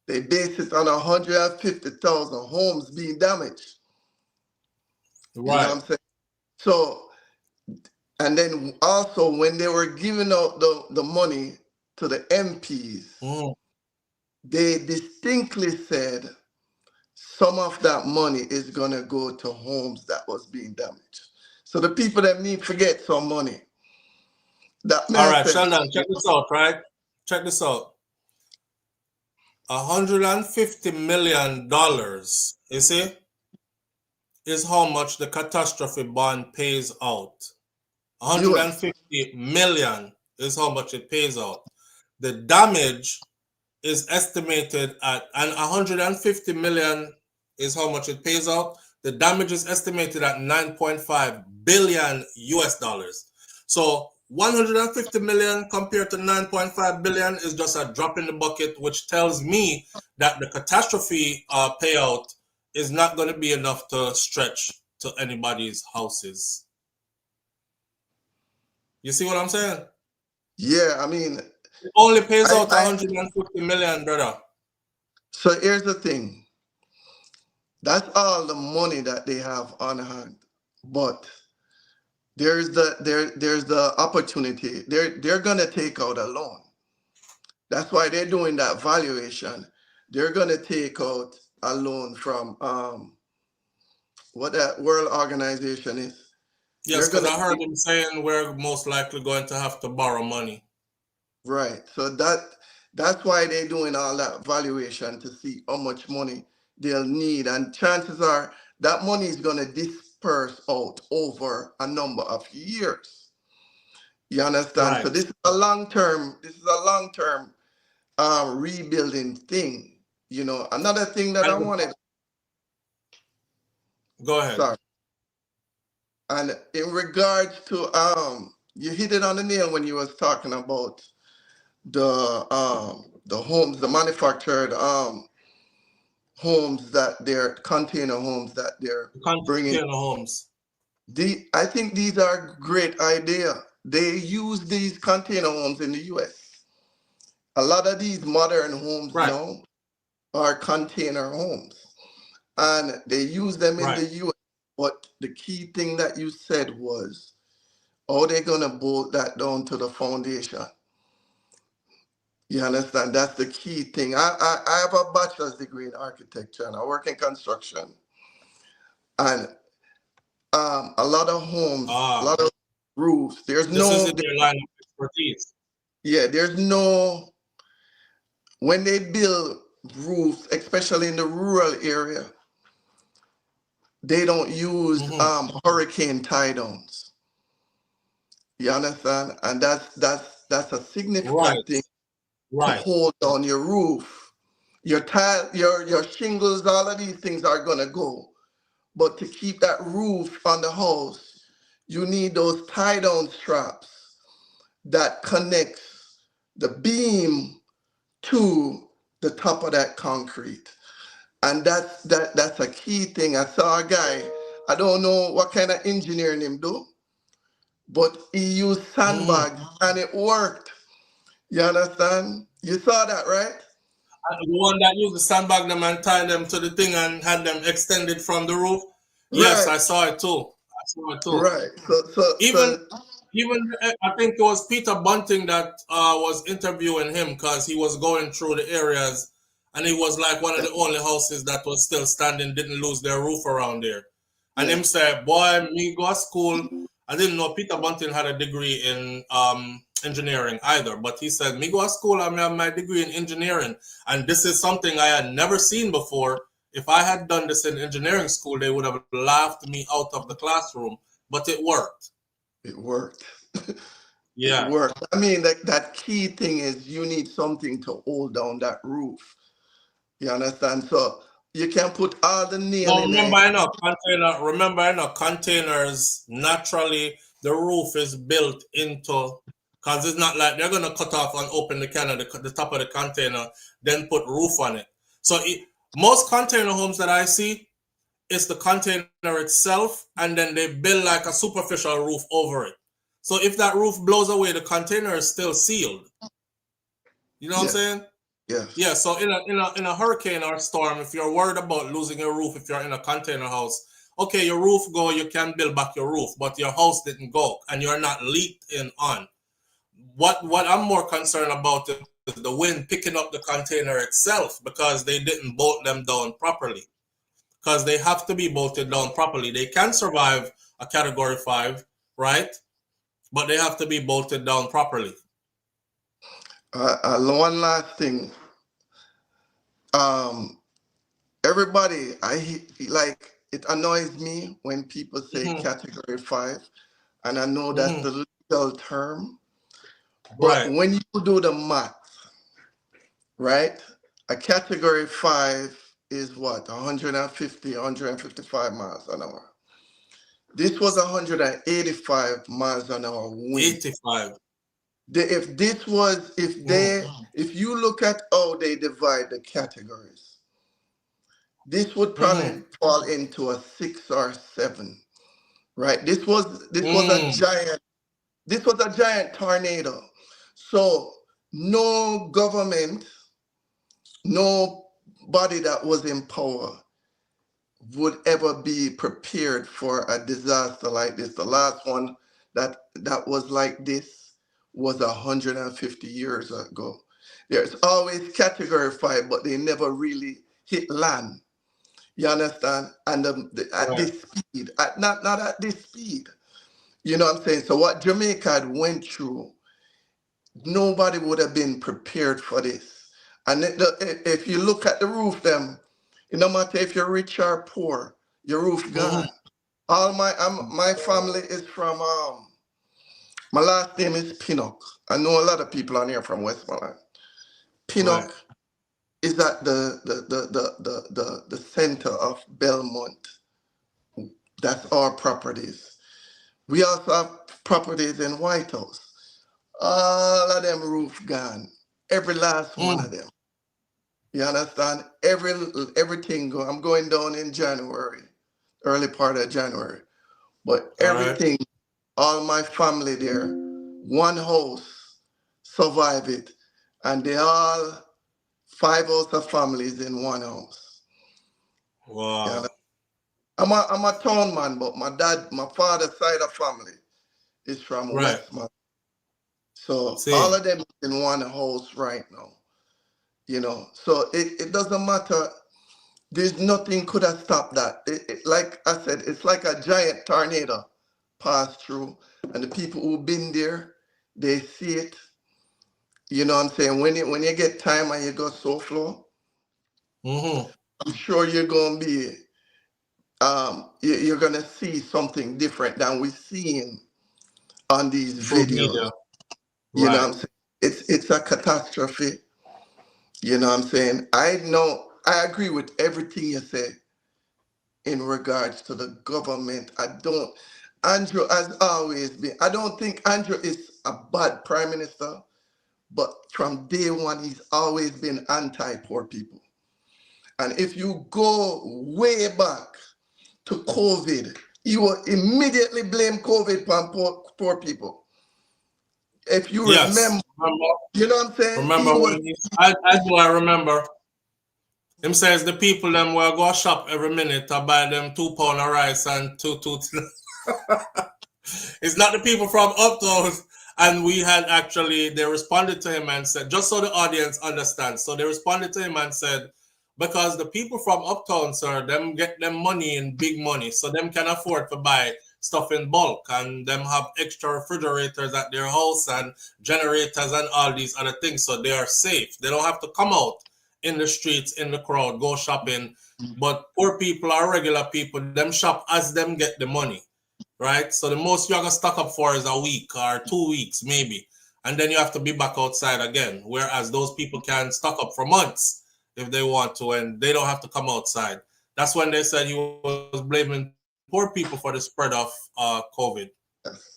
They based it on 150,000 homes being damaged. You know what I'm Right. saying? So, and then also when they were giving out the money to the MPs, they distinctly said some of that money is gonna go to homes that was being damaged. So the people that need to get some money. That All right, makes sense. Sheldon, check this out, right? Check this out. $150 million, you see, is how much the catastrophe bond pays out. 150 million is how much it pays out. The damage is estimated at, and 150 million is how much it pays out. The damage is estimated at 9.5 billion US dollars. So 150 million compared to 9.5 billion is just a drop in the bucket, which tells me that the catastrophe payout is not going to be enough to stretch to anybody's houses. You see what I'm saying? Yeah, I mean, it only pays out 150 million, brother. So here's the thing. That's all the money that they have on hand. But there's the opportunity. They're gonna take out a loan. That's why they're doing that valuation. They're gonna take out a loan from what that World Organization is. Yes, because I heard him saying we're most likely going to have to borrow money. Right. So that's why they're doing all that valuation to see how much money they'll need. And chances are that money is going to disperse out over a number of years. You understand? Right. So this is a long-term rebuilding thing. You know, another thing that I wanted. Go ahead. Sorry. And in regards to you hit it on the nail when you was talking about the homes, the manufactured homes that they're container homes that they're bringing. Container homes. I think these are great idea. They use these container homes in the US. A lot of these modern homes now are container homes, and they use them in the US. But the key thing that you said was, how they gonna bolt that down to the foundation? You understand? That's the key thing. I have a bachelor's degree in architecture and I work in construction. And a lot of homes, a lot of roofs, this is in your line of expertise. Yeah, there's no, when they build roofs, especially in the rural area, they don't use hurricane tie downs. You understand? And that's a significant thing to hold on your roof. Your tile, your shingles, all of these things are gonna go. But to keep that roof on the house, you need those tie-down straps that connects the beam to the top of that concrete. And that's a key thing. I saw a guy, I don't know what kind of engineering him do, but he used sandbags and it worked. You understand? You saw that, right? The one that used the sandbag them and tied them to the thing and had them extended from the roof. Yes, I saw it too. Right. Even I think it was Peter Bunting that was interviewing him because he was going through the areas and he was like one of the only houses that was still standing, didn't lose their roof around there. And him said, boy, me go to school. I didn't know Peter Bunting had a degree in engineering either, but he said, me go to school, I have my degree in engineering. And this is something I had never seen before. If I had done this in engineering school, they would have laughed me out of the classroom, but it worked. It worked. Yeah. It worked. I mean, that key thing is you need something to hold down that roof. You understand? So you can put all the nail No, in remember, in a containers, naturally, the roof is built into, because it's not like they're going to cut off and open the can of the top of the container, then put roof on it. So most container homes that I see, it's the container itself, and then they build like a superficial roof over it. So if that roof blows away, the container is still sealed. You know what I'm saying? Yes. Yeah. So in a hurricane or storm, if you're worried about losing your roof, if you're in a container house, okay, your roof go, you can build back your roof, but your house didn't go, and you're not leaked in on. What I'm more concerned about is the wind picking up the container itself, because they didn't bolt them down properly. Because they have to be bolted down properly. They can survive a Category 5, right? But they have to be bolted down properly. One last thing. Everybody, it annoys me when people say Category 5, and I know that's the legal term. But when you do the math, right? A Category 5 is what? 150, 155 miles an hour. This was 185 miles an hour wind. 85. If you look at how they divide the categories, this would probably fall into a 6 or 7, right? This was a giant tornado. So no government, no body that was in power would ever be prepared for a disaster like this. The last one that was like this was 150 years ago. There's always Category 5, but they never really hit land. You understand? And at this speed, not at this speed. You know what I'm saying? So what Jamaica had went through, nobody would have been prepared for this. And if you look at the roof, them, no matter if you're rich or poor, your roof gone. All my family is from my last name is Pinnock. I know a lot of people on here from Westmoreland. Pinnock is at the center of Belmont. That's our properties. We also have properties in White House. All of them roof gone. Every last one of them. You understand? Everything go. I'm going down in January, early part of January. But everything, all my family there, one house survive it. And they all 5 house of families in one house. Wow. You know? I'm a town man, but my father's side of family is from Westmount. So all of them in one house right now. You know, so it doesn't matter. There's nothing could have stopped that. Like I said, it's like a giant tornado passed through, and the people who've been there, they see it. You know what I'm saying? When you get time and you go SouFLo, I'm sure you're gonna be you're gonna see something different than we're seeing on these videos. You know what I'm saying? It's a catastrophe. You know what I'm saying? I agree with everything you said in regards to the government. Andrew has always been, I don't think Andrew is a bad prime minister, but from day one, he's always been anti-poor people. And if you go way back to COVID, he will immediately blame COVID on poor people. If you remember, you know what I'm saying? I remember. Him says the people them will go shop every minute to buy them 2 pounds of rice and two. It's not the people from uptown. And they responded to him and said, just so the audience understands. So they responded to him and said, Because the people from uptown, sir, them get them money in big money, so them can afford to buy stuff in bulk, and them have extra refrigerators at their house and generators and all these other things, so they are safe. They don't have to come out in the streets, in the crowd, go shopping. But poor people or regular people, them shop as them get the money, right? So the most you're gonna stock up for is a week or 2 weeks, maybe. And then you have to be back outside again. Whereas those people can stock up for months if they want to, and they don't have to come outside. That's when they said he was blaming poor people for the spread of COVID.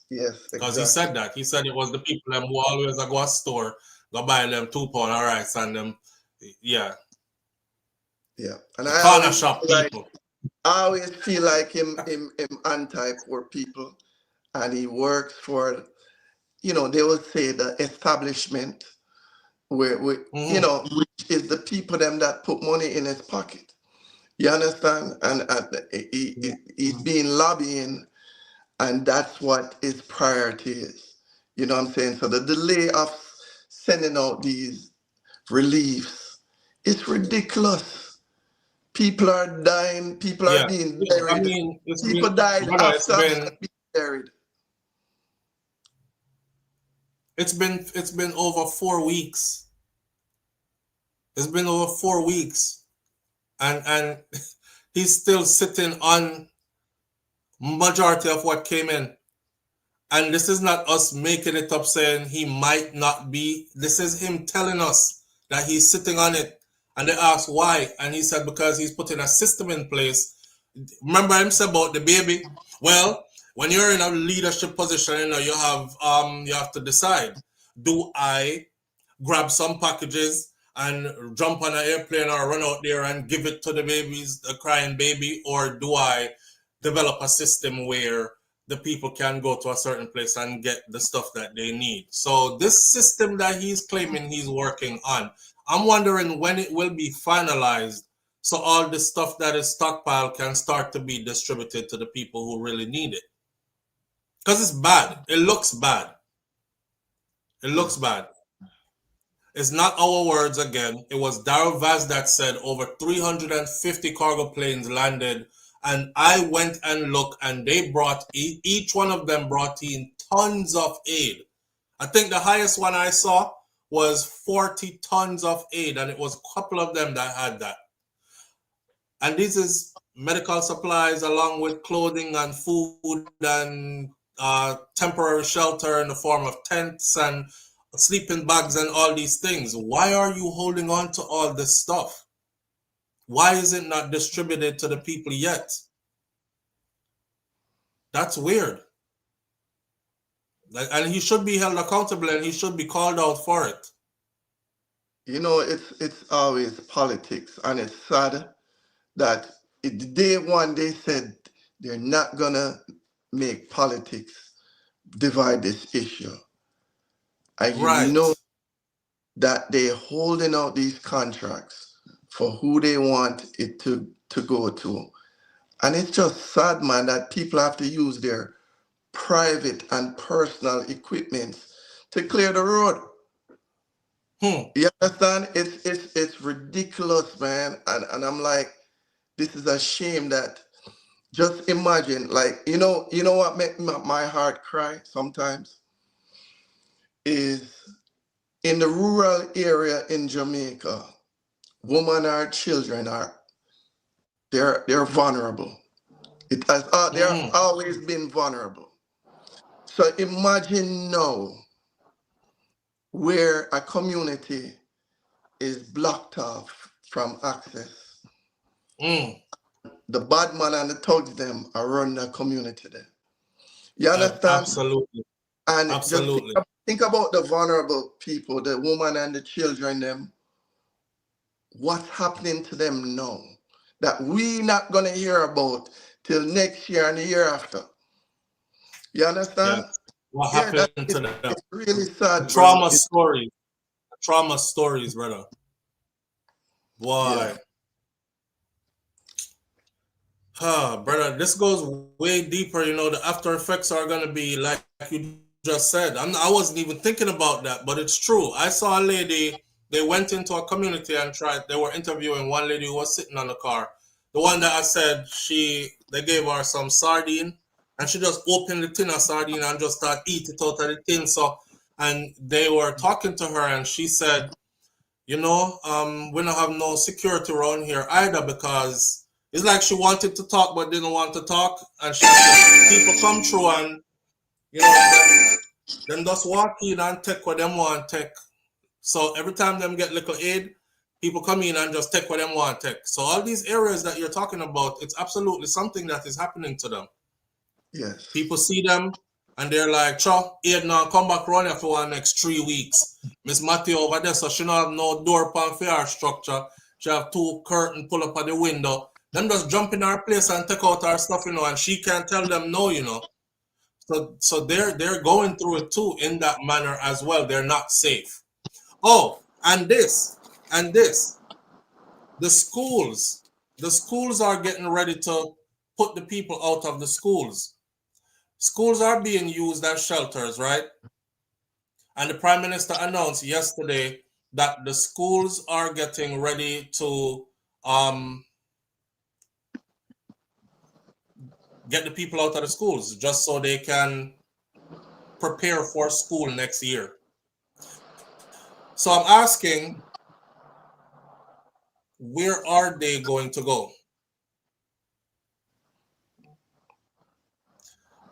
Yes, Because he exactly. said that. He said it was the people them who always go to store, go buy them £2 of rice and them, yeah. Yeah. And The I corner always shop feel like people. I always feel like him anti-poor people, and he works for, they would say the establishment, where which is the people them that put money in his pocket. You understand? And he's been lobbying, and that's what his priority is. You know what I'm saying? So the delay of sending out these reliefs, it's ridiculous. People are dying. People are Yeah. being I buried. mean, People died brother, after being buried. it's been over 4 weeks. It's been over 4 weeks. And he's still sitting on majority of what came in. And this is not us making it up saying he might not be. This is him telling us that he's sitting on it. And they asked why. And he said because he's putting a system in place. Remember him said about the baby? Well, when you're in a leadership position, you have to decide. Do I grab some packages and jump on an airplane or run out there and give it to the crying baby, or do I develop a system where the people can go to a certain place and get the stuff that they need? So this system that he's claiming he's working on, I'm wondering when it will be finalized, so all the stuff that is stockpiled can start to be distributed to the people who really need it. Because it's bad. It looks bad. It looks bad. It's not our words again. It was Daryl Vaz that said over 350 cargo planes landed, and I went and looked, and they brought each one of them brought in tons of aid. I think the highest one I saw was 40 tons of aid, and it was a couple of them that had that. And this is medical supplies along with clothing and food and temporary shelter in the form of tents and sleeping bags and all these things. Why are you holding on to all this stuff? Why is it not distributed to the people yet? That's weird. And he should be held accountable, and he should be called out for it. It's always politics, and it's sad that day one they said they're not gonna make politics divide this issue. And Right. that they're holding out these contracts for who they want it to go to. And it's just sad, man, that people have to use their private and personal equipment to clear the road. You understand? It's ridiculous, man. And I'm like, this is a shame that just imagine, like, you know what makes my heart cry sometimes is in the rural area in Jamaica, women or children they're vulnerable. They have always been vulnerable. So imagine now where a community is blocked off from access. The bad man and the thugs them are running the community there. You understand? Absolutely. And Absolutely. just think about the vulnerable people, the woman and the children them. What's happening to them now that we not gonna hear about till next year and the year after? You understand? Yeah. What happened to them? It's really sad, Trauma stories. Trauma stories, brother. Boy. Yeah. Brother, this goes way deeper. The after effects are gonna be like you just said. I wasn't even thinking about that, but it's true. I saw a lady they went into a community and they were interviewing one lady who was sitting on the car. The one that I said they gave her some sardine and she just opened the tin of sardine and just started eating it out of the tin. So, and they were talking to her and she said, we don't have no security around here either, because it's like she wanted to talk but didn't want to talk, and she had people come through and them just walk in and take what them want take. So every time them get little aid, people come in and just take what them want take. So all these areas that you're talking about, it's absolutely something that is happening to them. Yes. People see them and they're like, "Cho, aid now come back around here for the next 3 weeks. Miss Matthew over there, so she don't have no door pan for her structure. She have 2 curtain pull up at the window. Them just jump in her place and take out her stuff, and she can't tell them no, So they're going through it too in that manner as well. They're not safe. Oh, and this. The schools are getting ready to put the people out of the schools. Schools are being used as shelters, right? And the Prime Minister announced yesterday that the schools are getting ready to get the people out of the schools just so they can prepare for school next year. So I'm asking, where are they going to go?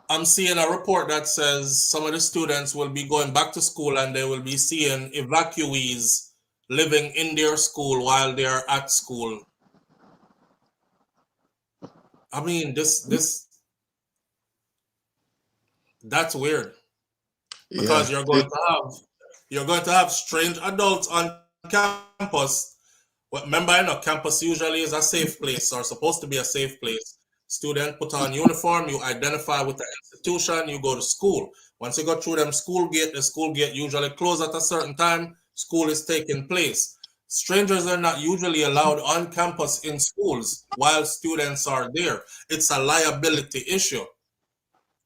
I'm seeing a report that says some of the students will be going back to school and they will be seeing evacuees living in their school while they're at school. I mean, that's weird, because Yeah. you're going to have strange adults on campus. Remember, campus usually is a safe place, or supposed to be a safe place. Student put on uniform, you identify with the institution, you go to school. Once you go through them school gate, the school gate usually close at a certain time, school is taking place. Strangers are not usually allowed on campus in schools while students are there. It's a liability issue.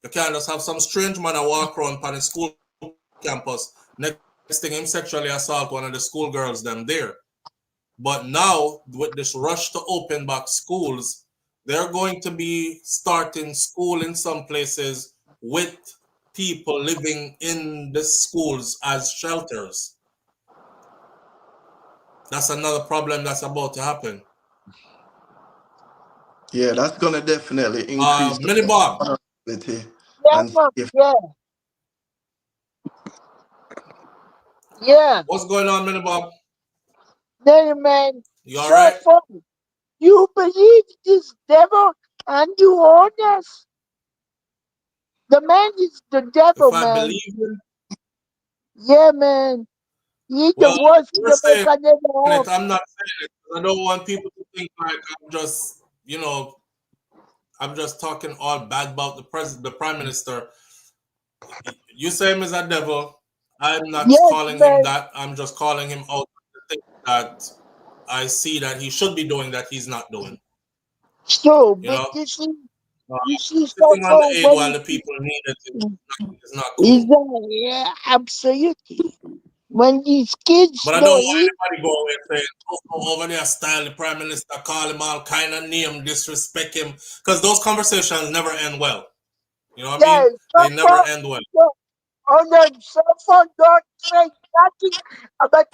You can't just have some strange man walk around on the school campus, next thing him sexually assault one of the schoolgirls them there. But now, with this rush to open back schools, they're going to be starting school in some places with people living in the schools as shelters. That's another problem that's about to happen. Yeah, that's gonna definitely increase Millie Bob. vulnerability. Yeah. What's going on, Millie Bob? Then, man, you all right? You believe this devil and you honest. The man is the devil, If I man. believe him, yeah, man. He's well, the worst you're saying Jamaican ever. it. I'm not saying it. I don't want people to think like I'm just, I'm just talking all bad about the Prime Minister. You say him as a devil. I'm not calling him that. I'm just calling him out the thing that I see that he should be doing that he's not doing. So, but you see sitting on the aid while the people need it is not cool. Yeah, absolutely. When these kids But I don't want anybody go away saying, over there style the Prime Minister, call him all kind of name, disrespect him, because those conversations never end well. You know what I mean? They never end well. On the cell phone, don't say nothing about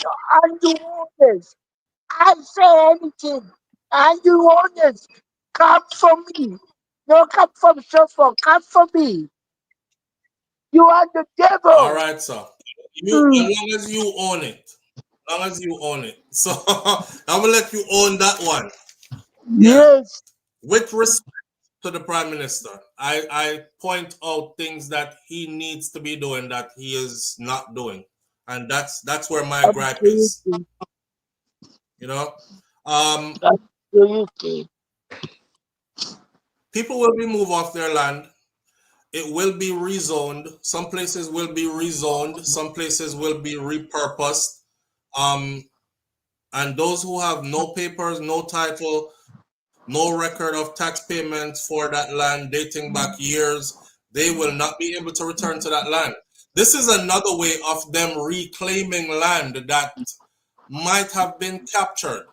Andrew Waters. I say anything. Andrew Waters, come for me. No, come from cell phone, come for me. You are the devil. All right, sir. As long as you own it. As long as you own it. So I'm going to let you own that one. Yes. With respect to the Prime Minister, I point out things that he needs to be doing that he is not doing. And that's where my gripe is. Absolutely. People will be moved off their land. It will be rezoned. Some places will be rezoned. Some places will be repurposed. And those who have no papers, no title, no record of tax payments for that land dating back years, they will not be able to return to that land. This is another way of them reclaiming land that might have been captured.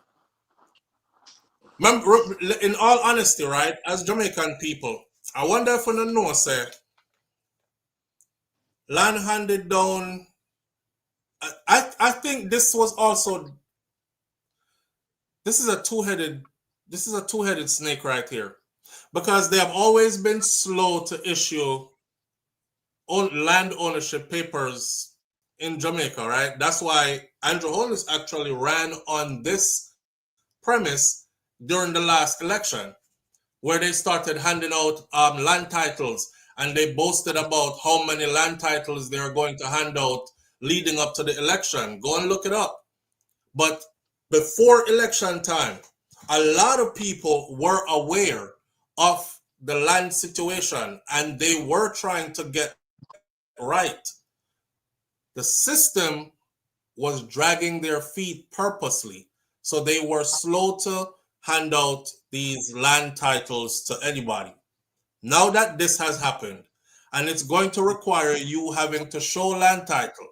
Remember, in all honesty, right, as Jamaican people, I wonder if we don't know, say, land handed down. I think this was also, this is a two-headed snake right here, because they have always been slow to issue land ownership papers in Jamaica, right? That's why Andrew Holness actually ran on this premise during the last election, where they started handing out land titles, and they boasted about how many land titles they are going to hand out leading up to the election. Go and look it up. But before election time, a lot of people were aware of the land situation, and they were trying to get right. The system was dragging their feet purposely, so they were slow to hand out these land titles to anybody. Now that this has happened, and it's going to require you having to show land title,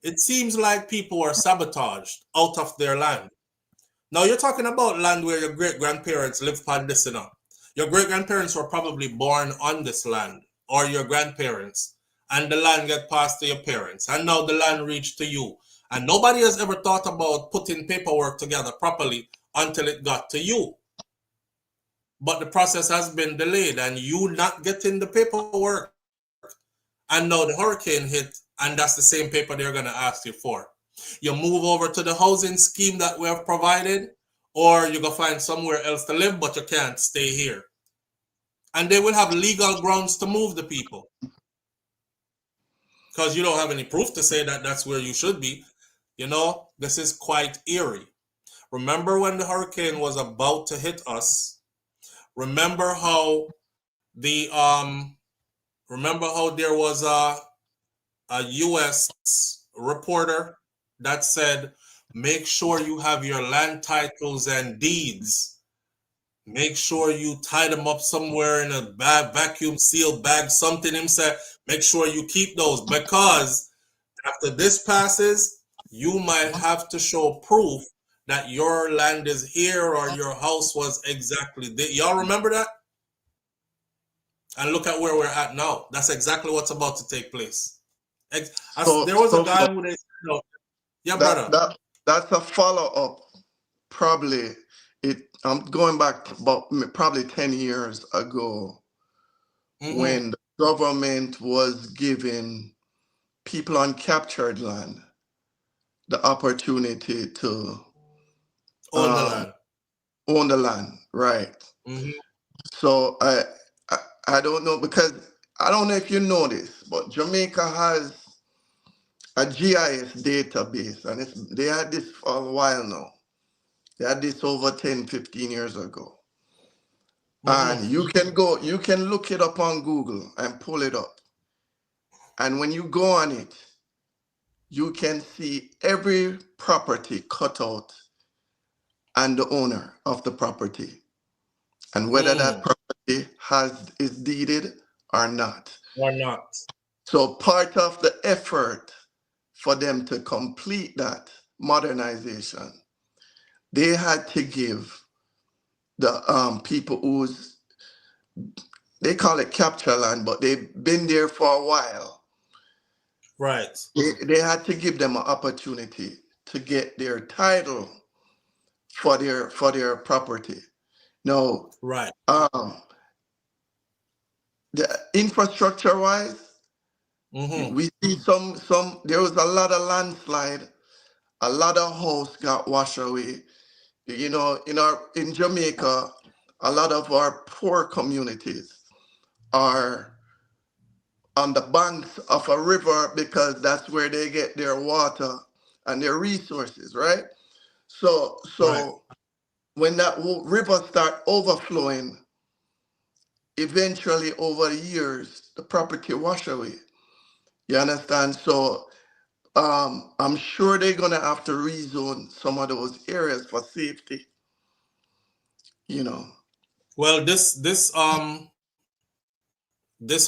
it seems like people are sabotaged out of their land. Now you're talking about land where your great-grandparents lived on this, you know. Your great-grandparents were probably born on this land, or your grandparents, and the land get passed to your parents, and now the land reached to you. And nobody has ever thought about putting paperwork together properly until it got to you. But the process has been delayed, and you not getting the paperwork. And now the hurricane hit, and that's the same paper they're going to ask you for. You move over to the housing scheme that we have provided, or you go find somewhere else to live, but you can't stay here. And they will have legal grounds to move the people, because you don't have any proof to say that that's where you should be. You know, this is quite eerie. Remember when the hurricane was about to hit us? Remember how the there was a US reporter that said, make sure you have your land titles and deeds. Make sure you tie them up somewhere in a vacuum sealed bag, something. Him said, make sure you keep those, because after this passes, you might have to show proof that your land is here or your house was exactly there. Y'all remember that? And look at where we're at now. That's exactly what's about to take place. There was a guy who they said, yeah, brother. That's a follow-up. Probably I'm going back about probably 10 years ago, when the government was giving people on captured land the opportunity to own the land. Own the land, right? So I don't know, because I don't know if you know this, but Jamaica has a GIS database, and they had this for a while now. They had this over 10, 15 years ago. And you can look it up on Google and pull it up. And when you go on it, you can see every property cut out and the owner of the property, and whether that property is deeded or not. So part of the effort for them to complete that modernization, they had to give the people they call it capture land, but they've been there for a while. Right. They had to give them an opportunity to get their title for their property. Now, right. The infrastructure wise, we see some there was a lot of landslide, a lot of house got washed away. You know, in Jamaica, a lot of our poor communities are on the banks of a river, because that's where they get their water and their resources, right? So when that river start overflowing, eventually over the years, the property wash away. You understand? So I'm sure they're gonna have to rezone some of those areas for safety. You know. Well, this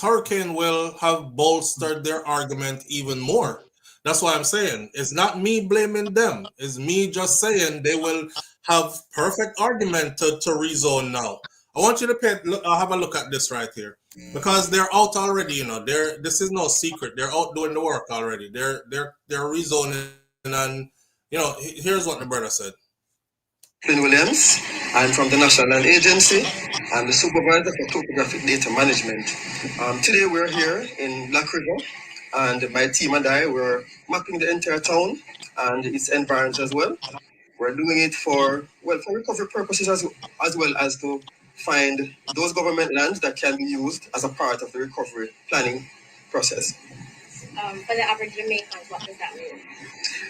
hurricane will have bolstered their argument even more, That's why I'm saying it's not me blaming them. It's me just saying they will have perfect argument to rezone now. I want you to have a look at this right here because they're out already. You know, this is no secret. They're out doing the work already. They're rezoning, and here's what the brother said. Williams. I'm from the National Land Agency. I'm the supervisor for topographic data management. Today we're here in Black River, and my team and I were mapping the entire town and its environs as well. We're doing it for recovery purposes as well as to find those government lands that can be used as a part of the recovery planning process. For the average Jamaicans, what does that mean?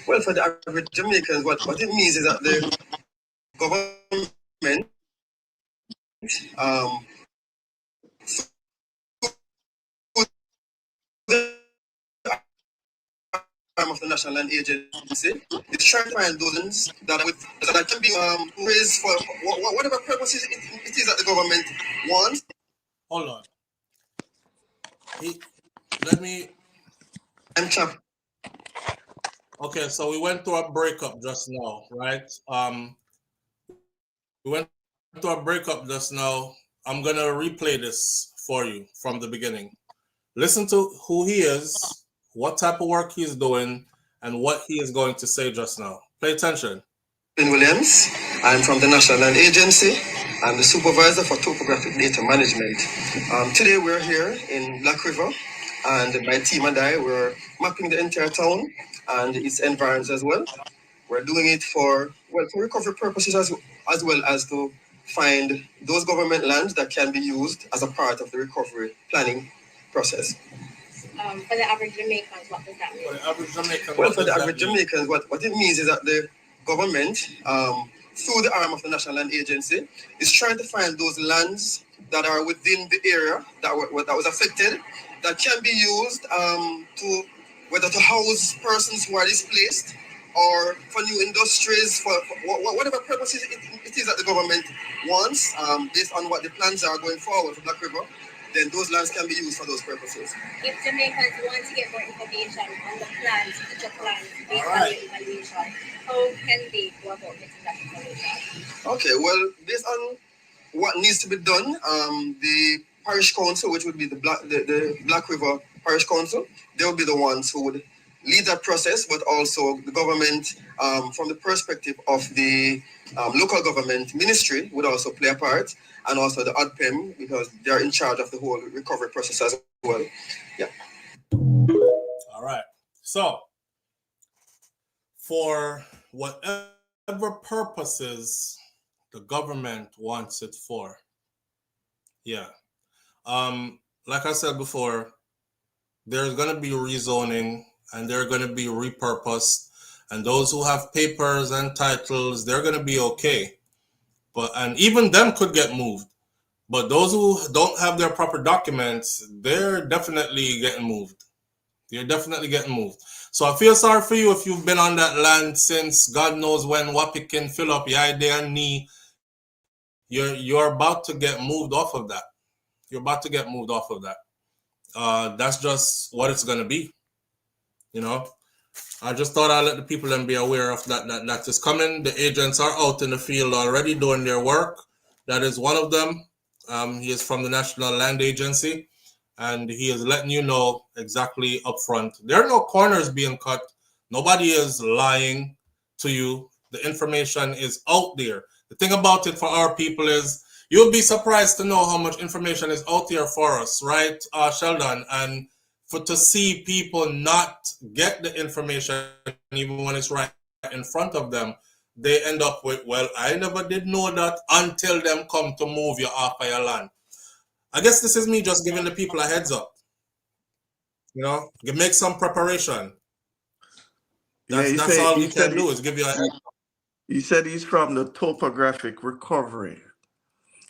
Well, for the average Jamaicans, what it means is that the government of the National Land Agency is trying to find those that can be raised for whatever purposes it is that the government wants. Hold on. Let me. Okay, so we went through a breakup just now, right? We went through a breakup just now. I'm gonna replay this for you from the beginning. Listen to who he is, what type of work he's doing, and what he is going to say just now. Pay attention. Williams. I'm from the National Land Agency. I'm the supervisor for topographic data management. Today we're here in Black River, and my team and I were mapping the entire town and its environs as well. We're doing it for recovery purposes as well as to find those government lands that can be used as a part of the recovery planning process. For the average Jamaicans, what does that mean? For the average Jamaican, for the average Jamaicans, what it means is that the government, through the arm of the National Land Agency, is trying to find those lands that are within the area that was affected, that can be used to whether to house persons who are displaced or for new industries, for whatever purposes it is that the government wants, based on what the plans are going forward for Black River, then those lands can be used for those purposes. If Jamaicans want to get more information on the plans, future plans, based on the evaluation, how can they go about getting that information? Okay, well, based on what needs to be done, the Parish Council, which would be the Black River Parish Council, they will be the ones who would lead that process, but also the government, from the perspective of the local government ministry, would also play a part, and also the ADPEM, because they're in charge of the whole recovery process as well. Yeah. All right. So, for whatever purposes the government wants it for, yeah. Like I said before, there's going to be rezoning and they're going to be repurposed, and those who have papers and titles, they're going to be okay. And even them could get moved. But those who don't have their proper documents, they're definitely getting moved. They're definitely getting moved. So I feel sorry for you if you've been on that land since God knows when Wapik can fill up your idea and knee. You're about to get moved off of that. You're about to get moved off of that. That's just what it's going to be. You know, I just thought I'd let the people then be aware of that is coming. The agents are out in the field already doing their work. That is one of them. He is from the National Land Agency, and he is letting you know exactly up front. There are no corners being cut. Nobody is lying to you. The information is out there. The thing about it for our people is you'll be surprised to know how much information is out there for us, right, Sheldon? And to see people not get the information even when it's right in front of them, they end up with, well, I never did know that until them come to move you off of your land. I guess this is me just giving the people a heads up. You know, you make some preparation. That's all we can do is give you a heads up. He said he's from the topographic recovery,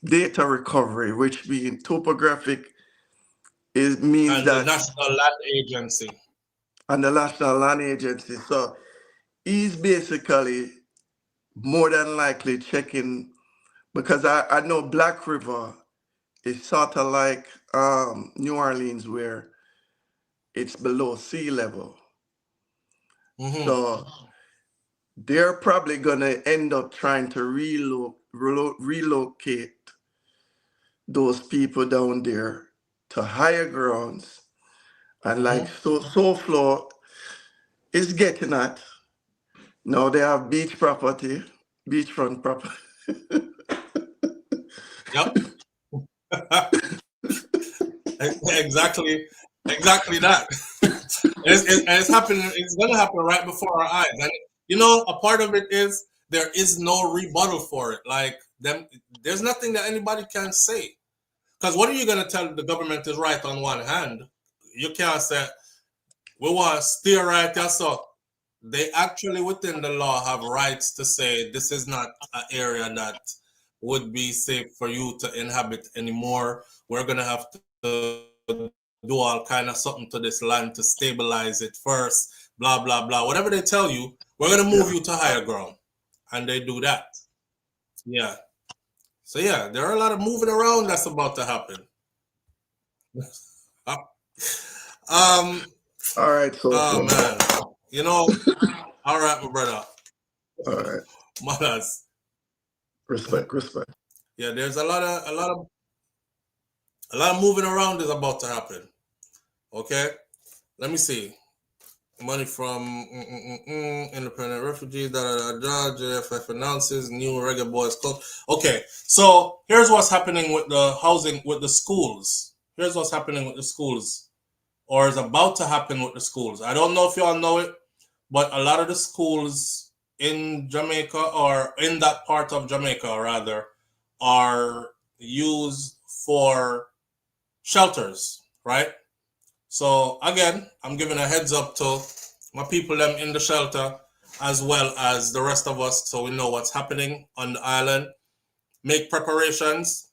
data recovery, which means topographic means and that the National Land Agency. And the National Land Agency. So he's basically more than likely checking, because I know Black River is sort of like New Orleans, where it's below sea level. So they're probably gonna end up trying to relocate those people down there to higher grounds. And like SouFLo is getting at, now they have beachfront property. Yep. Exactly that. It's happening. It's going to happen right before our eyes. And you know, a part of it is there is no rebuttal for it. Like there's nothing that anybody can say. Because what are you going to tell the government is right on one hand? You can't say we want to steer right there. So they actually within the law have rights to say this is not an area that would be safe for you to inhabit anymore. We're going to have to do all kind of something to this land to stabilize it first, blah, blah, blah. Whatever they tell you, we're going to move you to higher ground. And they do that. Yeah. So, yeah, there are a lot of moving around that's about to happen. All right, oh, man. You know, all right, my brother. All right. Mothers. Respect. Yeah, there's a lot of moving around is about to happen. Okay, let me see. Money from independent refugees. JFF announces new reggae boys club. Okay, so here's what's happening with the housing, with the schools. Here's what's happening with the schools, or is about to happen with the schools. I don't know if y'all know it, but a lot of the schools in Jamaica, or in that part of Jamaica rather, are used for shelters, right? So again, I'm giving a heads up to my people them in the shelter, as well as the rest of us, so we know what's happening on the island. Make preparations.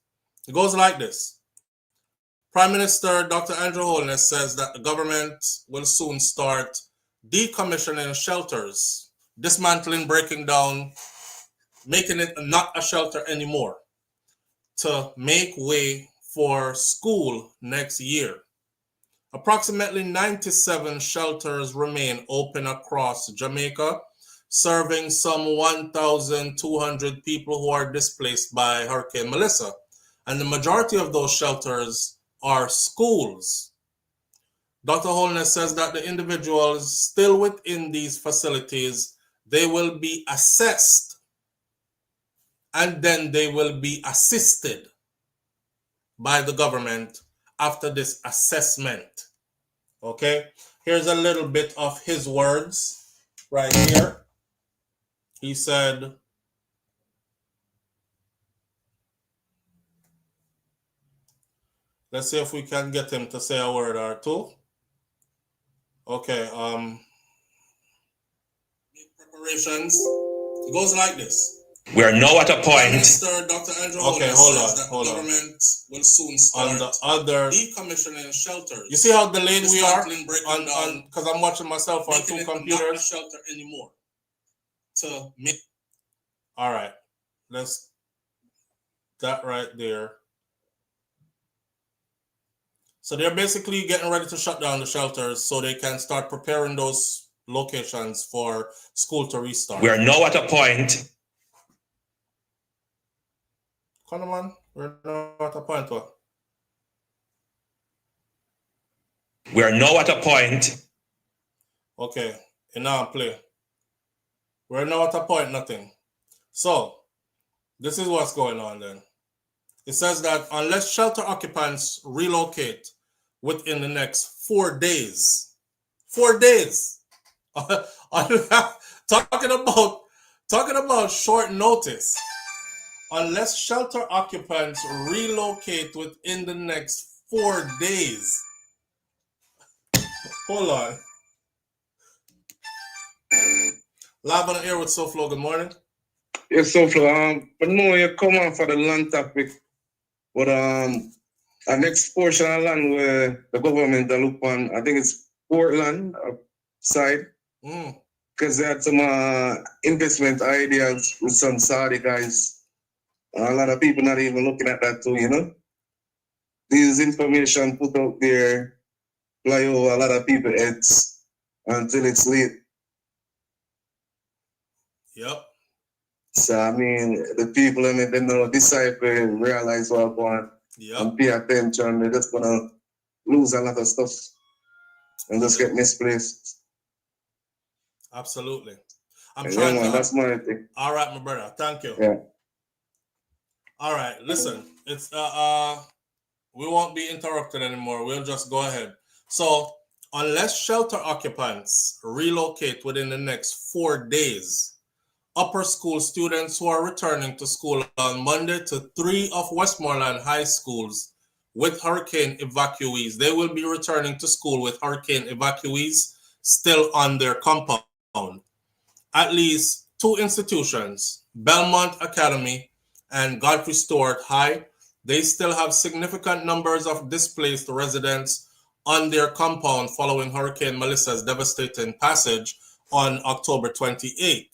It goes like this. Prime Minister Dr. Andrew Holness says that the government will soon start decommissioning shelters, dismantling, breaking down, making it not a shelter anymore, to make way for school next year. Approximately 97 shelters remain open across Jamaica, serving some 1,200 people who are displaced by Hurricane Melissa. And the majority of those shelters are schools. Dr. Holness says that the individuals still within these facilities, they will be assessed and then they will be assisted by the government after this assessment. Okay, here's a little bit of his words right here. He said, let's see if we can get him to say a word or two. Okay, preparations. It goes like this. We are now at a point. Okay, hold on. Government will soon start on the other decommissioning shelters. You see how delayed we are on because I'm watching myself on two computers. Not a shelter anymore. To make. All right, let's that right there. So they're basically getting ready to shut down the shelters so they can start preparing those locations for school to restart. We are now at a point. Come on, we're now at a point. What? We are now at a point. Okay, and now play. We're now at a point, nothing. So, this is what's going on then. It says that unless shelter occupants relocate within the next 4 days, 4 days, talking about short notice, unless shelter occupants relocate within the next 4 days. Hold on. Live on the air with SouFLo. Good morning. Yes, SouFLo. But no, you come on for the land topic. But our next portion of land where the government will look on, I think it's Portland side. Because they had some investment ideas with some Saudi guys. A lot of people not even looking at that too, you know. This information put out there, fly over a lot of people's heads until it's late. Yep. So I mean, the people in it, they know decipher, realize what's going on, and pay attention. They're just gonna lose a lot of stuff and just get misplaced. Absolutely. I'm Yeah, trying man, to. that's my thing. All right, my brother. Thank you. Yeah. All right. Listen, it's we won't be interrupted anymore. We'll just go ahead. So, unless shelter occupants relocate within the next 4 days, upper school students who are returning to school on Monday to 3 of Westmoreland high schools with hurricane evacuees, they will be returning to school with hurricane evacuees still on their compound. At least 2 institutions, Belmont Academy and Godfrey Stewart High, they still have significant numbers of displaced residents on their compound following Hurricane Melissa's devastating passage on October 28th.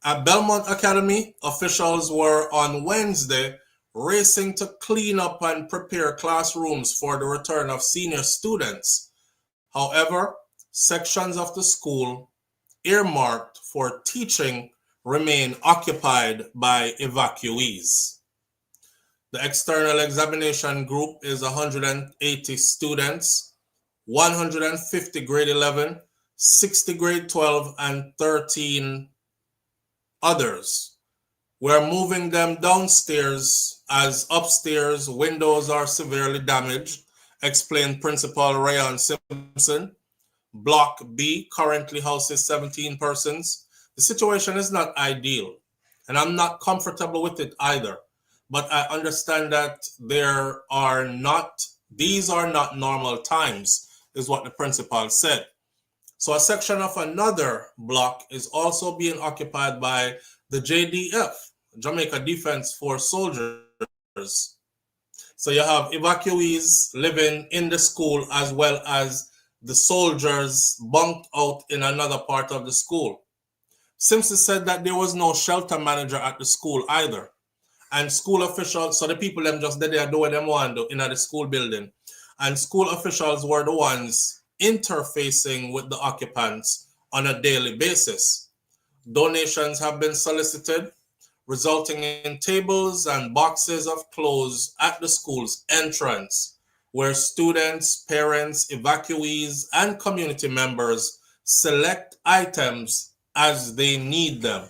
At Belmont Academy, officials were on Wednesday racing to clean up and prepare classrooms for the return of senior students. However, sections of the school earmarked for teaching remain occupied by evacuees. The external examination group is 180 students, 150 grade 11, 60 grade 12, and 13 others. We're moving them downstairs as upstairs windows are severely damaged, explained Principal Rayon Simpson. Block B currently houses 17 persons. The situation is not ideal, and I'm not comfortable with it either. But I understand that these are not normal times, is what the principal said. So a section of another block is also being occupied by the JDF, Jamaica Defense Force soldiers. So you have evacuees living in the school as well as the soldiers bunked out in another part of the school. Simpson said that there was no shelter manager at the school either. And school officials, so the people them just did their do what them want to in the school building. And school officials were the ones interfacing with the occupants on a daily basis. Donations have been solicited, resulting in tables and boxes of clothes at the school's entrance, where students, parents, evacuees, and community members select items as they need them.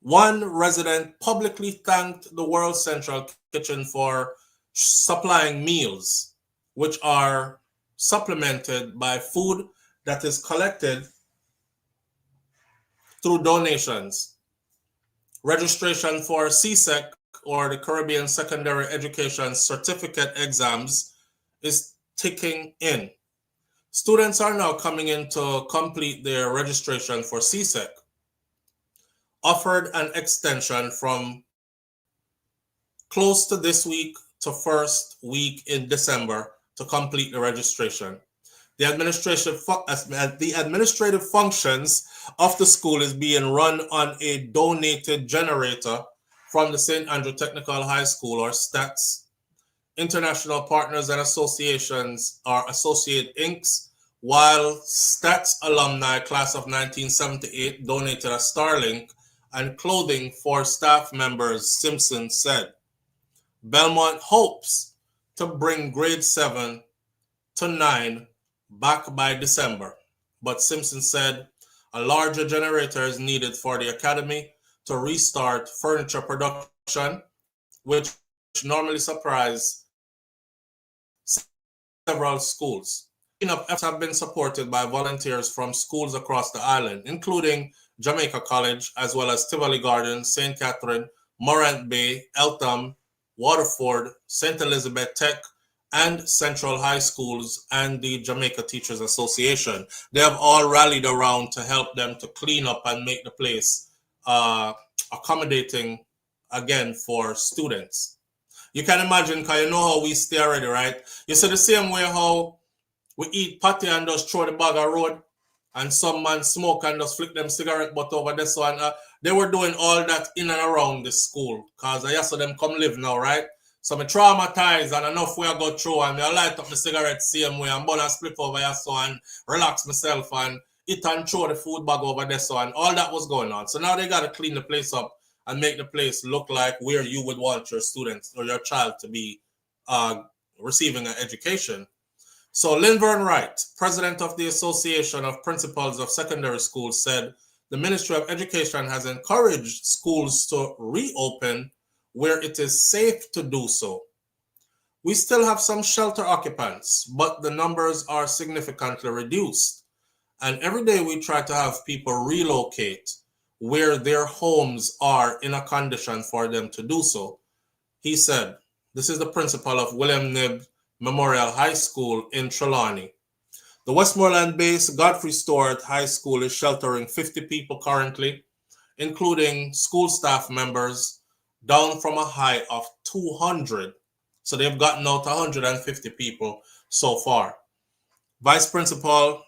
One resident publicly thanked the World Central Kitchen for supplying meals, which are supplemented by food that is collected through donations. Registration for CSEC, or the Caribbean Secondary Education Certificate exams, is ticking in. Students are now coming in to complete their registration for CSEC. Offered an extension from close to this week to first week in December to complete the registration. The administrative functions of the school is being run on a donated generator from the St. Andrew Technical High School, or STATS. International partners and associations are Associate Inc., while STATS alumni class of 1978 donated a Starlink and clothing for staff members, Simpson said. Belmont hopes to bring grade 7 to 9 back by December, but Simpson said a larger generator is needed for the academy to restart furniture production, which normally supplies several schools. Cleanup efforts have been supported by volunteers from schools across the island, including Jamaica College, as well as Tivoli Gardens, St. Catherine, Morant Bay, Eltham, Waterford, St. Elizabeth Tech, and Central High Schools, and the Jamaica Teachers Association. They have all rallied around to help them to clean up and make the place accommodating again for students. You can imagine, because you know how we stay already, right? You see the same way how we eat patty and just throw the bag of road, and some man smoke and just flick them cigarette butt over this one. They were doing all that in and around the school, because I saw them come live now, right? So me traumatized and enough way I go through, and I light up the cigarette same way and burn a split over here so and relax myself, and it and throw the food bag over there. So, and all that was going on. So now they got to clean the place up and make the place look like where you would want your students or your child to be receiving an education. So Linvern Wright, president of the Association of Principals of Secondary Schools, said the Ministry of Education has encouraged schools to reopen where it is safe to do so. We still have some shelter occupants, but the numbers are significantly reduced. And every day we try to have people relocate where their homes are in a condition for them to do so. He said, this is the principal of William Knibb Memorial High School in Trelawney. The Westmoreland-based Godfrey Stewart High School is sheltering 50 people currently, including school staff members, down from a high of 200. So they've gotten out 150 people so far. Vice Principal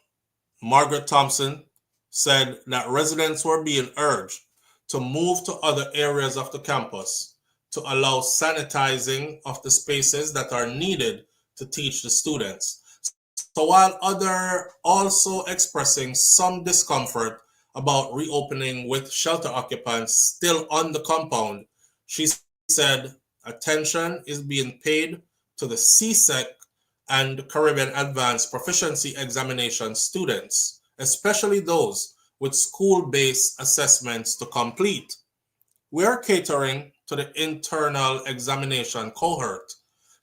Margaret Thompson said that residents were being urged to move to other areas of the campus to allow sanitizing of the spaces that are needed to teach the students. So while others also expressing some discomfort about reopening with shelter occupants still on the compound, she said attention is being paid to the CSEC and Caribbean Advanced Proficiency Examination students, especially those with school-based assessments to complete. We are catering to the internal examination cohort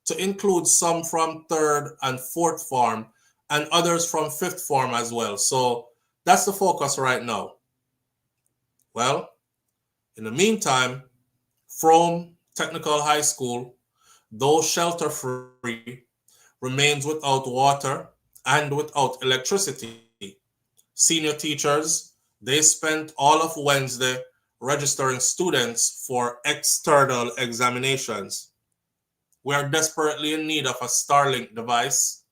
to include some from 3rd and 4th form and others from 5th form as well. So that's the focus right now. Well, in the meantime, Frome Technical High School, though shelter-free, remains without water and without electricity. Senior teachers, they spent all of Wednesday registering students for external examinations. We are desperately in need of a Starlink device.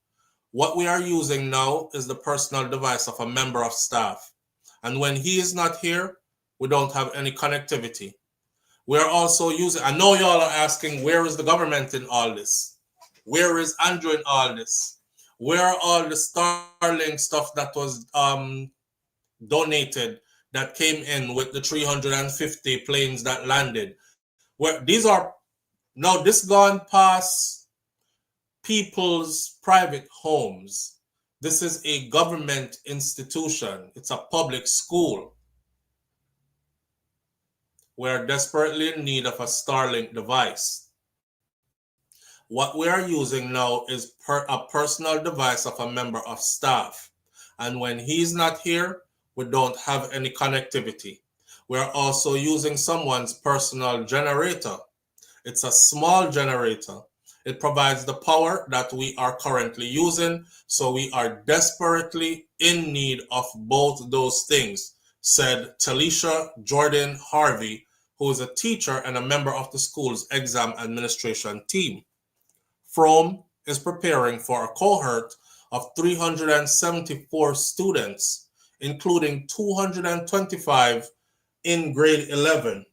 What we are using now is the personal device of a member of staff. And when he is not here, we don't have any connectivity. We are also using, I know y'all are asking, where is the government in all this? Where is Andrew in all this? Where are all the Starlink stuff that was donated that came in with the 350 planes that landed? Where these are now, this gone past people's private homes. This is a government institution. It's a public school. We're desperately in need of a Starlink device. What we are using now is a personal device of a member of staff. And when he's not here, we don't have any connectivity. We're also using someone's personal generator. It's a small generator. It provides the power that we are currently using. So we are desperately in need of both those things, said Talisha Jordan Harvey, who is a teacher and a member of the school's exam administration team. Frome is preparing for a cohort of 374 students, including 225 in grade 11.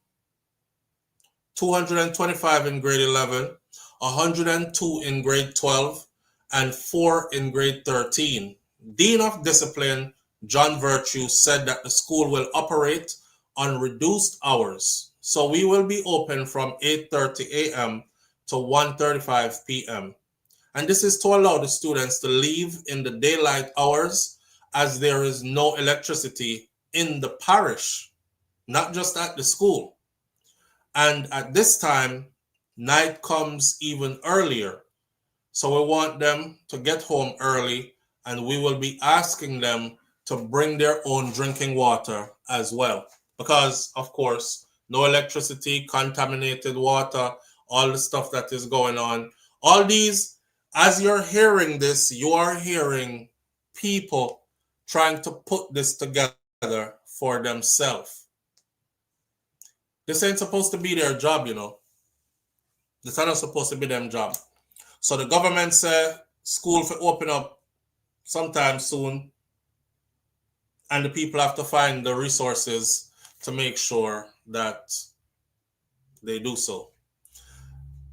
225 in grade 11, 102 in grade 12, and 4 in grade 13. Dean of Discipline John Virtue said that the school will operate on reduced hours. So we will be open from 8:30 a.m. to 1:35 p.m. And this is to allow the students to leave in the daylight hours as there is no electricity in the parish, not just at the school. And at this time, night comes even earlier. So we want them to get home early, and we will be asking them to bring their own drinking water as well. Because, of course, no electricity, contaminated water, all the stuff that is going on. All these, as you're hearing this, you are hearing people trying to put this together for themselves. This ain't supposed to be their job, you know. This ain't supposed to be their job. So the government said school will open up sometime soon, and the people have to find the resources to make sure that they do so.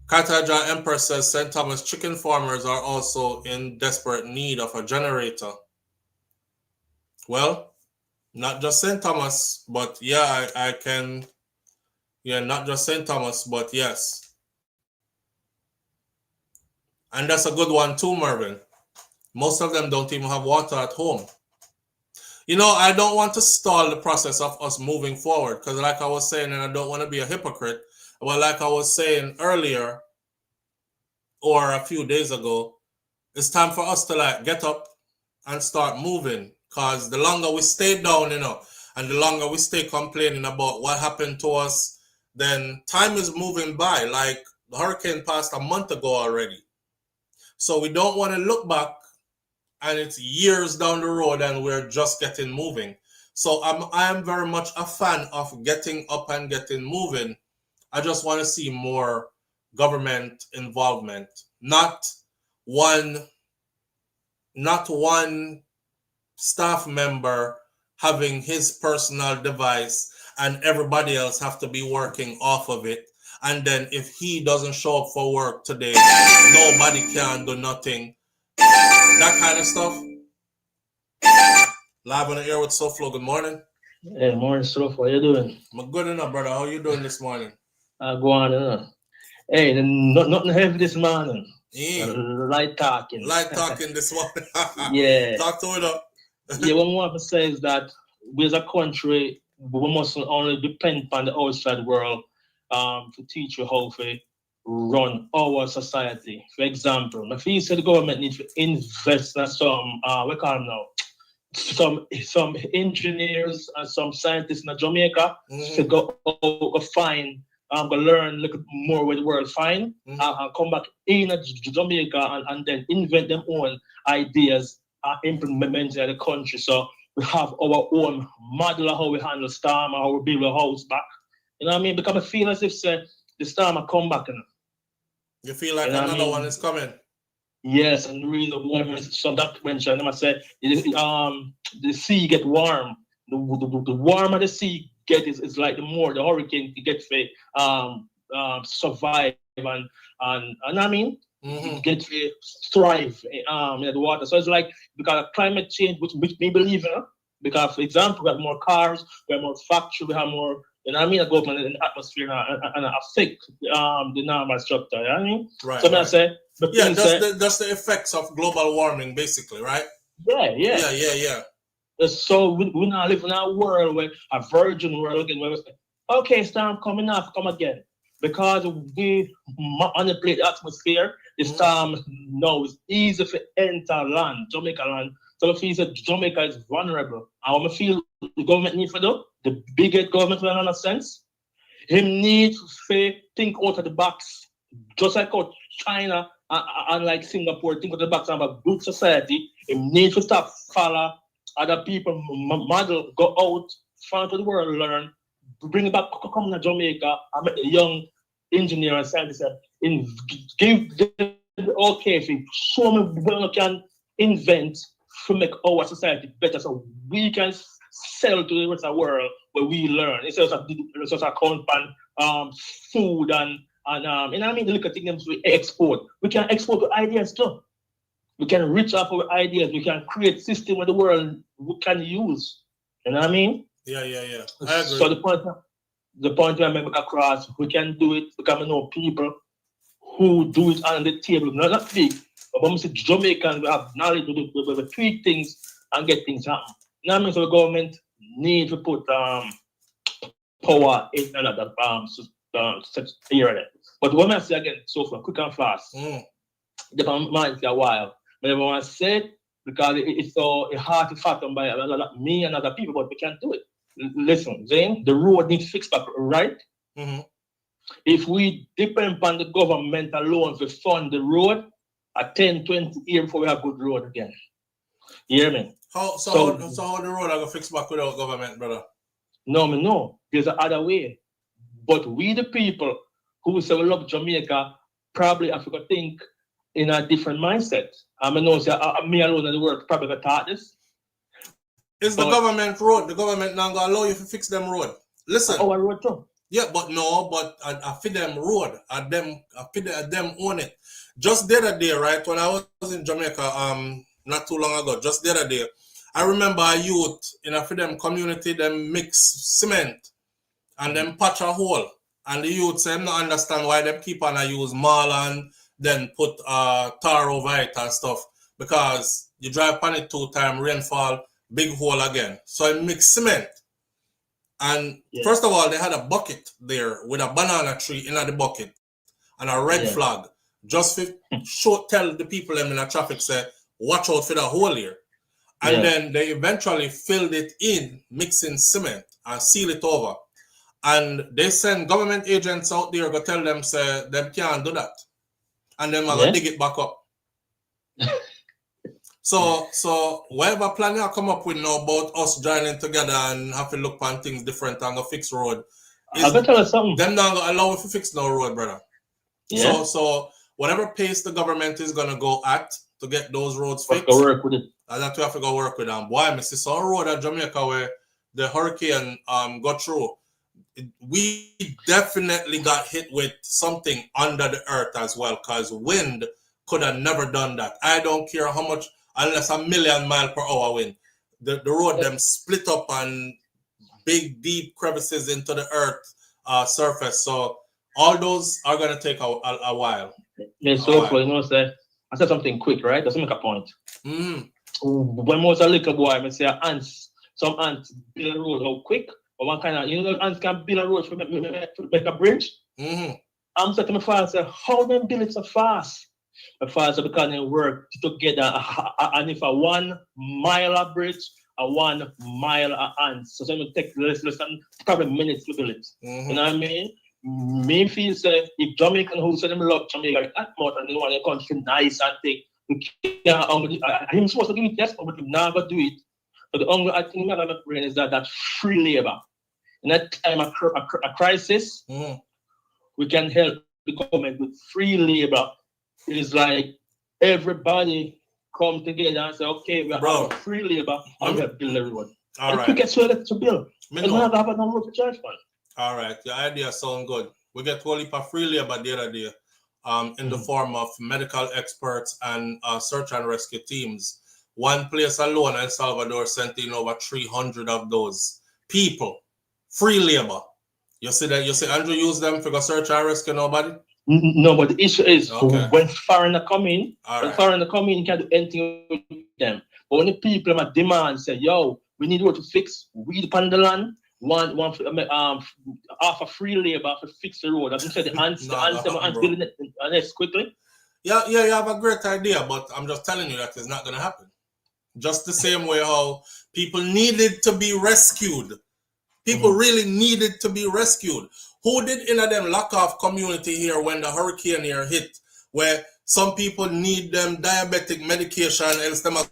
Kataja Empress says St. Thomas chicken farmers are also in desperate need of a generator. Well, not just St. Thomas, but yeah, I can. Yeah, not just St. Thomas, but yes. And that's a good one too, Mervyn. Most of them don't even have water at home. You know, I don't want to stall the process of us moving forward because, like I was saying, and I don't want to be a hypocrite, but like I was saying earlier or a few days ago, it's time for us to like get up and start moving. Because the longer we stay down, and the longer we stay complaining about what happened to us, then time is moving by. Like the hurricane passed a month ago already. So we don't want to look back and it's years down the road and we're just getting moving. So I am very much a fan of getting up and getting moving. I just want to see more government involvement, not one staff member having his personal device and everybody else have to be working off of it. And then if he doesn't show up for work today, nobody can do nothing. That kind of stuff. Live on the air with SouFLo. Good morning. Hey, morning, SouFLo. How you doing? I'm good enough, brother. How you doing this morning? Go on. Hey, nothing heavy this morning. Light talking. Light talking this morning. Yeah. Talk to it up. Yeah, what I want to say is that we as a country, we mustn't only depend on the outside world to teach you how to run our society. For example, if you say the government needs to invest in some, we call them now, some engineers and some scientists in Jamaica to go find, go learn, look more where the world find, and come back in Jamaica and then invent them own ideas and implement in the country. So we have our own model of how we handle storm, how we build a house back. You know what I mean? Because I feel as if the storm will come back. You feel like another one is coming? Yes, and really the warm some documentary, I said the sea get warm. The warmer the sea get is like the more the hurricane get to survive and I mean get to thrive in the water. So it's like because of climate change, which we believe in, because for example we have more cars, we have more factory, we have more, you know what I mean, go up in the atmosphere and affect the normal structure, you know what I mean? Right. So right. I say yeah, that's the effects of global warming, basically, right? Yeah. So we now live in a world where a virgin world again, where we say, okay, storm coming off, come again. Because we manipulate the atmosphere, the storm now is easy to enter land, Jamaica land. So I feel that Jamaica is vulnerable. And I feel the government needs to do, the biggest government in a sense, him needs to think out of the box. Just like how China and like Singapore think out of the box and have a good society, him needs to stop follow other people model, go out, find to the world, learn, bring it back, come to Jamaica, and make the young engineer and scientist and give them okay if you show me what we can invent to make our society better so we can sell to the rest of the world where we learn. Instead of account on food and you know what I mean, look at things we export. We can export ideas too. We can reach out for ideas. We can create system of the world we can use. You know what I mean? Yeah. I agree. So the point I make across, we can do it because we know people who do it on the table. Not big, but when we say Jamaicans, we have knowledge, we tweak things and get things happen. You know what I mean? So the government needs to put power in another area. But what I say again, so far, quick and fast. They might say a while. But everyone said because it's so hard to fathom by me and other people, but we can't do it. Listen, Zane, the road needs fixed back, right? If we depend on the government alone to fund the road, a 10, 20 years before we have good road again. You hear me? How the road are going to fix back without government, brother? No. There's another way. But we the people who say we love Jamaica probably have to think in a different mindset. I mean, no, me alone in the world probably got taught this. It's the government road. The government not going to allow you to fix them road. Listen. Oh, a road too? Yeah, but I feed them road. I them own it. Just the other day, right, when I was in Jamaica, not too long ago, just the other day, I remember a youth in a them community, them mix cement and them patch a hole. And the youth say, not understand why them keep on use marlon, then put tar over it and stuff. Because you drive on it 2 times, rainfall, big hole again. So I mix cement. And first of all, they had a bucket there with a banana tree in the bucket and a red flag. Just to tell the people them in the traffic, say, watch out for the hole here. And then they eventually filled it in, mixing cement and seal it over. And they send government agents out there to tell them, say, them can't do that. And then I'm going to dig it back up. So whatever plan you come up with now about us joining together and have to look on things different and go fix road, I'm going to tell you something. Them not going to allow us to fix no road, brother. Yeah. So whatever pace the government is going to go at to get those roads fixed, go work with it. And that we have to go work with them. Boy, I see some road at Jamaica where the hurricane got through. We definitely got hit with something under the earth as well, because wind could have never done that. I don't care how much, unless 1,000,000 miles per hour wind. The road them split up and big deep crevices into the earth surface. So all those are gonna take a while. Yeah, so you know, say I said something quick, right? Just make a point. When I was a little boy, I say some ants build a road how quick, or one kind of, you know, ants can build a road to make a bridge. I'm saying to my father, say, how them build it so fast? My father said, because they work together, and if a 1 mile of bridge, a 1 mile of ants, so it take less than probably minutes to build it. You know what I mean? Me feel say if Jamaican who say them love Jamaica that much and they want their country nice and take, I'm supposed to give it yes, but he never do it. So the only thing in my brain is that free labor. In that time of a crisis, we can help the government with free labor. It's like everybody come together and say, okay, we have free labor and we have build the road. And quickest way to build. And not have no road to charge for. All right, the idea sounds good. We get whole heap of free labor the other day in the form of medical experts and search and rescue teams. One place alone, El Salvador sent in over 300 of those people. Free labor. You see that? You see Andrew use them for search and rescue nobody? No, but the issue is when foreigner come in, you can't do anything with them. But when the people demand say, yo, we need to fix weed upon the land, offer free labor to fix the road. As I said, the ants building it quickly. Yeah, you have a great idea, but I'm just telling you that it's not going to happen. Just the same way how people needed to be rescued. People really needed to be rescued. Who did in them lock off community here when the hurricane here hit, where some people need them diabetic medication, else them are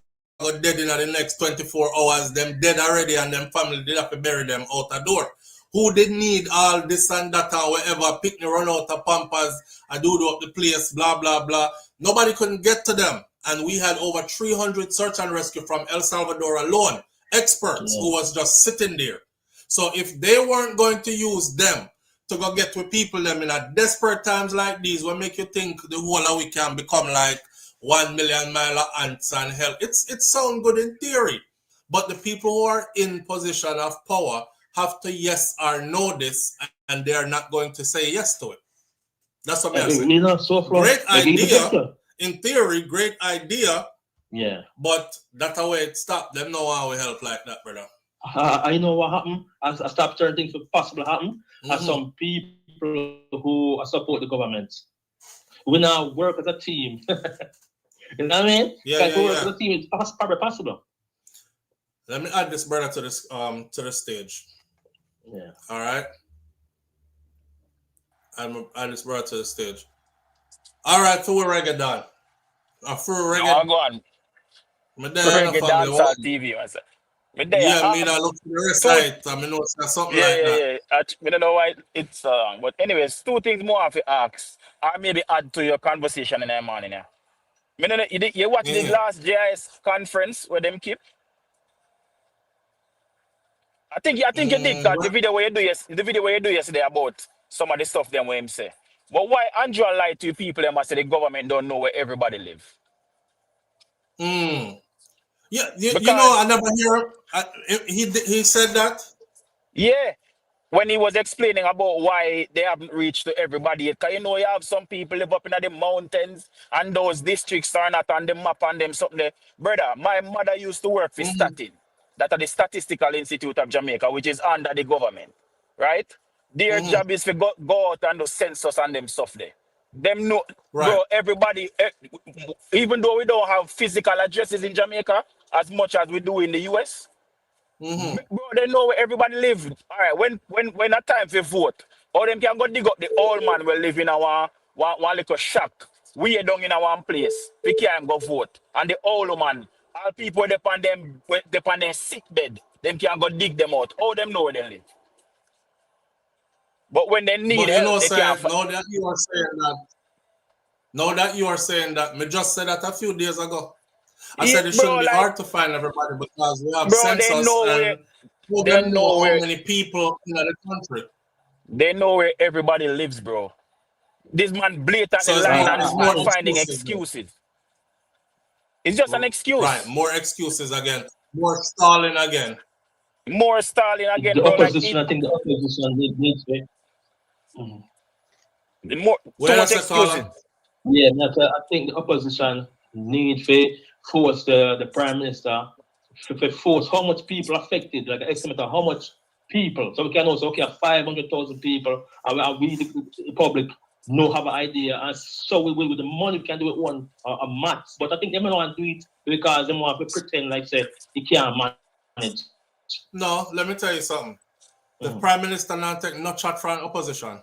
dead in the next 24 hours, them dead already, and them family did have to bury them out the door. Who did need all this and that or whatever, picnic run out of Pampers, I do up the place, blah, blah, blah. Nobody couldn't get to them. And we had over 300 search and rescue from El Salvador alone, experts who was just sitting there. So if they weren't going to use them to go get with people them in a desperate times like these, will make you think the whole of we can become like 1,000,000 mile of ants and hell. It sounds good in theory, but the people who are in position of power have to yes or no this, and they are not going to say yes to it. That's what I'm saying. Great idea. In theory, great idea. Yeah. But that's how it stopped. Them know how we help like that, brother. I know what happened. I stopped certain things could possibly happen. And some people who support the government. We now work as a team. You know what I mean? Work as a team. It's probably possible. Let me add this brother to this to the stage. Yeah. All right. Add this brother to the stage. All right, for reggae done. For reggae. Go on. Reggae dancehall TV, myself. Yeah, me that look for the rest of it. I mean, know something like that. I don't know why it's but anyways, 2 things more to ask, or maybe add to your conversation in the morning. Yeah. You watch the last JIS conference where them keep? I think you did that. The video where you do yesterday about some of the stuff them where him say. But why Andrew lie to you people and say the government don't know where everybody live? Yeah, you Because know, I never hear he said that. yeah, when he was explaining about why they haven't reached to everybody yet. Because you know, you have some people live up in the mountains and those districts are not on the map and them something there. Brother, my mother used to work for Statin, that are the Statistical Institute of Jamaica, which is under the government, right? Their job is to go out and do census and them stuff there. Them know, Right. bro, everybody, even though we don't have physical addresses in Jamaica as much as we do in the US, bro, they know where everybody live. All right, when a time for vote, or them can go dig up the old man will live in one little shack. We are down in our one place. We can't go vote. And the old man, all people depend on their sick bed. Them can go dig them out. All them know where they live. But when they need But you help, know, they can't. say now that you are saying that, me just said that a few days ago. I Yeah, said it shouldn't bro, be like, hard to find everybody because we have bro, they census know where, and who they them know know how where, many people in the country. they know where everybody lives, bro. This man blatantly So it's lying more and this it's more man finding excuses though. excuses. It's just an Right, excuse. more excuses again, more stalling again. More Stalin again, The bro. Like opposition, I think the opposition needs it. more too Where much else I call excuses. her? Yeah, I think the opposition need to force the prime minister to force how much people affected, like an estimate of how much people, so we can also, okay, 500,000 people, and we, the public, no have an idea, and so we with the money we can do it one a max. But I think they may not want to do it because they want to pretend like say you can't manage. No, let me tell you something. The prime minister not take no chat from the opposition.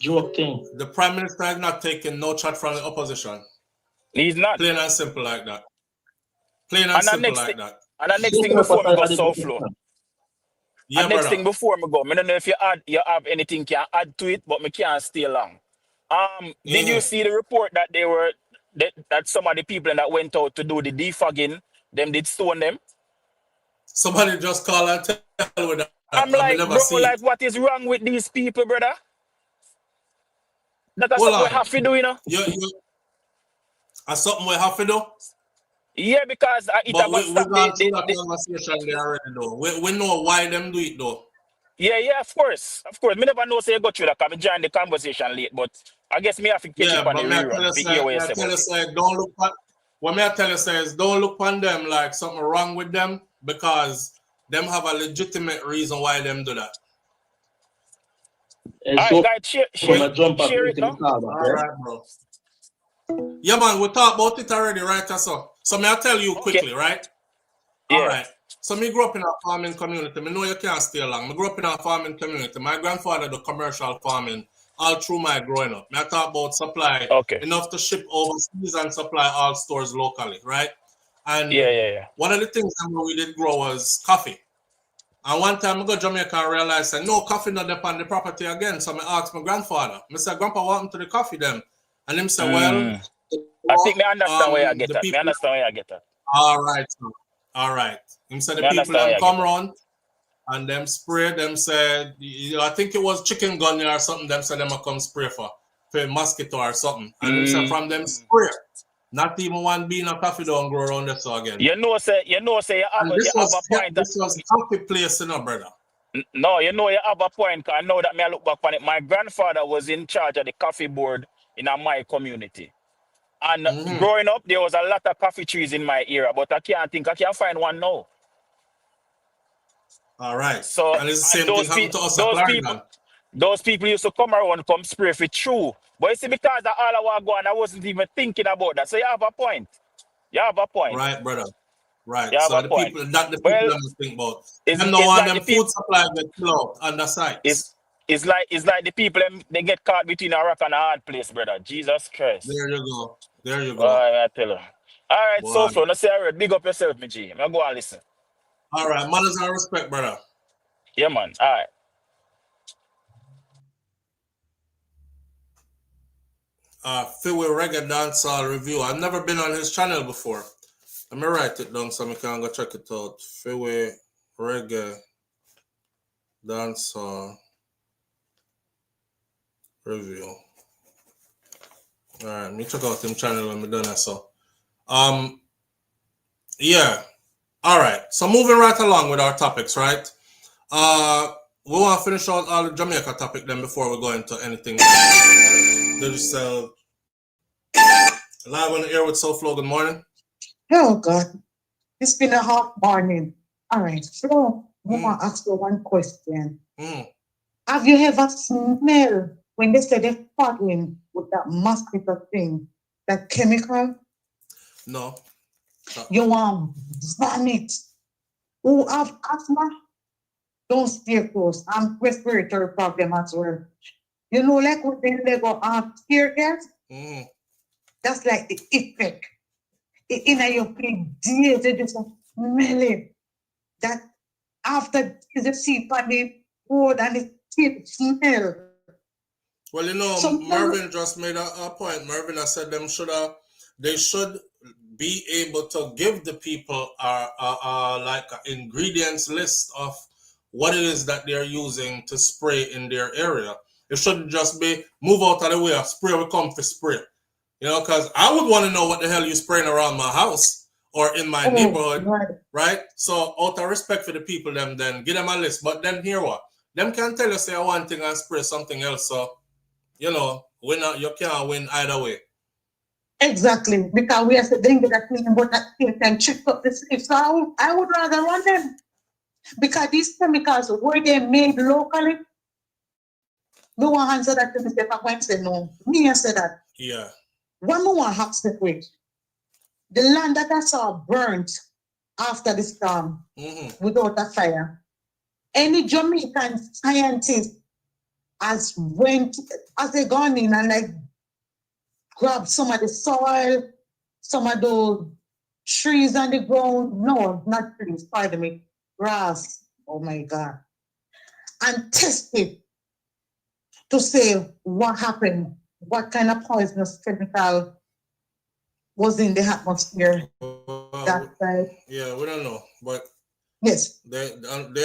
Joke thing. The prime minister is not taking no chat from the opposition. He's not. Plain and simple like that. Plain and And the simple next thing, like that. and the next thing before me go SouFlo. Yeah, And next brother. thing before me go, I don't know if you have anything can add to it, but me can't stay long. Did you see the report that that some of the people that went out to do the defogging, them did stone them? Somebody just call and tell me that. I'm I like, never bro, see like it. what is wrong with these people, brother? That's Hold something we on. have to do, you know? That's something we have to do. Yeah, because it But about we stop gone through that conversation there already though. We know why them do it though. yeah, of course. Of course. Me never know say you go through that because I joined the conversation late, but I guess me have to catch Yeah, it on the but may I tell rerun you to hear what you may I say tell about you it. don't look at what may I tell you is don't look on them like something wrong with them because them have a legitimate reason why them do that. And All right, so guys, share it now. All right, bro. Yeah, man, we talked about it already, right? So may I tell you quickly, right? All Yeah. right. So me grew up in a farming community. Me know you can't stay long. Me grew up in a farming community. My grandfather did commercial farming all through my growing up. Me I talk about supply enough to ship overseas and supply all stores locally, right? And Yeah. one of the things that we did grow was coffee. And one time I go to Jamaica and realized that no coffee not up on the property again. So I asked my grandfather, I said, Grandpa, what happened to the coffee then? And him said, well, I think me understand where you get the that. Me people. understand where you get that. All right, so. All right. Him said the Me people understand where them you come get that. round and them spray them said I think it was chicken gun or something. Them said them a come spray for mosquito or something. And them said from them spray. Not even one bean of coffee don't grow around there so again. You know say you and have a point. This was coffee place, you know, brother. No, you know you have a point. Cause I know that me I look back on it. My grandfather was in charge of the coffee board in my community. And growing up, there was a lot of coffee trees in my area, but I can't find one now. All right. So and it's the same thing happened to us at those people used to come around, come spray for true. But you see, because of all I was going, I wasn't even thinking about that. So you have a point. You have a point. Right, brother. Right. You have So a the point. people that the people Well, them think about. it's Them no want like them the people. food supply get killed on the sites. It's like the people they get caught between a rock and a hard place, brother. Jesus Christ. There you go. There you go. I tell you. All right, Boy. so let's say big up yourself, me G. I'm go and listen. All right, manners and respect, brother. Yeah, man. All right. Philway Reggae Dancehall Review. I've never been on his channel before. Let me write it down so I can go check it out. Philway Reggae Dancehall Review. All right, me check out him channel when me done that. So, Yeah. All right. So moving right along with our topics, right? We want to finish out all the Jamaica topic then before we go into anything. Digital. Live on the air with SouFLo. Good morning. Oh God, it's been a hot morning. All right, so I want to ask you one question. Have you ever smelled when they say they're fucking with that mosquito thing, that chemical? No. You want vomit. Who have asthma? Don't stay close. I'm respiratory problem as well. You know, like when they go tear gas, that's like the effect. In your days, they just smell it. That after the sea on the road and the tip smell. Well, you know, Mervin just made a point. Mervin has said they should be able to give the people like an ingredients list of what it is that they're using to spray in their area. It shouldn't just be move out of the way, spray will come for spray. You know, because I would want to know what the hell you're spraying around my house or in my neighborhood, right? So out of respect for the people, then give them a list. But then here what? Them can tell you say one thing and spray something else. So, you know, you can't win either way. Exactly, because we are saying that thing about that thing can check up the sleep. So I would rather run them. Because these chemicals, were they made locally? No one answer that to me if I went say no. Me answer that. Yeah. One more ask the question. The land that I saw burnt after the storm without a fire. Any Jamaican scientist as they gone in and like grab some of the soil, some of those trees on the ground. No, not trees, pardon me. Grass. Oh my God. And test it to say what happened, what kind of poisonous chemical was in the atmosphere that side. Yeah, we don't know, but yes, they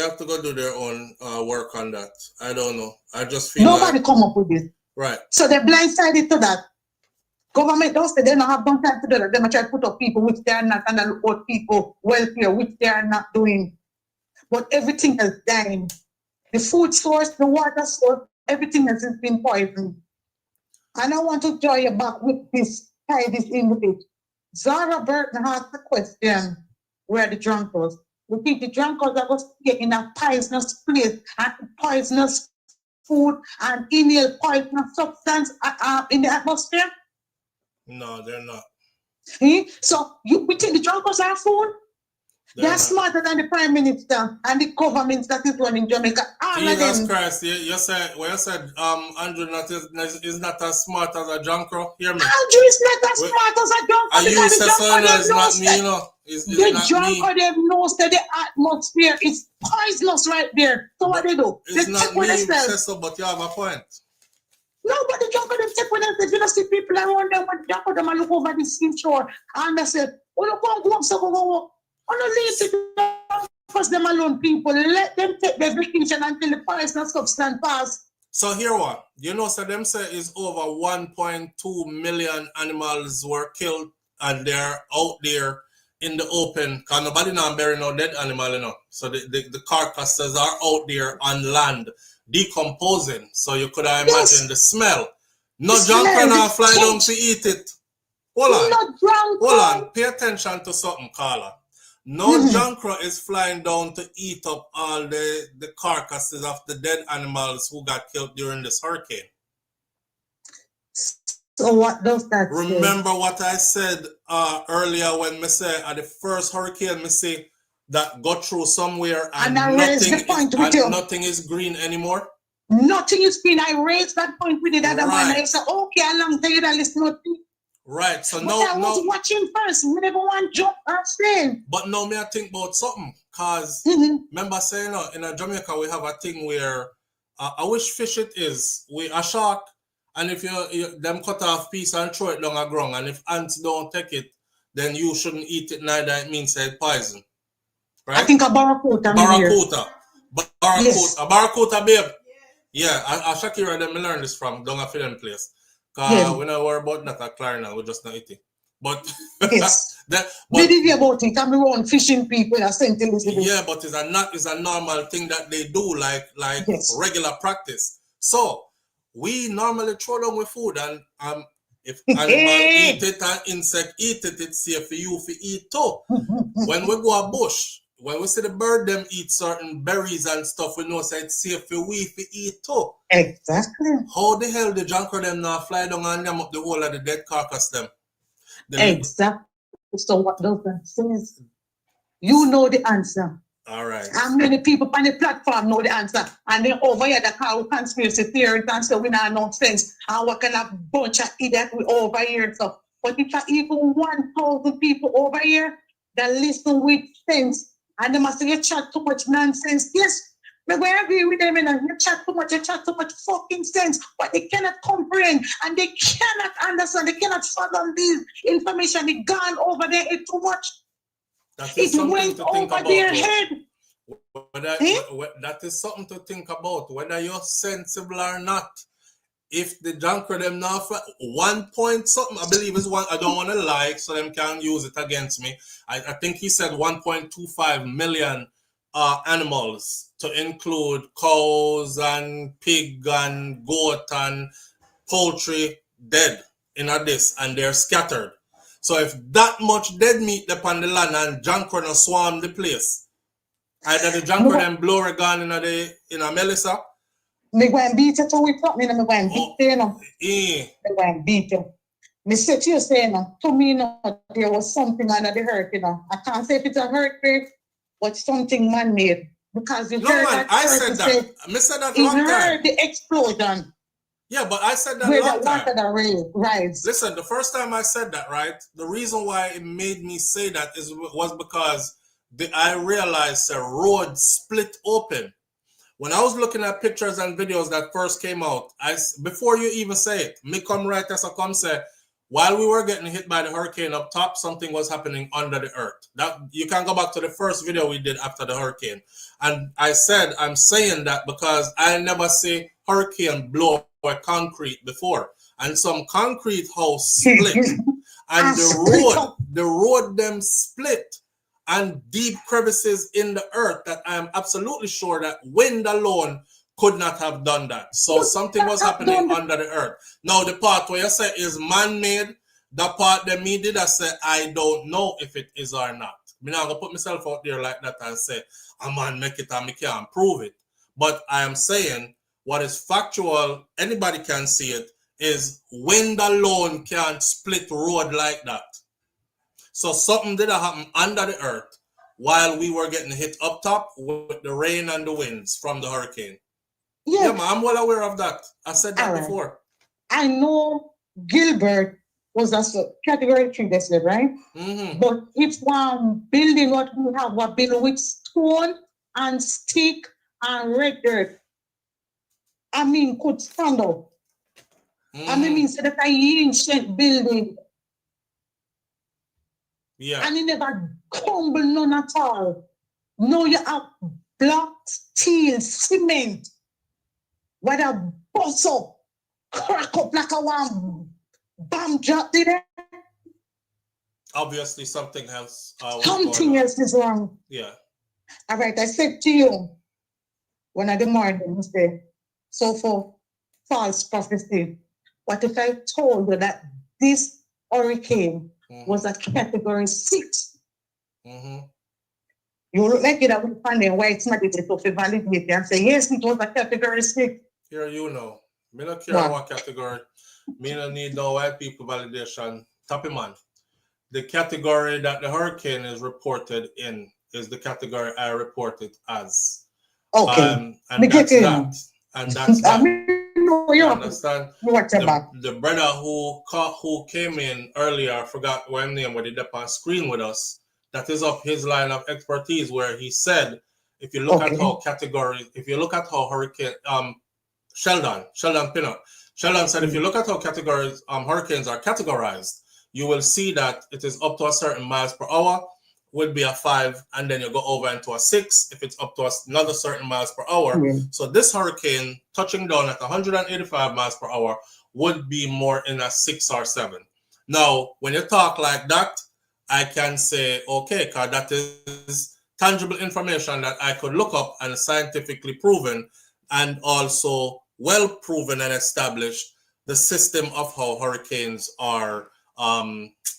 have to go do their own work on that. I don't know. I just feel nobody come up with this. Right. So they're blindsided to that. Government don't say they don't have no time to do that. They might try to put up people which they are not and look out people welfare which they are not doing. But everything is dying. The food source, the water source, everything has been poisoned. And I want to draw you back with this, tie this in with it. Zara Burton asked the question, where the drunkards? You think the drunkards are going to stay in a poisonous place and poisonous food and inhale poisonous substance in the atmosphere? No, they're not. So we think the drunkards are food? They're smarter than the Prime Minister and the governments that is running Jamaica. Jesus Christ, you said Andrew is not as smart as a junker. Hear me? Andrew is not as smart as a junker. And you say so, it's not me, you know. The junker them knows that the atmosphere is poisonous right there. So what they do? It's they not me, say so, but you have a point. No, but the junker them take with them. You know, see people around them when junker them and look over the seashore and they say, oh, look, go up, so go. Oh, no, leave the them alone, people. Let them take their vacation until the poisonous substance pass. So here what? You know, so them say is over 1.2 million animals were killed and they're out there in the open. Because nobody now bury no dead animal, you know. So the carcasses are out there on land, decomposing. So you could have imagined the smell. No junker now fly down to eat it. Hold on. Pay attention to something, Carla. No junker is flying down to eat up all the carcasses of the dead animals who got killed during this hurricane. So what does that Remember what I said earlier when me say at the first hurricane, me say that got through somewhere and nothing is green anymore? Nothing is green. I raised that point with the other man. I said, okay, along there, that is nothing. Right, so I was watching first. We never want to jump and stay. But now me I think about something. Because remember saying in Jamaica we have a thing where I wish fish it is. We a shark, and if you them cut off piece and throw it down the ground, and if ants don't take it, then you shouldn't eat it, neither it means it's poison. Right? I think a barracuda. Yes. A barracuda, babe. Yeah, I Shakira them learn this from down a film place. Because we don't worry about that at Clarina, we just not eating. But yes, we did hear about it. I'm around fishing people in St. Elizabeth. Yeah, but it's a normal thing that they do, like yes. regular practice. So we normally throw down with food, and if animal eat it and insect eat it, it's safe for you to eat too. When we go a bush, when we see the bird them eat certain berries and stuff, we know that it's safe for we to eat too. Exactly. How the hell the junker them now fly down and them up the whole of the dead carcass them? Exactly. So what does that say? You know the answer. All right. How many people on the platform know the answer? And then over here, they call conspiracy theories and say we not no sense. And what kind of bunch of idiots we over here? So, but if I even 1,000 people over here that listen with sense, and they must say you chat too much nonsense. Yes, but we agree with them, and you chat too much fucking sense, but they cannot comprehend and they cannot understand, they cannot fathom this information. They gone over there too much. It went over their head. That is something to think about, whether you're sensible or not. If the junker them now 1 point something, I believe is one, I don't want to lie, so them can use it against me. I think he said 1.25 million animals, to include cows and pig and goat and poultry dead in this, and they're scattered. So if that much dead meat upon the land and junker no swarm the place, either the junker them blow a gun in a Melissa. Me go and beat it, so we put me in, me go and beat it, you know. Me go and beat it. Me said to you, say, you know, to me, you know, there was something under the earth, you know. I can't say if it's a earthquake, but something man-made. Because you heard man, that I said that. I said that long time. You heard the explosion. Yeah, but I said that where long the time. water that rise. Listen, the first time I said that, right, the reason why it made me say that was because I realized the road split open. When I was looking at pictures and videos that first came out, before you even say it, me come right as I come say, while we were getting hit by the hurricane up top, something was happening under the earth. That you can go back to the first video we did after the hurricane. And I said, I'm saying that because I never see hurricane blow or concrete before. And some concrete house split. And the road them split. And deep crevices in the earth that I am absolutely sure that wind alone could not have done that. So something was happening under the earth. Now the part where you say is man-made, the part that me did, I say, I don't know if it is or not. I'm not going to put myself out there like that and say, a man make it and me can't prove it. But I am saying what is factual, anybody can see it, is wind alone can't split road like that. So something did happen under the earth while we were getting hit up top with the rain and the winds from the hurricane. Yeah, man, I'm well aware of that. I said that before. I know Gilbert was a category 3, they said, right? Mm-hmm. But if one building what we have, what building with stone and stick and red dirt, I mean, could stand up. Mm-hmm. I mean, so that an ancient building. Yeah. And it never crumble none at all. No, you have block, steel, cement. Where the bust up, crack up like a one bomb drop there. Obviously, something else. Something else is wrong. Yeah. All right, I said to you, one of the mornings there, so for false prophecy, what if I told you that this hurricane was a category 6? Mm-hmm. You look like it, I would find why it's not able to validate and say, yes, it was a category 6. Here you know. Me not care what category. Me no need no white people validation. Tappy man. The category that the hurricane is reported in is the category I reported as. Okay. And that's that. And that's that. You understand? The brother who came in earlier, I forgot what name, but he up on screen with us. That is up his line of expertise, where he said, if you look at how categories, if you look at how hurricane, Sheldon Pinnock said, if you look at how categories, hurricanes are categorized, you will see that it is up to a certain miles per hour would be a 5, and then you go over into a 6 if it's up to another certain miles per hour. Mm-hmm. So this hurricane touching down at 185 miles per hour would be more in a 6 or 7. Now, when you talk like that, I can say, okay, because that is tangible information that I could look up and scientifically proven and also well proven and established the system of how hurricanes are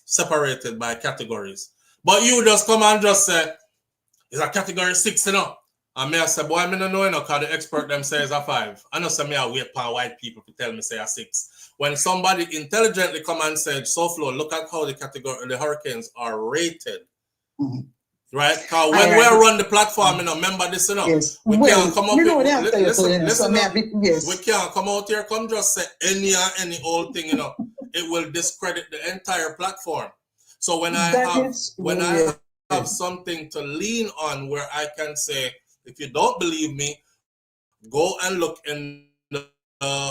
separated by categories. But you just come and just say, it's a category 6, you know. And me I say, boy, I don't know, you know, because the expert them say it's a 5. I know some me I wait for white people to tell me say a 6. When somebody intelligently come and said, SouFlo, look at how the hurricanes are rated. Right? Because when we run the platform, you know, remember this, you know, yes. we can't come up listen, we can't come out here, come just say any old thing, you know, it will discredit the entire platform. So when I have something to lean on where I can say, if you don't believe me, go and look in the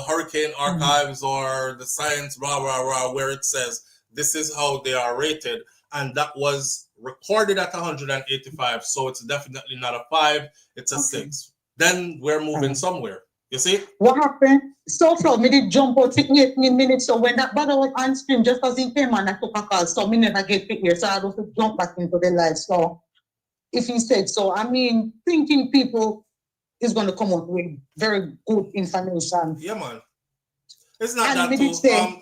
hurricane archives or the science where it says this is how they are rated, and that was recorded at 185, so it's definitely not a 5, it's a 6. Then we're moving somewhere. You see? What happened? SouFlo, me did jump out for 18 minutes. So when that brother was on stream, just as he came on, I took a call. So me never get fit here. So I had to jump back into the live. So if he said so, I mean, thinking people is going to come up with very good information. Yeah, man. It's not that too.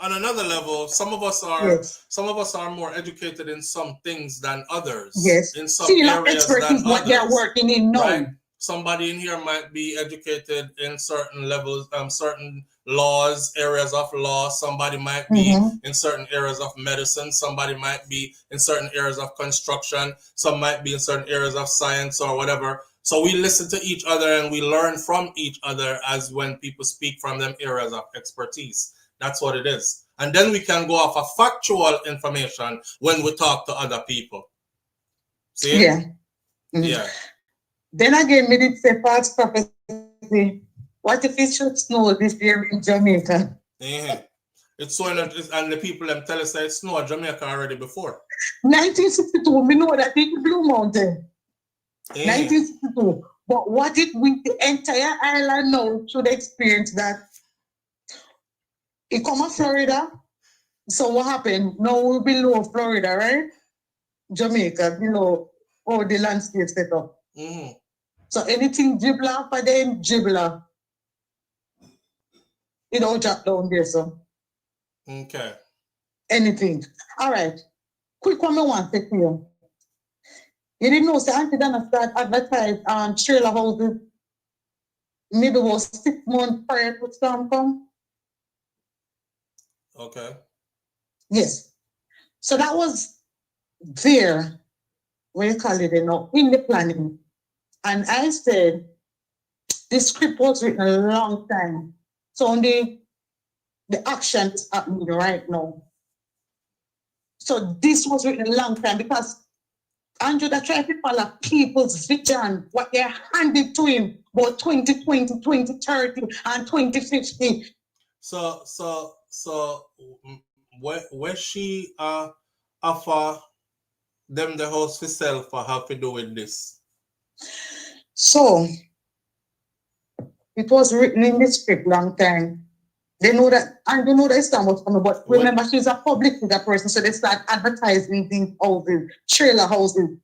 On another level, some of us are more educated in some things than others. Yes. In some areas than others. What they're working in now. Right? Somebody in here might be educated in certain levels, certain laws, areas of law. Somebody might be in certain areas of medicine. Somebody might be in certain areas of construction. Some might be in certain areas of science or whatever. So we listen to each other and we learn from each other as when people speak from them areas of expertise. That's what it is. And then we can go off of factual information when we talk to other people. See? Yeah. Yeah. Then again, me did say false prophecy. What if it should snow this year in Jamaica? It's so, and the people them tell us that it snowed Jamaica already before. 1962, we know that it's Blue Mountain. 1962. But what if we, the entire island now should experience that? It come to Florida. So what happened? Now we're below Florida, right? Jamaica, below all the landscape set up. So anything dribbler for them, dribbler. It don't drop down there, so. Okay. Anything. All right. Quick one I want to say to you. You didn't know, so Auntie Dana started advertise trailer houses maybe about 6 months prior to storm come. Okay. Yes. So that was there, what you call it, you know, in the planning. And I said, this script was written a long time. So only the action is happening right now. So this was written a long time because Andrew that tried to follow people's vision, what they're handed to him about 2020, 2030, and 2050. So where she offer them the house for sale for how to do with this? So it was written in the script long time. They know that, and they know that it's time was coming, but remember she's a public figure person, so they start advertising these houses, trailer houses.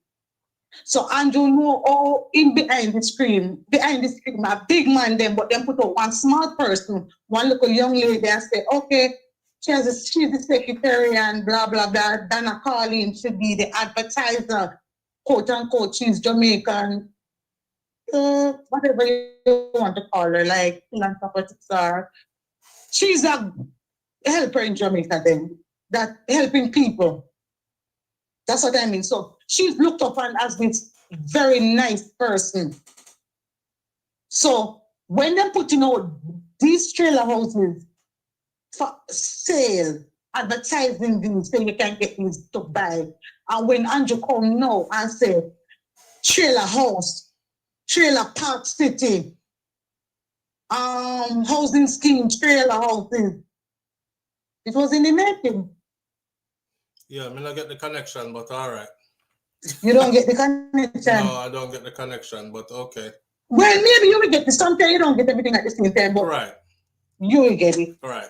So Andrew know all in behind the screen, my big man them, but them put out one small person, one little young lady and say, okay, she's the secretary and blah, blah, blah. Dana Carlin should be the advertiser, quote unquote, she's Jamaican, whatever you want to call her, like philanthropist or she's a helper in Jamaica then, that helping people. That's what I mean. So she's looked upon as this very nice person. So when they're putting out these trailer houses for sale, advertising these, so you can get these to buy. And when Andrew come now and say, trailer house, trailer park city, housing scheme, trailer houses, it was in the making. Yeah, I mean, I get the connection, but all right. You don't get the connection? No, I don't get the connection, but okay. Well, maybe you will get it. Sometimes you don't get everything at the same time, but right. You will get it. All right.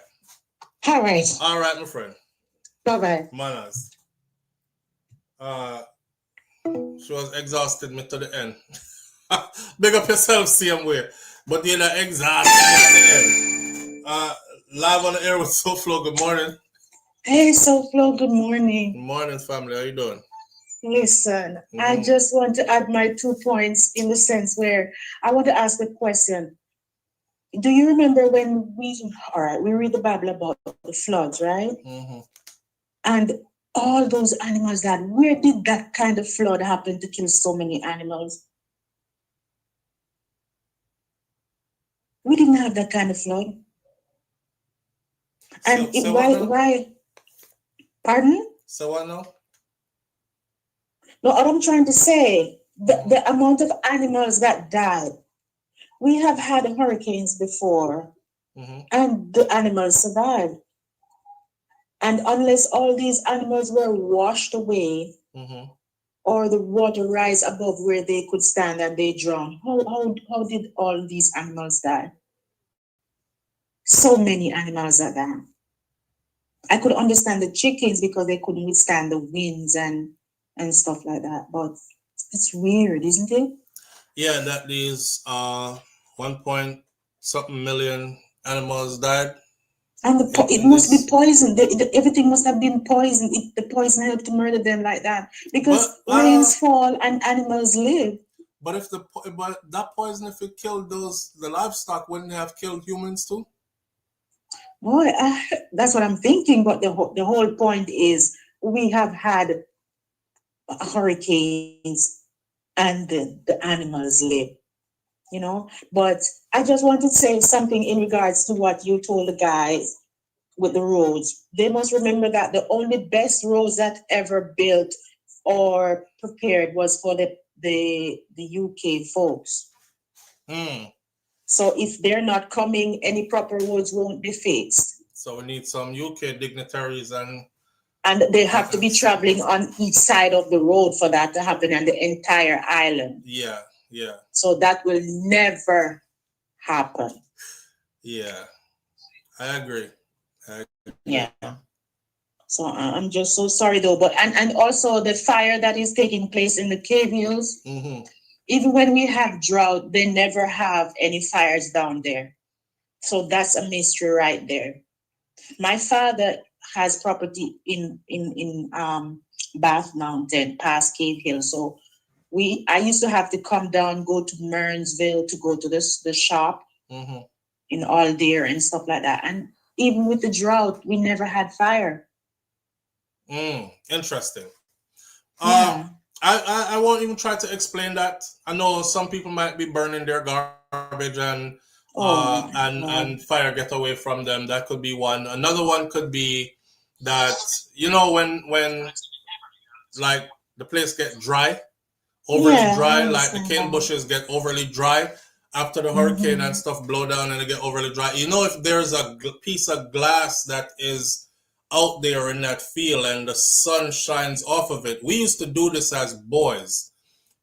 All right. All right, my friend. Bye-bye. Manners. She was exhausted me to the end. Big up yourself, same way. But you're not exhausted at the end. Live on the air with SouFLo. Good morning. Hey, SouFLo, good morning. Good morning, family. How you doing? Listen, I just want to add my 2 points in the sense where I want to ask a question. Do you remember when we read the Bible about the floods, right? And all those animals that, where did that kind of flood happen to kill so many animals? We didn't have that kind of flood. And why? Pardon? So what now? No, what I'm trying to say, the amount of animals that died. We have had hurricanes before, and the animals survived. And unless all these animals were washed away, or the water rise above where they could stand and they drown, how did all these animals die? So many animals are died. I could understand the chickens because they couldn't withstand the winds and stuff like that. But it's weird, isn't it? Yeah, that is 1.something million animals died. And it must be poisoned. Everything must have been poisoned. The poison helped to murder them like that. Because rains fall and animals live. But that poison, if it killed the livestock, wouldn't it have killed humans too? Boy, that's what I'm thinking. But the whole point is we have had hurricanes and the animals live. You know, but I just want to say something in regards to what you told the guys with the roads. They must remember that the only best roads that ever built or prepared was for the UK folks. So if they're not coming, any proper roads won't be fixed. So we need some UK dignitaries and they have to be traveling on each side of the road for that to happen on the entire island. Yeah. So that will never happen. Yeah, I agree. Yeah. So I'm just so sorry though. But and also the fire that is taking place in the cave hills. Even when we have drought, they never have any fires down there. So that's a mystery right there. My father has property in Bath Mountain, past Cave Hill. So I used to have to come down, go to Mearnsville to go to the shop in all there and stuff like that. And even with the drought, we never had fire. Interesting. Yeah. I won't even try to explain that. I know some people might be burning their garbage and fire get away from them. That could be one. Another one could be that, you know, when like the place get dry, overly dry, like the cane bushes get overly dry after the hurricane and stuff blow down and they get overly dry. You know, if there's a piece of glass that is out there in that field and the sun shines off of it. We used to do this as boys.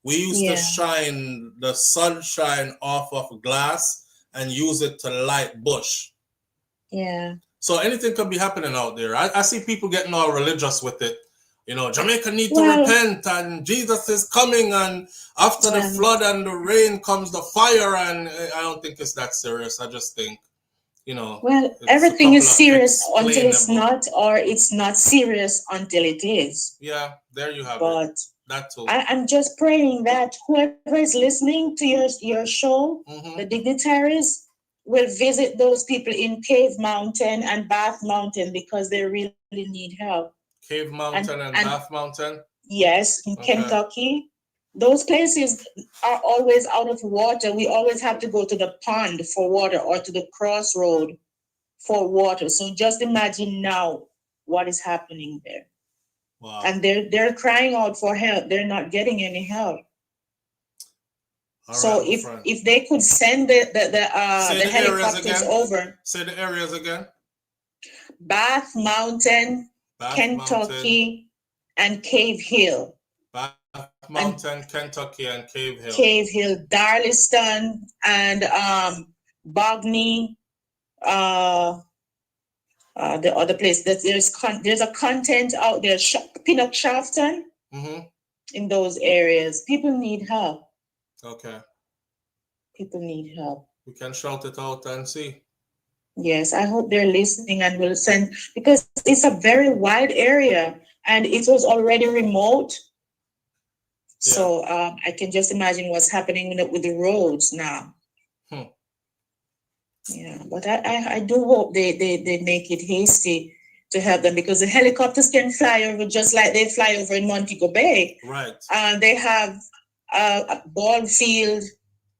We used to shine the sunshine off of glass and use it to light bush. Yeah. So anything could be happening out there. I see people getting all religious with it. You know, Jamaica need to repent and Jesus is coming and after the flood and the rain comes the fire, and I don't think it's that serious. I just think, you know. Well, everything is serious until it's not, or it's not serious until it is. Yeah, there you have it. But that too. I'm just praying that whoever is listening to your show, the dignitaries, will visit those people in Cave Mountain and Bath Mountain because they really need help. Cave Mountain and Bath Mountain? Yes, in Kentucky. Those places are always out of water. We always have to go to the pond for water or to the crossroad for water. So just imagine now what is happening there. Wow. And they're crying out for help. They're not getting any help. So if they could send the helicopters over. Say the areas again. Bath Mountain, Kentucky, and Cave Hill. Bath Mountain, Kentucky, and Cave Hill. Cave Hill, Darliston, and Bogney, the other place that there's a content out there, Pinnock Shafton, in those areas. People need help. Okay. People need help. We can shout it out and see. Yes, I hope they're listening and will send, because it's a very wide area and it was already remote. Yeah. So I can just imagine what's happening with the roads now. Yeah, but I do hope they make it hasty to help them, because the helicopters can fly over just like they fly over in Montego Bay. Right. They have a ball field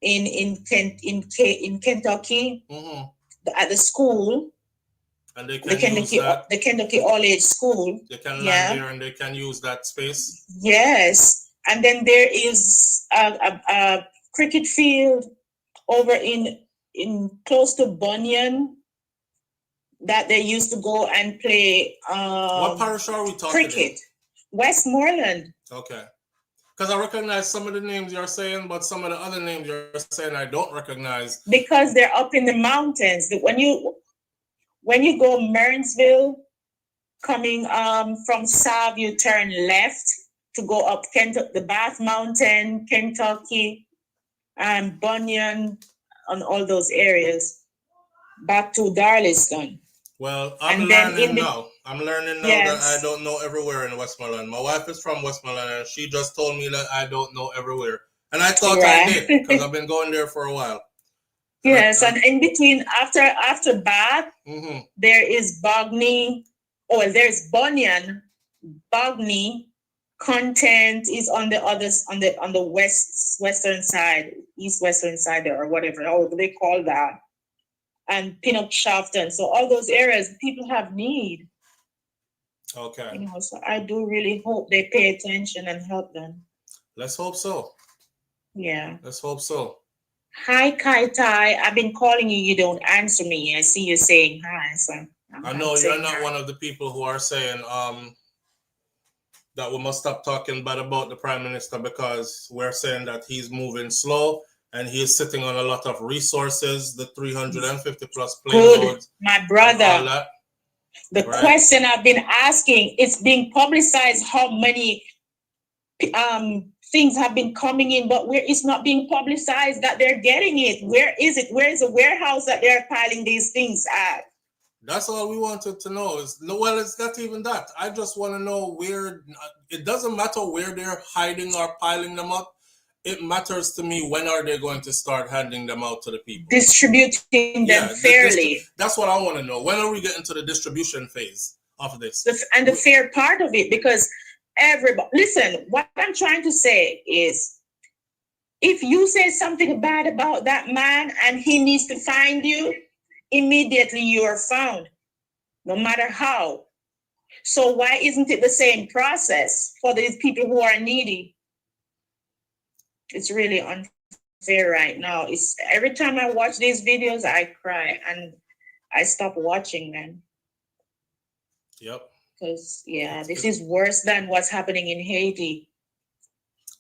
in Kentucky at the school. And they can use that. The Kentucky All-Age School. They can land there and they can use that space. Yes. And then there is a cricket field over in close to Bunyan that they used to go and play what parish are we talking cricket? Westmoreland. Okay. Because I recognize some of the names you're saying, but some of the other names you're saying I don't recognize. Because they're up in the mountains. When you go Mearnsville, coming from Sav, you turn left to go up the Bath Mountain, Kentucky, and Bunyan, and all those areas, back to Darlington. Well, I'm learning now that I don't know everywhere in Westmoreland. My wife is from Westmoreland, and she just told me that I don't know everywhere. And I thought I did, because I've been going there for a while. Yes, and in between, after Bath, there is Bogney. Oh, well, there's Bunyan. Bogney content is on the others on the western side, east-western side, or whatever they call that. And Pinnock Shafton. So all those areas, people have need. Okay. So I do really hope they pay attention and help them. Let's hope so. Yeah. Let's hope so. Hi, Kaitai. I've been calling you. You don't answer me. I see you saying hi. So I know you're not one of the people who are saying that we must stop talking bad about the Prime Minister, because we're saying that he's moving slow and he is sitting on a lot of resources, the 350 plus payloads. My brother. The question I've been asking, it's being publicized how many things have been coming in, but where it's not being publicized that they're getting it. Where is it? Where is the warehouse that they're piling these things at? That's all we wanted to know. It's not even that. I just want to know where. It doesn't matter where they're hiding or piling them up. It matters to me, when are they going to start handing them out to the people? Distributing them fairly. That's what I want to know. When are we getting to the distribution phase of this? And the fair part of it, because everybody, listen, what I'm trying to say is, if you say something bad about that man and he needs to find you, immediately you are found, no matter how. So why isn't it the same process for these people who are needy? It's really unfair right now. It's every time I watch these videos, I cry and I stop watching them. Yep. Because this is worse than what's happening in Haiti.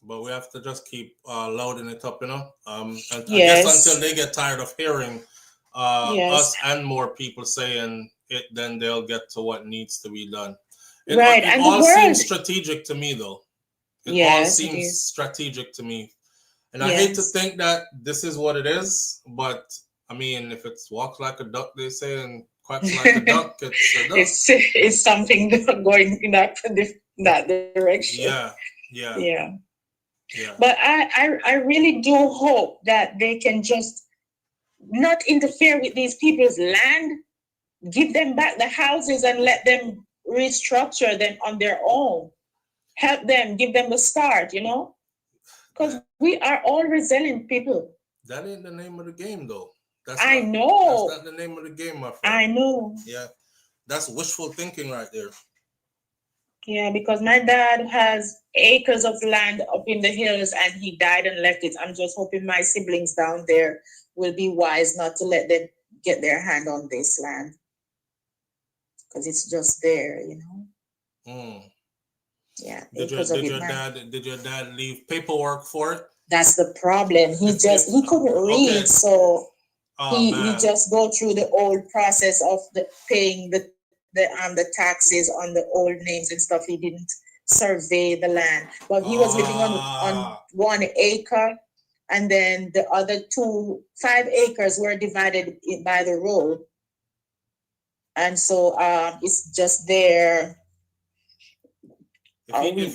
But we have to just keep loading it up, And Yes. I guess until they get tired of hearing us and more people saying it, then they'll get to what needs to be done. It all seems strategic to me, though. It all seems strategic to me. And I hate to think that this is what it is, but I mean, if it's walks like a duck, they say, and quacks like a duck, it's a duck. It's something going in that direction. Yeah. But I really do hope that they can just not interfere with these people's land, give them back the houses and let them restructure them on their own. Help them, give them a start, Because we are all resilient people. That ain't the name of the game, though. I know. That's not the name of the game, my friend. I know. Yeah. That's wishful thinking right there. Yeah, because my dad has acres of land up in the hills and he died and left it. I'm just hoping my siblings down there will be wise not to let them get their hand on this land. Because it's just there, Yeah. Did your dad leave paperwork for it? That's the problem. He couldn't read, so he just go through the old process of paying the the taxes on the old names and stuff. He didn't survey the land, but he was living on 1 acre, and then the other 5 acres were divided by the road, and so it's just there. If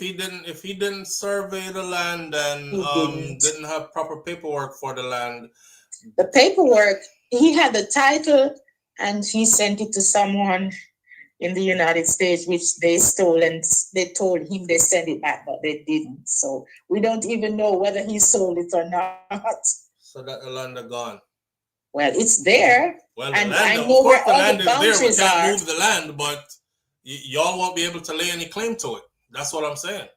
he didn't survey the land and didn't have proper paperwork for the land. The paperwork, he had the title and he sent it to someone in the United States, which they stole, and they told him they sent it back, but they didn't. So we don't even know whether he sold it or not. So that the land are gone. Well, it's there. Well, and the land, I know where the all land the is there. We boundaries can't are. move the land, but y'all won't be able to lay any claim to it. That's what I'm saying.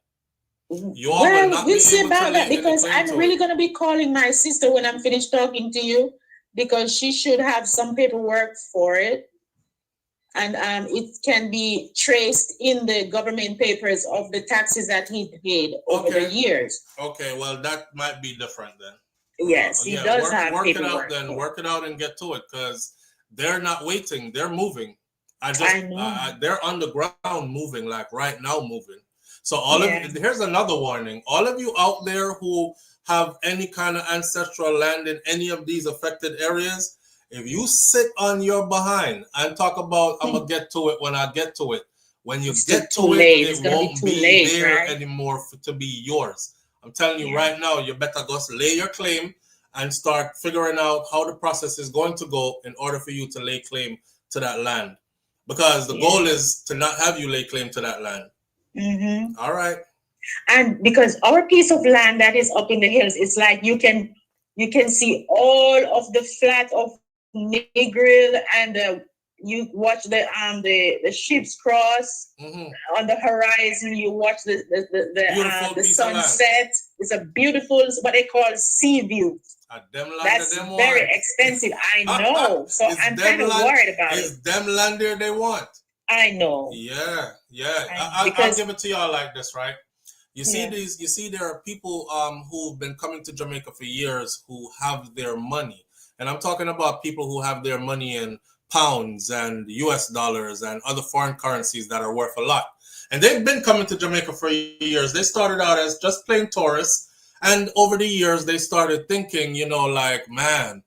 You all will not We'll be see able about to that, lay because any claim I'm to really it. going to be calling my sister when I'm finished talking to you, because she should have some paperwork for it. And it can be traced in the government papers of the taxes that he paid over the years. Okay, well, that might be different then. Yes, he does have work paperwork. it out then. Work it out and get to it, because they're not waiting. They're moving. I know. They're on the ground moving, like right now moving. So here's another warning. All of you out there who have any kind of ancestral land in any of these affected areas, if you sit on your behind and talk about, I'm going to get to it when I get to it, when you get to it, it won't be there anymore to be yours. I'm telling you right now, you better go lay your claim and start figuring out how the process is going to go in order for you to lay claim to that land. Because the goal is to not have you lay claim to that land. Mm-hmm. All right. And because our piece of land that is up in the hills, it's like you can see all of the flat of Negril, and you watch the ships cross on the horizon. You watch the sunset. It's a beautiful, what they call sea view. That's very expensive. I know. So I'm kind of worried about it. It's them land there they want. I know. Yeah. I'll give it to y'all like this, right? You see there are people who've been coming to Jamaica for years who have their money. And I'm talking about people who have their money in pounds and US dollars and other foreign currencies that are worth a lot. And they've been coming to Jamaica for years. They started out as just plain tourists. And over the years, they started thinking, man,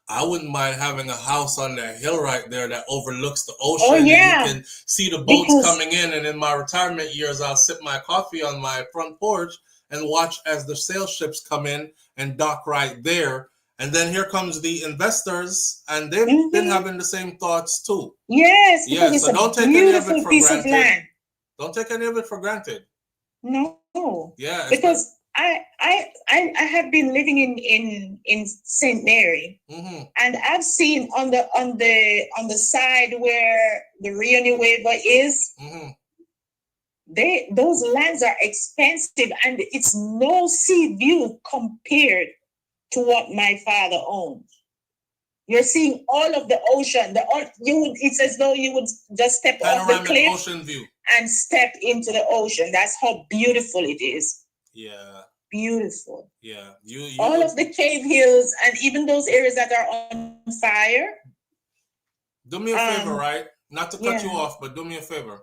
I wouldn't mind having a house on that hill right there that overlooks the ocean. Oh, yeah. And you can see the boats coming in. And in my retirement years, I'll sip my coffee on my front porch and watch as the sail ships come in and dock right there. And then here comes the investors, and they've been having the same thoughts too. Yes, because it's don't take any of it for granted. Don't take any of it for granted. No. Yeah. Because I have been living in St. Mary, and I've seen on the side where the Rioni Waiver is, those lands are expensive, and it's no sea view compared to what my father owned. You're seeing all of the ocean. It's as though you would just step off the cliff ocean view and step into the ocean. That's how beautiful it is. Yeah. Beautiful. Yeah. All of the cave hills and even those areas that are on fire. Do me a favor, right? Not to cut you off, but do me a favor.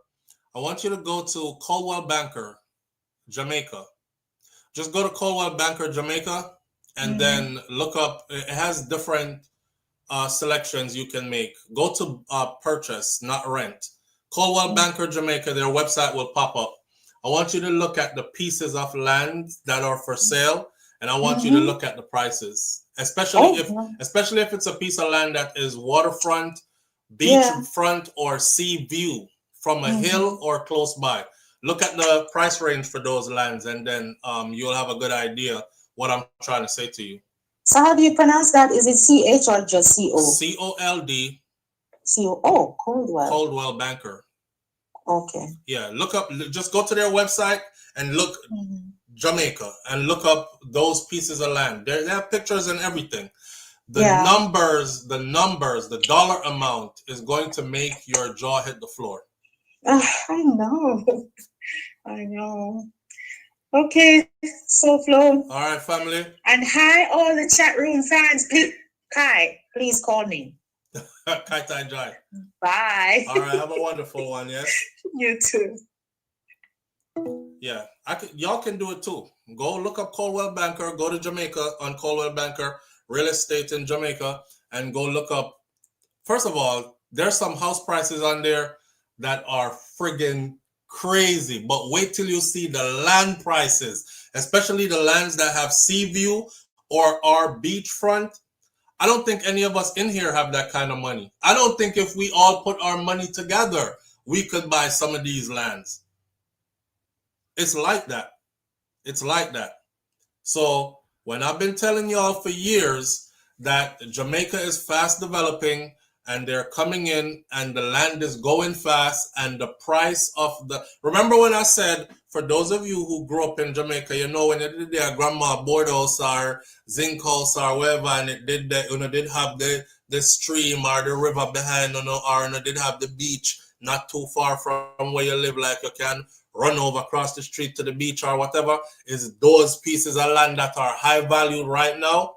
I want you to go to Coldwell Banker, Jamaica. Just go to Coldwell Banker, Jamaica, and then look up. It has different selections you can make. Go to purchase, not rent. Coldwell Banker, Jamaica, their website will pop up. I want you to look at the pieces of land that are for sale, and I want you to look at the prices, especially if it's a piece of land that is waterfront, beachfront, or sea view from a hill or close by. Look at the price range for those lands, and then you'll have a good idea what I'm trying to say to you. So how do you pronounce that? Is it CH or just CO? COLD. CO. Coldwell. Coldwell Banker. Okay. Yeah, look up. Just go to their website and look Jamaica and look up those pieces of land. They have pictures and everything. The numbers, the dollar amount is going to make your jaw hit the floor. I know. Okay, SouFlo. All right, family. And hi, all the chat room fans. Please call me. Kaitai Joy. Bye. All right, have a wonderful one, yes? You too. Yeah, y'all can do it too. Go look up Coldwell Banker, go to Jamaica on Coldwell Banker, real estate in Jamaica, and go look up. First of all, there's some house prices on there that are friggin' crazy, but wait till you see the land prices, especially the lands that have sea view or are beachfront. I don't think any of us in here have that kind of money. I don't think if we all put our money together, we could buy some of these lands. It's like that. It's like that. So when I've been telling y'all for years that Jamaica is fast developing and they're coming in and the land is going fast and the price of the... Remember when I said, for those of you who grew up in Jamaica, you know when you did their grandma board house or zinc house or whatever, and it did that, you know, did have the stream or the river behind, you know, or you know, did have the beach not too far from where you live, like you can run over across the street to the beach or whatever, is those pieces of land that are high valued right now.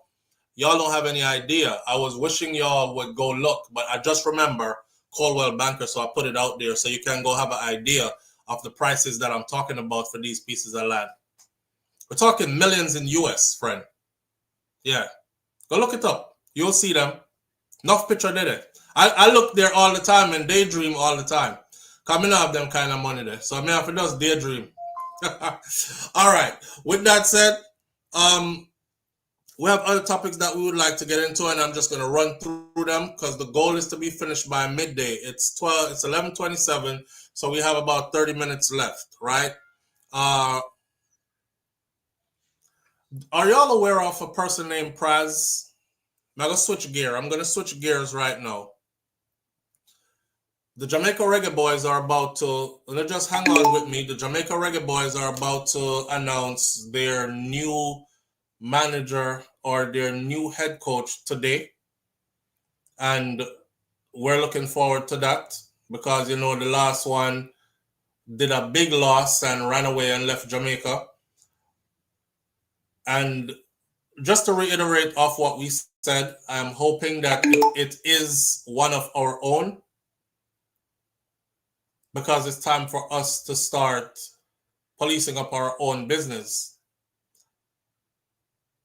Y'all don't have any idea. I was wishing y'all would go look, but I just remember Coldwell Banker, so I put it out there so you can go have an idea of the prices that I'm talking about for these pieces of land. We're talking millions in US, friend. Yeah. Go look it up. You'll see them. Enough picture did it. I look there all the time and daydream all the time. Because I don't have them kind of money there. So I mean, if it does daydream. All right. With that said, we have other topics that we would like to get into, and I'm just going to run through them because the goal is to be finished by midday. It's 11:27, so we have about 30 minutes left, right? Are y'all aware of a person named Pras? I'm going to switch gear. I'm going to switch gears right now. The Jamaica Reggae Boys are about to, just hang on with me. The Jamaica Reggae Boys are about to announce their new manager or their new head coach today. And we're looking forward to that because, you know, the last one did a big loss and ran away and left Jamaica. And just to reiterate off what we said, I'm hoping that it is one of our own, because it's time for us to start policing up our own business.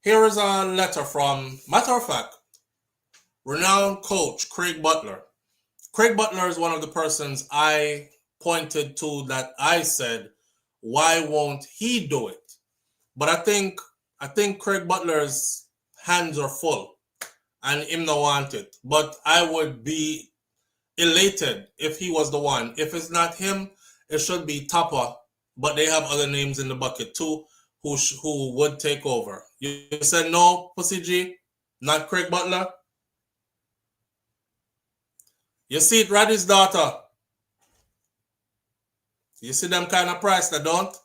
Here is a letter from, matter of fact, renowned coach Craig Butler. Craig Butler is one of the persons I pointed to that I said, why won't he do it? But I think Craig Butler's hands are full and him no want it. But I would be elated if he was the one. If it's not him, it should be Tapa, but they have other names in the bucket too who would take over. You said no, Pussy G, not Craig Butler. You see it, Raddy's daughter. You see them kind of price that don't?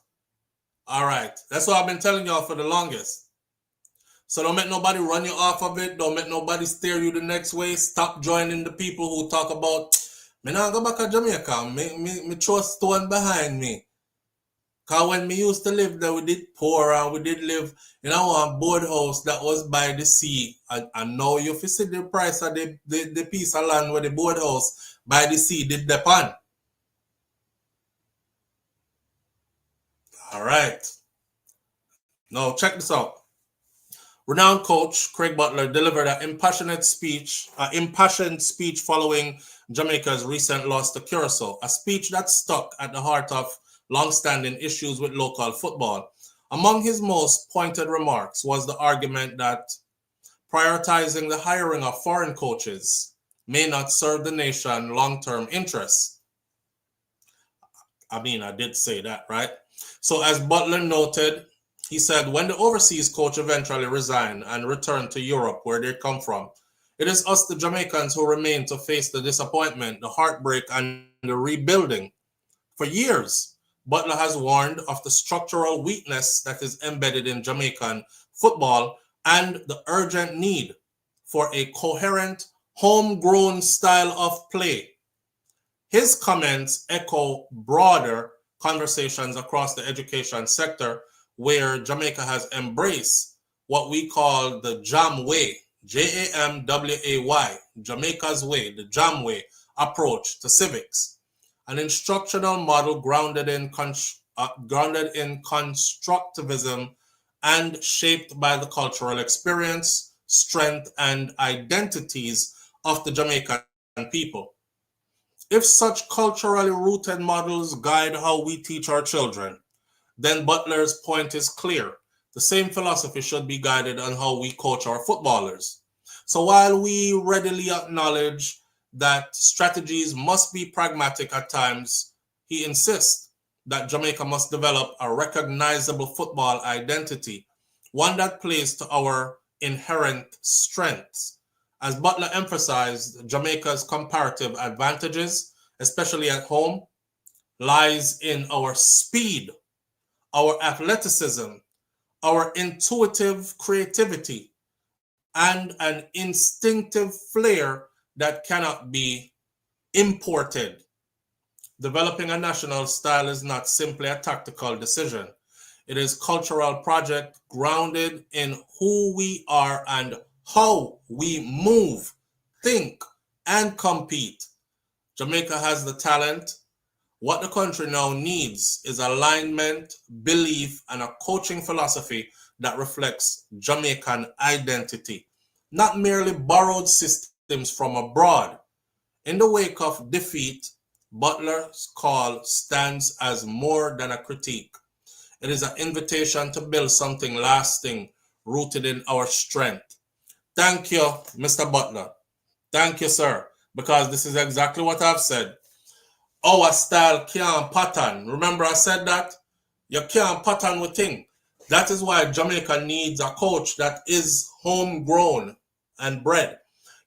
All right, that's what I've been telling y'all for the longest. So don't make nobody run you off of it. Don't make nobody steer you the next way. Stop joining the people who talk about, me now go back to Jamaica. Me throw a stone behind me. Because when me used to live there, we did poor and we did live in a board house that was by the sea. And now you see the price of the piece of land where the board house by the sea did depend. All right. Now check this out. Renowned coach Craig Butler delivered an impassioned speech following Jamaica's recent loss to Curacao, a speech that stuck at the heart of long-standing issues with local football. Among his most pointed remarks was the argument that prioritizing the hiring of foreign coaches may not serve the nation long-term interests. I mean, I did say that, right? So as Butler noted, he said, when the overseas coach eventually resigned and returned to Europe, where they come from, it is us, the Jamaicans, who remain to face the disappointment, the heartbreak, and the rebuilding. For years, Butler has warned of the structural weakness that is embedded in Jamaican football and the urgent need for a coherent, homegrown style of play. His comments echo broader conversations across the education sector, where Jamaica has embraced what we call the Jam Way. Jamway, Jamaica's Way, the Jam Way approach to civics, an instructional model grounded in constructivism and shaped by the cultural experience, strength, and identities of the Jamaican people. If such culturally rooted models guide how we teach our children, then Butler's point is clear. The same philosophy should be guided on how we coach our footballers. So while we readily acknowledge that strategies must be pragmatic at times, he insists that Jamaica must develop a recognizable football identity, one that plays to our inherent strengths. As Butler emphasized, Jamaica's comparative advantages, especially at home, lies in our speed, our athleticism, our intuitive creativity, and an instinctive flair that cannot be imported. Developing a national style is not simply a tactical decision. It is a cultural project grounded in who we are and how we move, think, and compete. Jamaica has the talent. What the country now needs is alignment, belief, and a coaching philosophy that reflects Jamaican identity, not merely borrowed systems from abroad. In the wake of defeat, Butler's call stands as more than a critique. It is an invitation to build something lasting, rooted in our strength. Thank you, Mr. Butler. Thank you, sir, because this is exactly what I've said. Our style can't pattern. Remember I said that? You can't pattern with things. That is why Jamaica needs a coach that is homegrown and bred.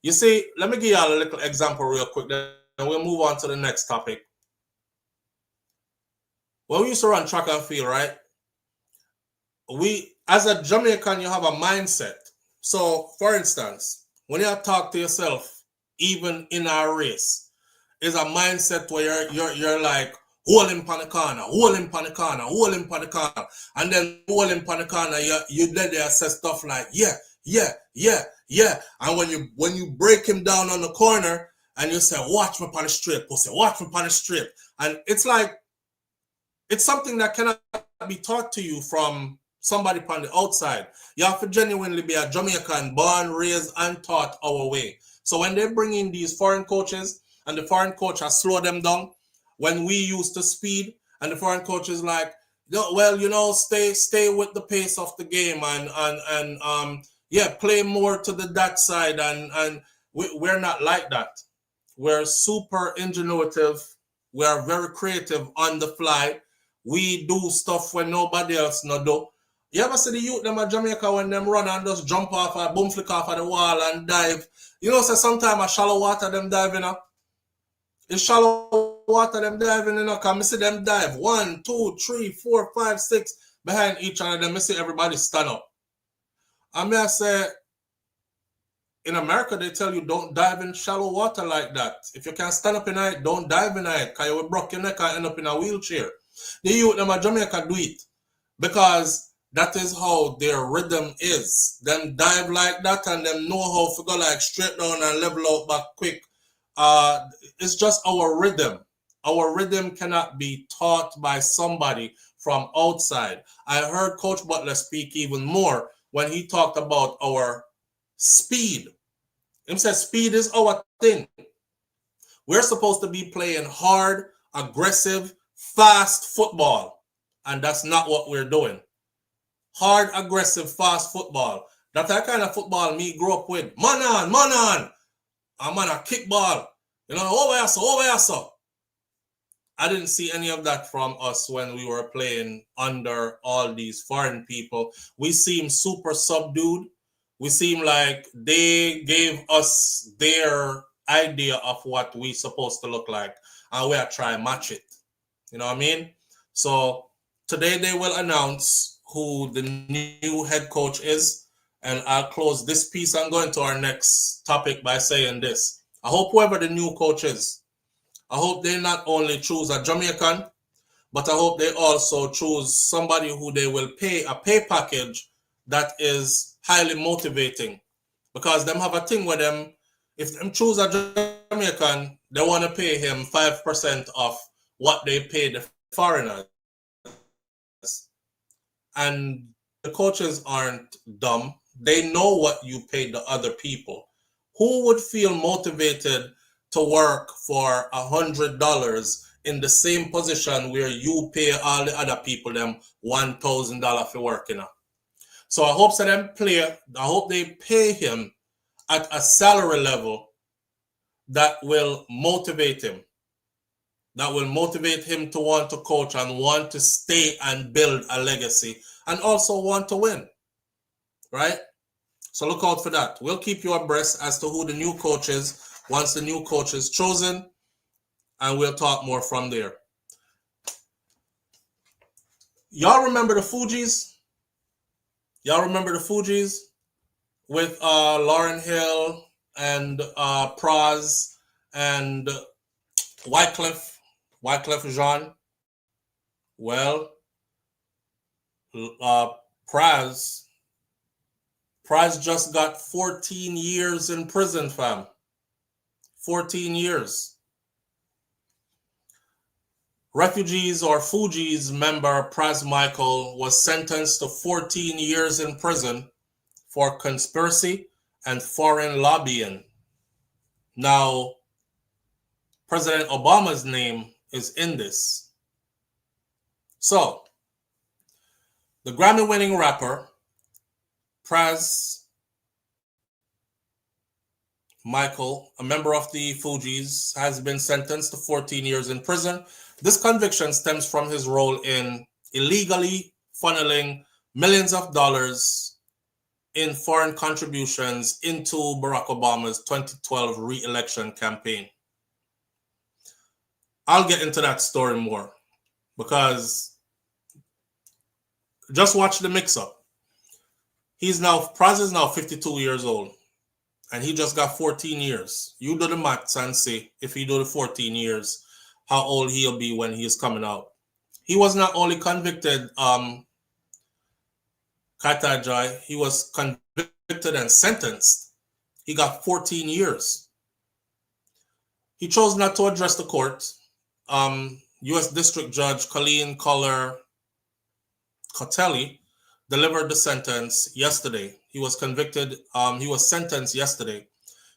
You see, let me give you a little example real quick, then we'll move on to the next topic. When we used to run track and field, right? As a Jamaican, you have a mindset. So, for instance, when you talk to yourself, even in a race, is a mindset where you're like, hold him on the corner, hold him on the corner, hold him on the corner. And then hold him on the corner, you let there say stuff like, yeah. And when you break him down on the corner and you say, watch me on the straight, pussy, watch me on the straight. And it's like, it's something that cannot be taught to you from somebody on the outside. You have to genuinely be a Jamaican, born, raised, and taught our way. So when they bring in these foreign coaches, and the foreign coach has slowed them down, when we used to speed, and the foreign coach is like, well, stay with the pace of the game, and play more to that side, and we're not like that. We're super ingenuitive. We are very creative on the fly. We do stuff when nobody else no do. You ever see the youth them at Jamaica when them run and just jump off a boom flick off of the wall and dive? You know, so sometimes a shallow water them diving up. In shallow water them diving, you know, because I see them dive 1, 2, 3, 4, 5, 6 behind each other. Then I see everybody stand up. I mean, I say, in America, they tell you don't dive in shallow water like that. If you can't stand up in it, don't dive in it, because you will break your neck and end up in a wheelchair. The youth them at Jamaica do it because that is how their rhythm is. Them dive like that and them know how to go like straight down and level out back quick. It's just our rhythm. Our rhythm cannot be taught by somebody from outside. I heard Coach Butler speak even more when he talked about our speed. He said speed is our thing. We're supposed to be playing hard, aggressive, fast football. And that's not what we're doing. Hard, aggressive, fast football. That's the kind of football me grew up with. Man on. I'm on a kickball. You know, over here. I didn't see any of that from us when we were playing under all these foreign people. We seem super subdued. We seem like they gave us their idea of what we're supposed to look like. And we are trying to match it. You know what I mean? So today they will announce who the new head coach is. And I'll close this piece and go into our next topic by saying this. I hope whoever the new coach is, I hope they not only choose a Jamaican, but I hope they also choose somebody who they will pay a pay package that is highly motivating. because them have a thing with them. If them choose a Jamaican, they want to pay him 5% of what they pay the foreigners. And the coaches aren't dumb. They know what you paid the other people. Who would feel motivated to work for $100 in the same position where you pay all the other people them $1,000 for working? So I hope I hope they pay him at a salary level that will motivate him. That will motivate him to want to coach and want to stay and build a legacy and also want to win. Right? So look out for that. We'll keep you abreast as to who the new coach is once the new coach is chosen, and we'll talk more from there. Y'all remember the Fugees? Y'all remember the Fugees with Lauryn Hill and Pras and Wyclef Jean? Well, Pras just got 14 years in prison, fam. 14 years. Refugees or Fugees member Pras Michael was sentenced to 14 years in prison for conspiracy and foreign lobbying. Now, President Obama's name is in this. So, the Grammy-winning rapper Pras Michael, a member of the Fugees, has been sentenced to 14 years in prison. This conviction stems from his role in illegally funneling millions of dollars in foreign contributions into Barack Obama's 2012 re-election campaign. I'll get into that story more because just watch the mix-up. Pras is now 52 years old. And he just got 14 years. You do the maths and see if he do the 14 years, how old he'll be when he is coming out. He was not only convicted, Katajai, he was convicted and sentenced. He got 14 years. He chose not to address the court. U.S. District Judge Colleen Cotelli delivered the sentence yesterday. He was sentenced yesterday.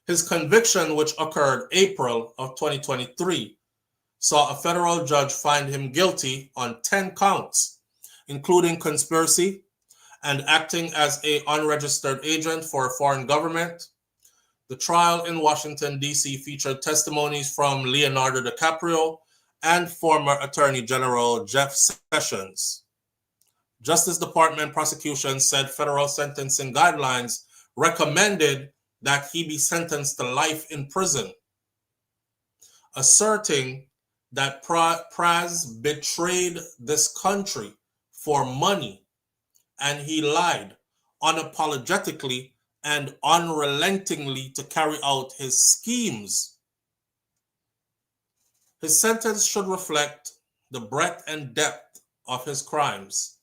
His conviction, which occurred April of 2023, saw a federal judge find him guilty on 10 counts, including conspiracy and acting as an unregistered agent for a foreign government. The trial in Washington, D.C. featured testimonies from Leonardo DiCaprio and former Attorney General Jeff Sessions. Justice Department prosecution said federal sentencing guidelines recommended that he be sentenced to life in prison, asserting that Pras betrayed this country for money and he lied unapologetically and unrelentingly to carry out his schemes. His sentence should reflect the breadth and depth of his crimes,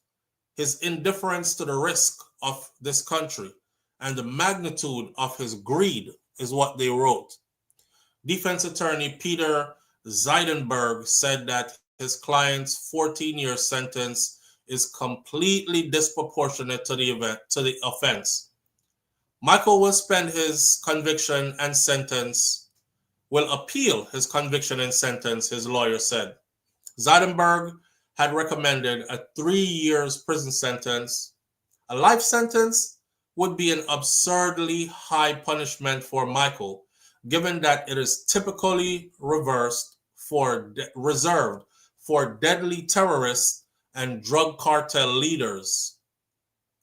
his indifference to the risk of this country, and the magnitude of his greed, is what they wrote. Defense attorney Peter Zeidenberg said that his client's 14-year sentence is completely disproportionate to the offense. Michael will appeal his conviction and sentence, his lawyer said. Zeidenberg had recommended a 3 years prison sentence. A life sentence would be an absurdly high punishment for Michael, given that it is typically reserved for deadly terrorists and drug cartel leaders.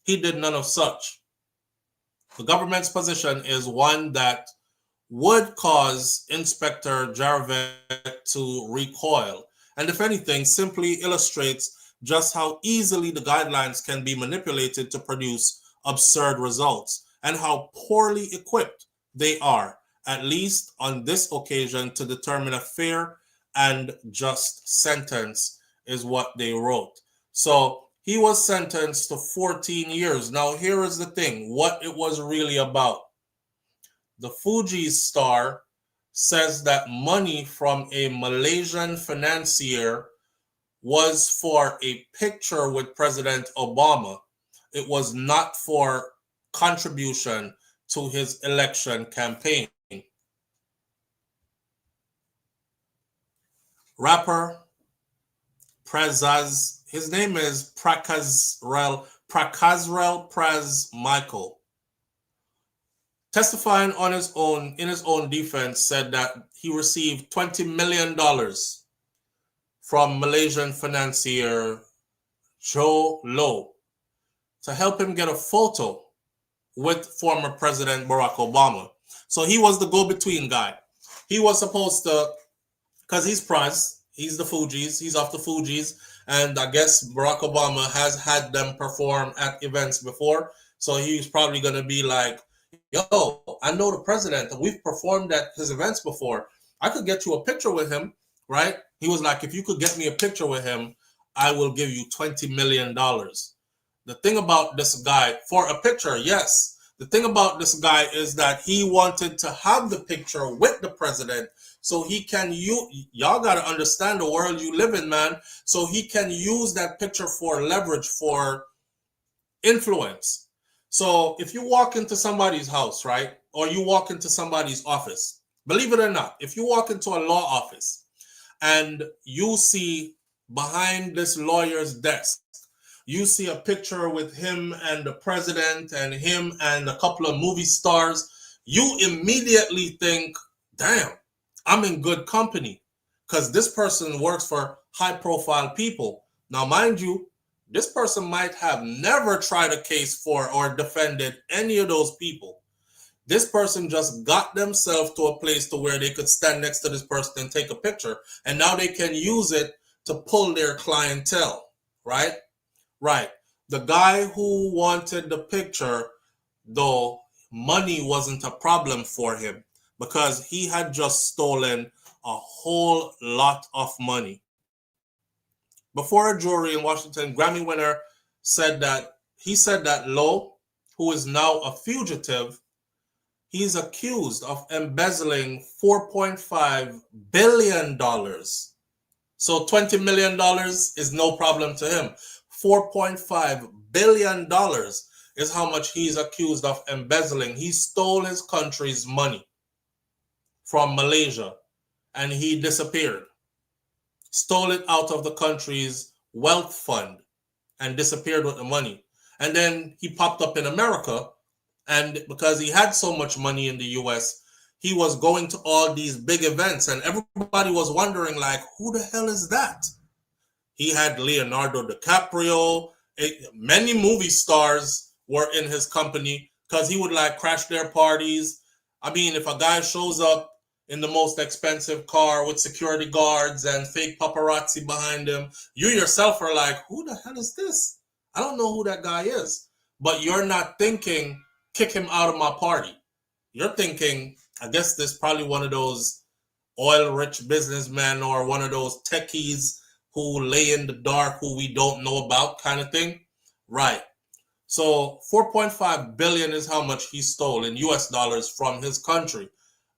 He did none of such. The government's position is one that would cause Inspector Jarvet to recoil, and if anything, simply illustrates just how easily the guidelines can be manipulated to produce absurd results, and how poorly equipped they are, at least on this occasion, to determine a fair and just sentence, is what they wrote. So he was sentenced to 14 years. Now, here is the thing, what it was really about. the Fuji star says that money from a Malaysian financier was for a picture with President Obama. It was not for contribution to his election campaign. Rapper Pras, his name is Prakazrel Pras Michael, testifying on in his own defense, said that he received $20 million from Malaysian financier Joe Low to help him get a photo with former President Barack Obama. So he was the go-between guy. He was supposed to, because he's Pras, he's the Fugees, he's off the Fugees, and I guess Barack Obama has had them perform at events before, so he's probably going to be like, yo, I know the president, we've performed at his events before. I could get you a picture with him, right? He was like, if you could get me a picture with him, I will give you $20 million. The thing about this guy, for a picture, yes. The thing about this guy is that he wanted to have the picture with the president so he can y'all got to understand the world you live in, man. So he can use that picture for leverage, for influence. So if you walk into somebody's house, right, or you walk into somebody's office, believe it or not, if you walk into a law office and you see behind this lawyer's desk, you see a picture with him and the president and him and a couple of movie stars, you immediately think, damn, I'm in good company because this person works for high-profile people. Now, mind you, this person might have never tried a case for or defended any of those people. This person just got themselves to a place to where they could stand next to this person and take a picture, and now they can use it to pull their clientele, right? Right. The guy who wanted the picture, though, money wasn't a problem for him because he had just stolen a whole lot of money. Before a jury in Washington, Grammy winner said that Lowe, who is now a fugitive, he's accused of embezzling $4.5 billion. So $20 million is no problem to him. $4.5 billion is how much he's accused of embezzling. He stole his country's money from Malaysia and he disappeared. Stole it out of the country's wealth fund and disappeared with the money. And then he popped up in America, and because he had so much money in the US, he was going to all these big events and everybody was wondering, like, who the hell is that? He had Leonardo DiCaprio, many movie stars were in his company because he would like crash their parties. I mean, if a guy shows up in the most expensive car with security guards and fake paparazzi behind him, you yourself are like, who the hell is this? I don't know who that guy is. But you're not thinking, kick him out of my party. You're thinking, I guess this is probably one of those oil-rich businessmen or one of those techies who lay in the dark, who we don't know about kind of thing. Right. So 4.5 billion is how much he stole in US dollars from his country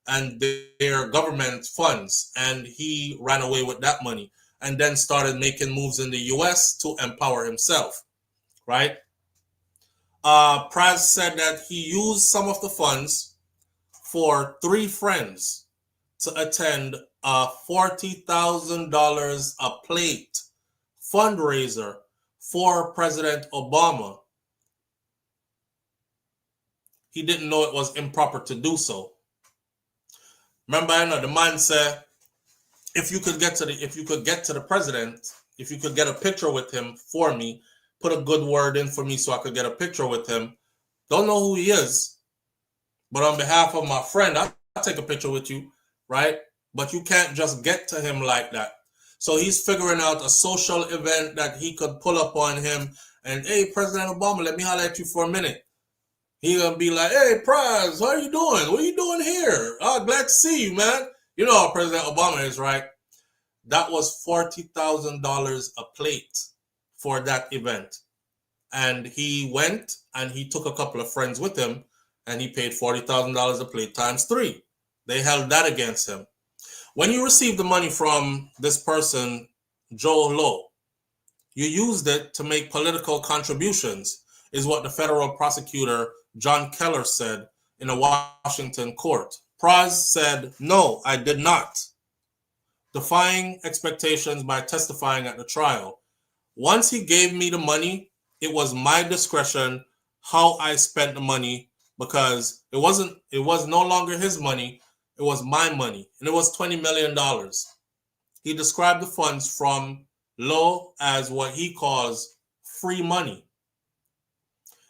and their government funds. And he ran away with that money and then started making moves in the US to empower himself. Right. Pras said that he used some of the funds for 3 friends to attend a $40,000 a plate fundraiser for President Obama. He didn't know it was improper to do so. Remember, I know the man said, if you could get to the president, if you could get a picture with him for me, put a good word in for me so I could get a picture with him. Don't know who he is, but on behalf of my friend, I'll take a picture with you, right? But you can't just get to him like that. So he's figuring out a social event that he could pull up on him and, hey, President Obama, let me holler at you for a minute. He's going to be like, hey, Pras, how are you doing? What are you doing here? Oh, glad to see you, man. You know how President Obama is, right? That was $40,000 a plate for that event. And he went and he took a couple of friends with him and he paid $40,000 a plate times 3. They held that against him. When you received the money from this person, Joe Lowe, you used it to make political contributions, is what the federal prosecutor, John Keller, said in a Washington court. Pras said, no, I did not, defying expectations by testifying at the trial. Once he gave me the money, it was my discretion how I spent the money, because it was no longer his money, it was my money, and it was $20 million. He described the funds from Lowe as what he calls free money.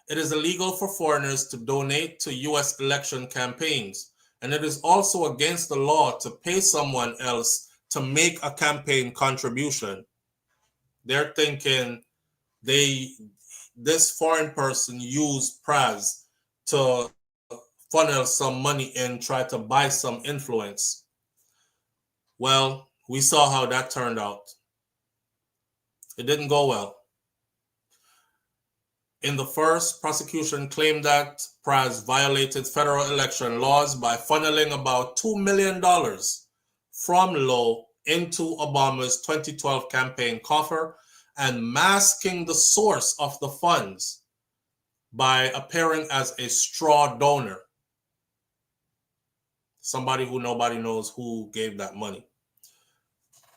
It is illegal for foreigners to donate to U.S. election campaigns, and it is also against the law to pay someone else to make a campaign contribution. They're thinking this foreign person used Pras to funnel some money and try to buy some influence. Well, we saw how that turned out. It didn't go well. In the first, prosecution claimed that Pras violated federal election laws by funneling about $2 million from Lowe into Obama's 2012 campaign coffer and masking the source of the funds by appearing as a straw donor. Somebody who nobody knows who gave that money.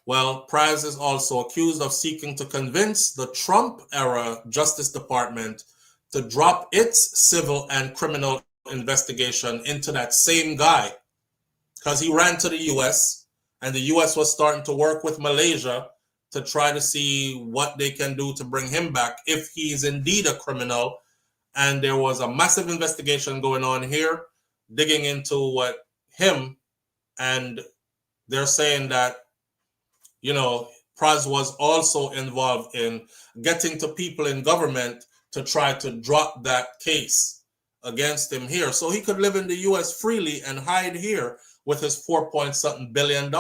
Well, Pras is also accused of seeking to convince the Trump-era Justice Department to drop its civil and criminal investigation into that same guy, because he ran to the U.S., and the U.S. was starting to work with Malaysia to try to see what they can do to bring him back if he's indeed a criminal. And there was a massive investigation going on here, digging into what him, and they're saying that, you know, Pras was also involved in getting to people in government to try to drop that case against him here, so he could live in the U.S. freely and hide here with his $4-point-something billion.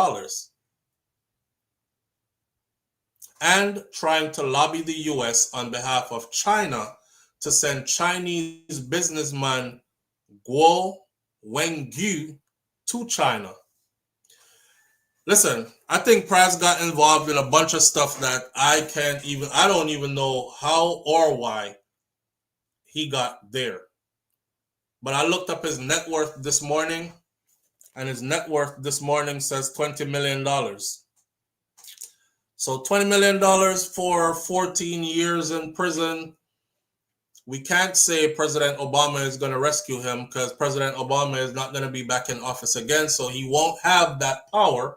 And trying to lobby the U.S. on behalf of China to send Chinese businessman Guo Wengyu to China. Listen, I think Pras got involved in a bunch of stuff that I don't even know how or why he got there. But I looked up his net worth this morning, and his net worth this morning says $20 million. So $20 million for 14 years in prison. We can't say President Obama is going to rescue him, because President Obama is not going to be back in office again, so he won't have that power.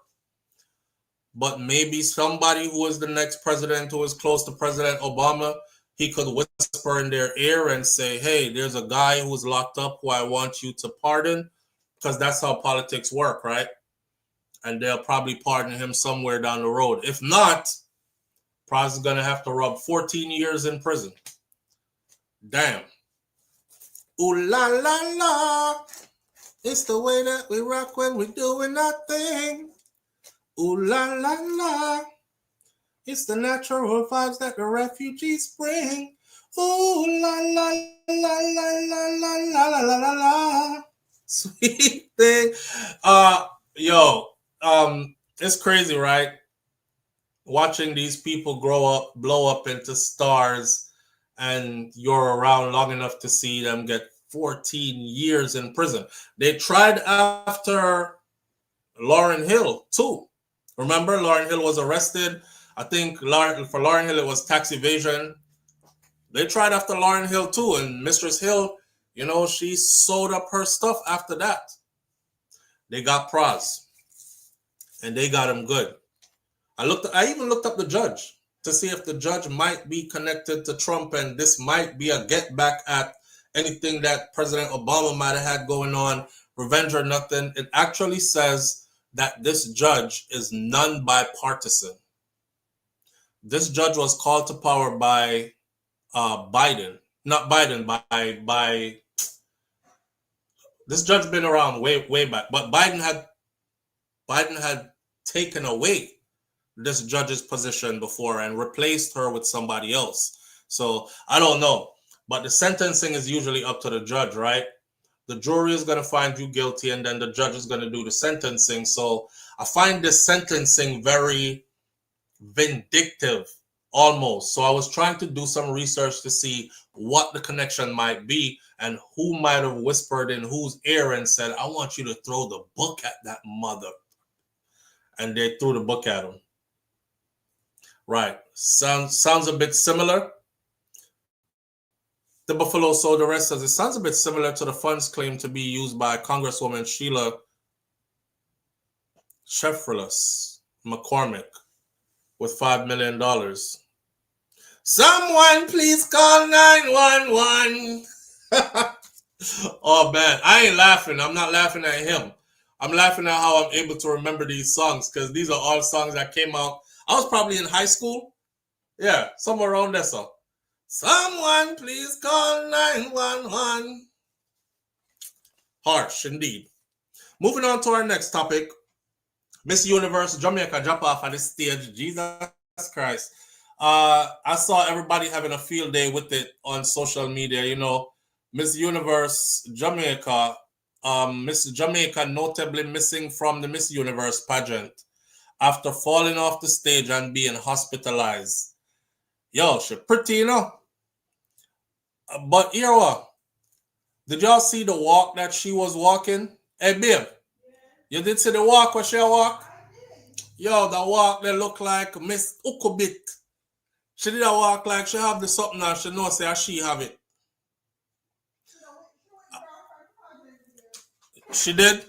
But maybe somebody who is the next president who is close to President Obama, he could whisper in their ear and say, hey, there's a guy who's locked up who I want you to pardon, because that's how politics work, right? And they'll probably pardon him somewhere down the road. If not, Pras is going to have to rub 14 years in prison. Damn. Ooh la la la. It's the way that we rock when we're doing our thing. Ooh la la la. It's the natural vibes that the refugees bring. Ooh la la la la la la la la la la la. Sweet thing. It's crazy, right? Watching these people grow up, blow up into stars, and you're around long enough to see them get 14 years in prison. They tried after Lauryn Hill too. Remember, Lauryn Hill was arrested. I think for Lauryn Hill, it was tax evasion. They tried after Lauryn Hill too. And Mistress Hill, you know, she sold up her stuff after that. They got Pras. And they got him good. I even looked up the judge to see if the judge might be connected to Trump, and this might be a get back at anything that President Obama might have had going on, revenge or nothing. It actually says that this judge is non-bipartisan. This judge was called to power by Biden. Not Biden, by this judge been around way back, but Biden had taken away this judge's position before and replaced her with somebody else. So I don't know, but the sentencing is usually up to the judge, right? The jury is going to find you guilty, and then the judge is going to do the sentencing. So I find this sentencing very vindictive, almost. So I was trying to do some research to see what the connection might be and who might have whispered in whose ear and said, I want you to throw the book at that mother. And they threw the book at him. Right. Sounds a bit similar. The Buffalo Soldier Rest says it sounds a bit similar to the funds claimed to be used by Congresswoman Sheila Shefferless McCormick with $5 million. Someone please call 911. Oh man, I ain't laughing. I'm not laughing at him. I'm laughing at how I'm able to remember these songs because these are all songs that came out. I was probably in high school. Yeah, somewhere around there. So, someone please call 911. Harsh indeed. Moving on to our next topic. Miss Universe Jamaica drop off at the stage. Jesus Christ. I saw everybody having a field day with it on social media. You know, Miss Universe Jamaica, Miss Jamaica notably missing from the Miss Universe pageant after falling off the stage and being hospitalized. Yo, she pretty, you know. But here what? Did y'all see the walk that she was walking? Hey, babe, you did see the walk where she walk? Yo, the walk they look like Miss Ukubit. She did a walk like she have the something and she know say she have it. She did.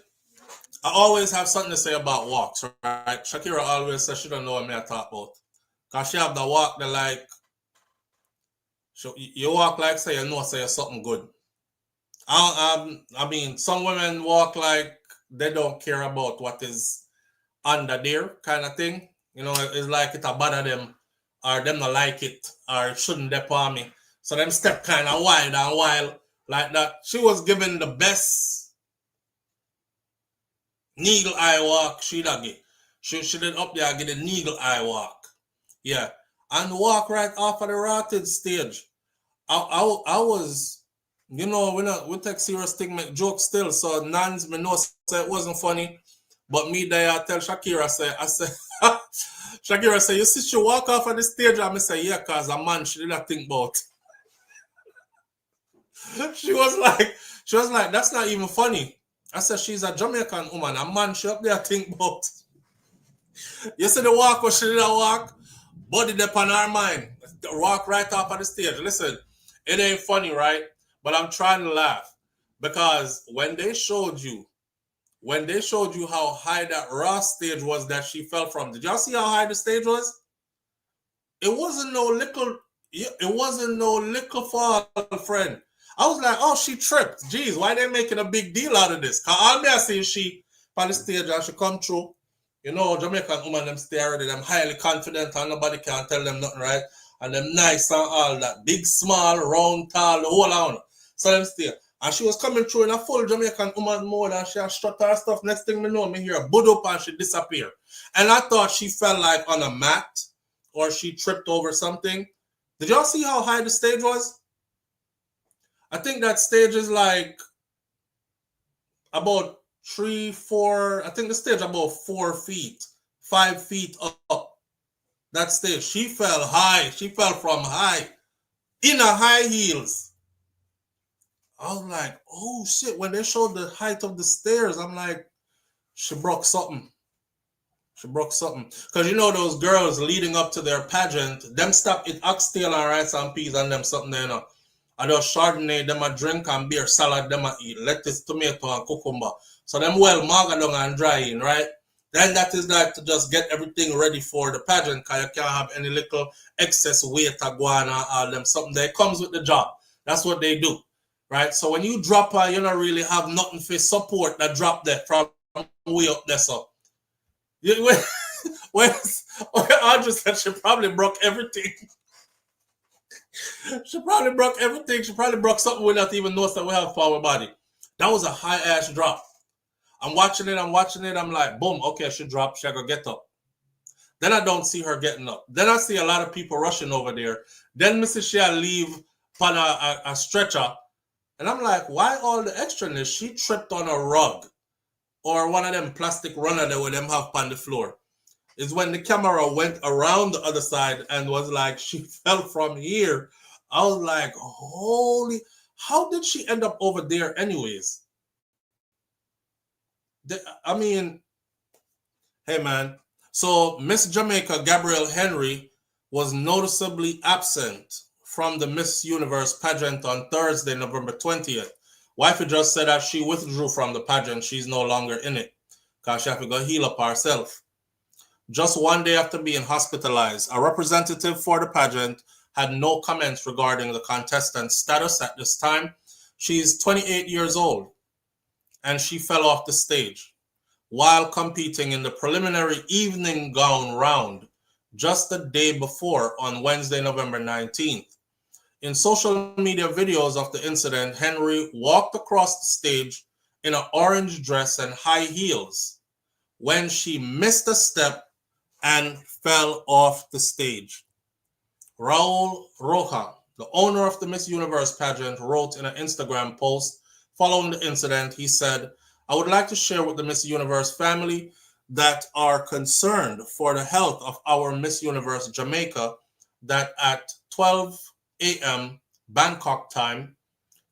I always have something to say about walks, right? Shakira always says she don't know what me I talk about. Cause she have the walk that like you walk like say you know say something good. I mean some women walk like they don't care about what is under there kind of thing. You know, it's like it a bother them or them not like it or it shouldn't depend on me. So them step kind of wide and wild like that. She was given the best needle eye walk she did get. She did up there get a needle eye walk. Yeah. And walk right off of the rotted stage. I was, you know, we take serious thing, make jokes still. So Nans me know say it wasn't funny. But me there I tell Shakira, I say Shakira say, you see she walk off of the stage and I say, yeah, cause a man she didn't think about. She was like, that's not even funny. I said she's a Jamaican woman, a man she up there think about. You see the walk where she did a walk, body up on her mind. Walk right off of the stage. Listen, it ain't funny, right? But I'm trying to laugh. Because when they showed you how high that raw stage was that she fell from, did y'all see how high the stage was? It wasn't no little fall, friend. I was like, oh, she tripped. Jeez, why they making a big deal out of this? Cause all me I see she on the stage and she come through. You know, Jamaican woman, them stay already, them highly confident and nobody can tell them nothing, right? And them nice and all that. Big, small, round, tall, the whole on. So them stay. And she was coming through in a full Jamaican woman mode and she had strut her stuff. Next thing me know, me hear a bud up and she disappear. And I thought she fell like on a mat or she tripped over something. Did y'all see how high the stage was? I think that stage is like about 3, 4, I think the stage about 4 feet, 5 feet up. That stage, she fell high. She fell from high in a high heels. I was like, oh shit. When they showed the height of the stairs, I'm like, she broke something. She broke something. Because you know those girls leading up to their pageant, them stop eat oxtail and rice and peas and them something there, you know. I just Chardonnay, them a drink and beer, salad, them a eat, lettuce, tomato, and cucumber. So them well marga down and dry in, right? Then that is like to just get everything ready for the pageant because you can't have any little excess weight or guana or them something that comes with the job. That's what they do, right? So when you drop her, you don't really have nothing for support that drop there from way up there. So when Audrey said she probably broke everything. She probably broke everything. She probably broke something we not even know that we have for our body. That was a high ass drop. I'm watching it. I'm like, boom, okay, she dropped. She gotta get up. Then I don't see her getting up. Then I see a lot of people rushing over there. Then Mrs. Shea leave on a stretcher And I'm like, why all the extraness? She tripped on a rug or one of them plastic runner that with them have on the floor. Is when the camera went around the other side and was like, she fell from here. I was like, holy, how did she end up over there anyways? I mean, hey man. So Miss Jamaica Gabrielle Henry was noticeably absent from the Miss Universe pageant on Thursday, November 20th. Wifey just said that she withdrew from the pageant. She's no longer in it because she have to go heal up herself. Just one day after being hospitalized, a representative for the pageant had no comments regarding the contestant's status at this time. She's 28 years old, and she fell off the stage while competing in the preliminary evening gown round just the day before on Wednesday, November 19th. In social media videos of the incident, Henry walked across the stage in an orange dress and high heels when she missed a step and fell off the stage. Raul Roja, the owner of the Miss Universe pageant, wrote in an Instagram post following the incident. He said, I would like to share with the Miss Universe family that are concerned for the health of our Miss Universe Jamaica that at 12 a.m. Bangkok time,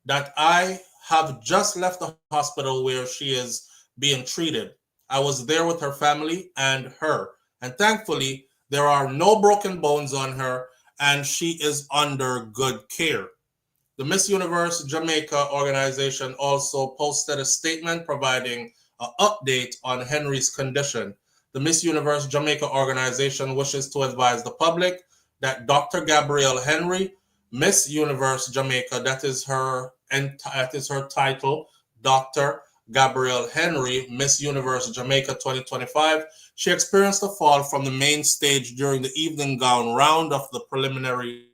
that I have just left the hospital where she is being treated. I was there with her family and her. And thankfully, there are no broken bones on her, and she is under good care. The Miss Universe Jamaica organization also posted a statement providing an update on Henry's condition. The Miss Universe Jamaica organization wishes to advise the public that Dr. Gabrielle Henry, Miss Universe Jamaica, that is her title, Dr. Gabrielle Henry, Miss Universe Jamaica 2025. She experienced a fall from the main stage during the evening gown round of the preliminary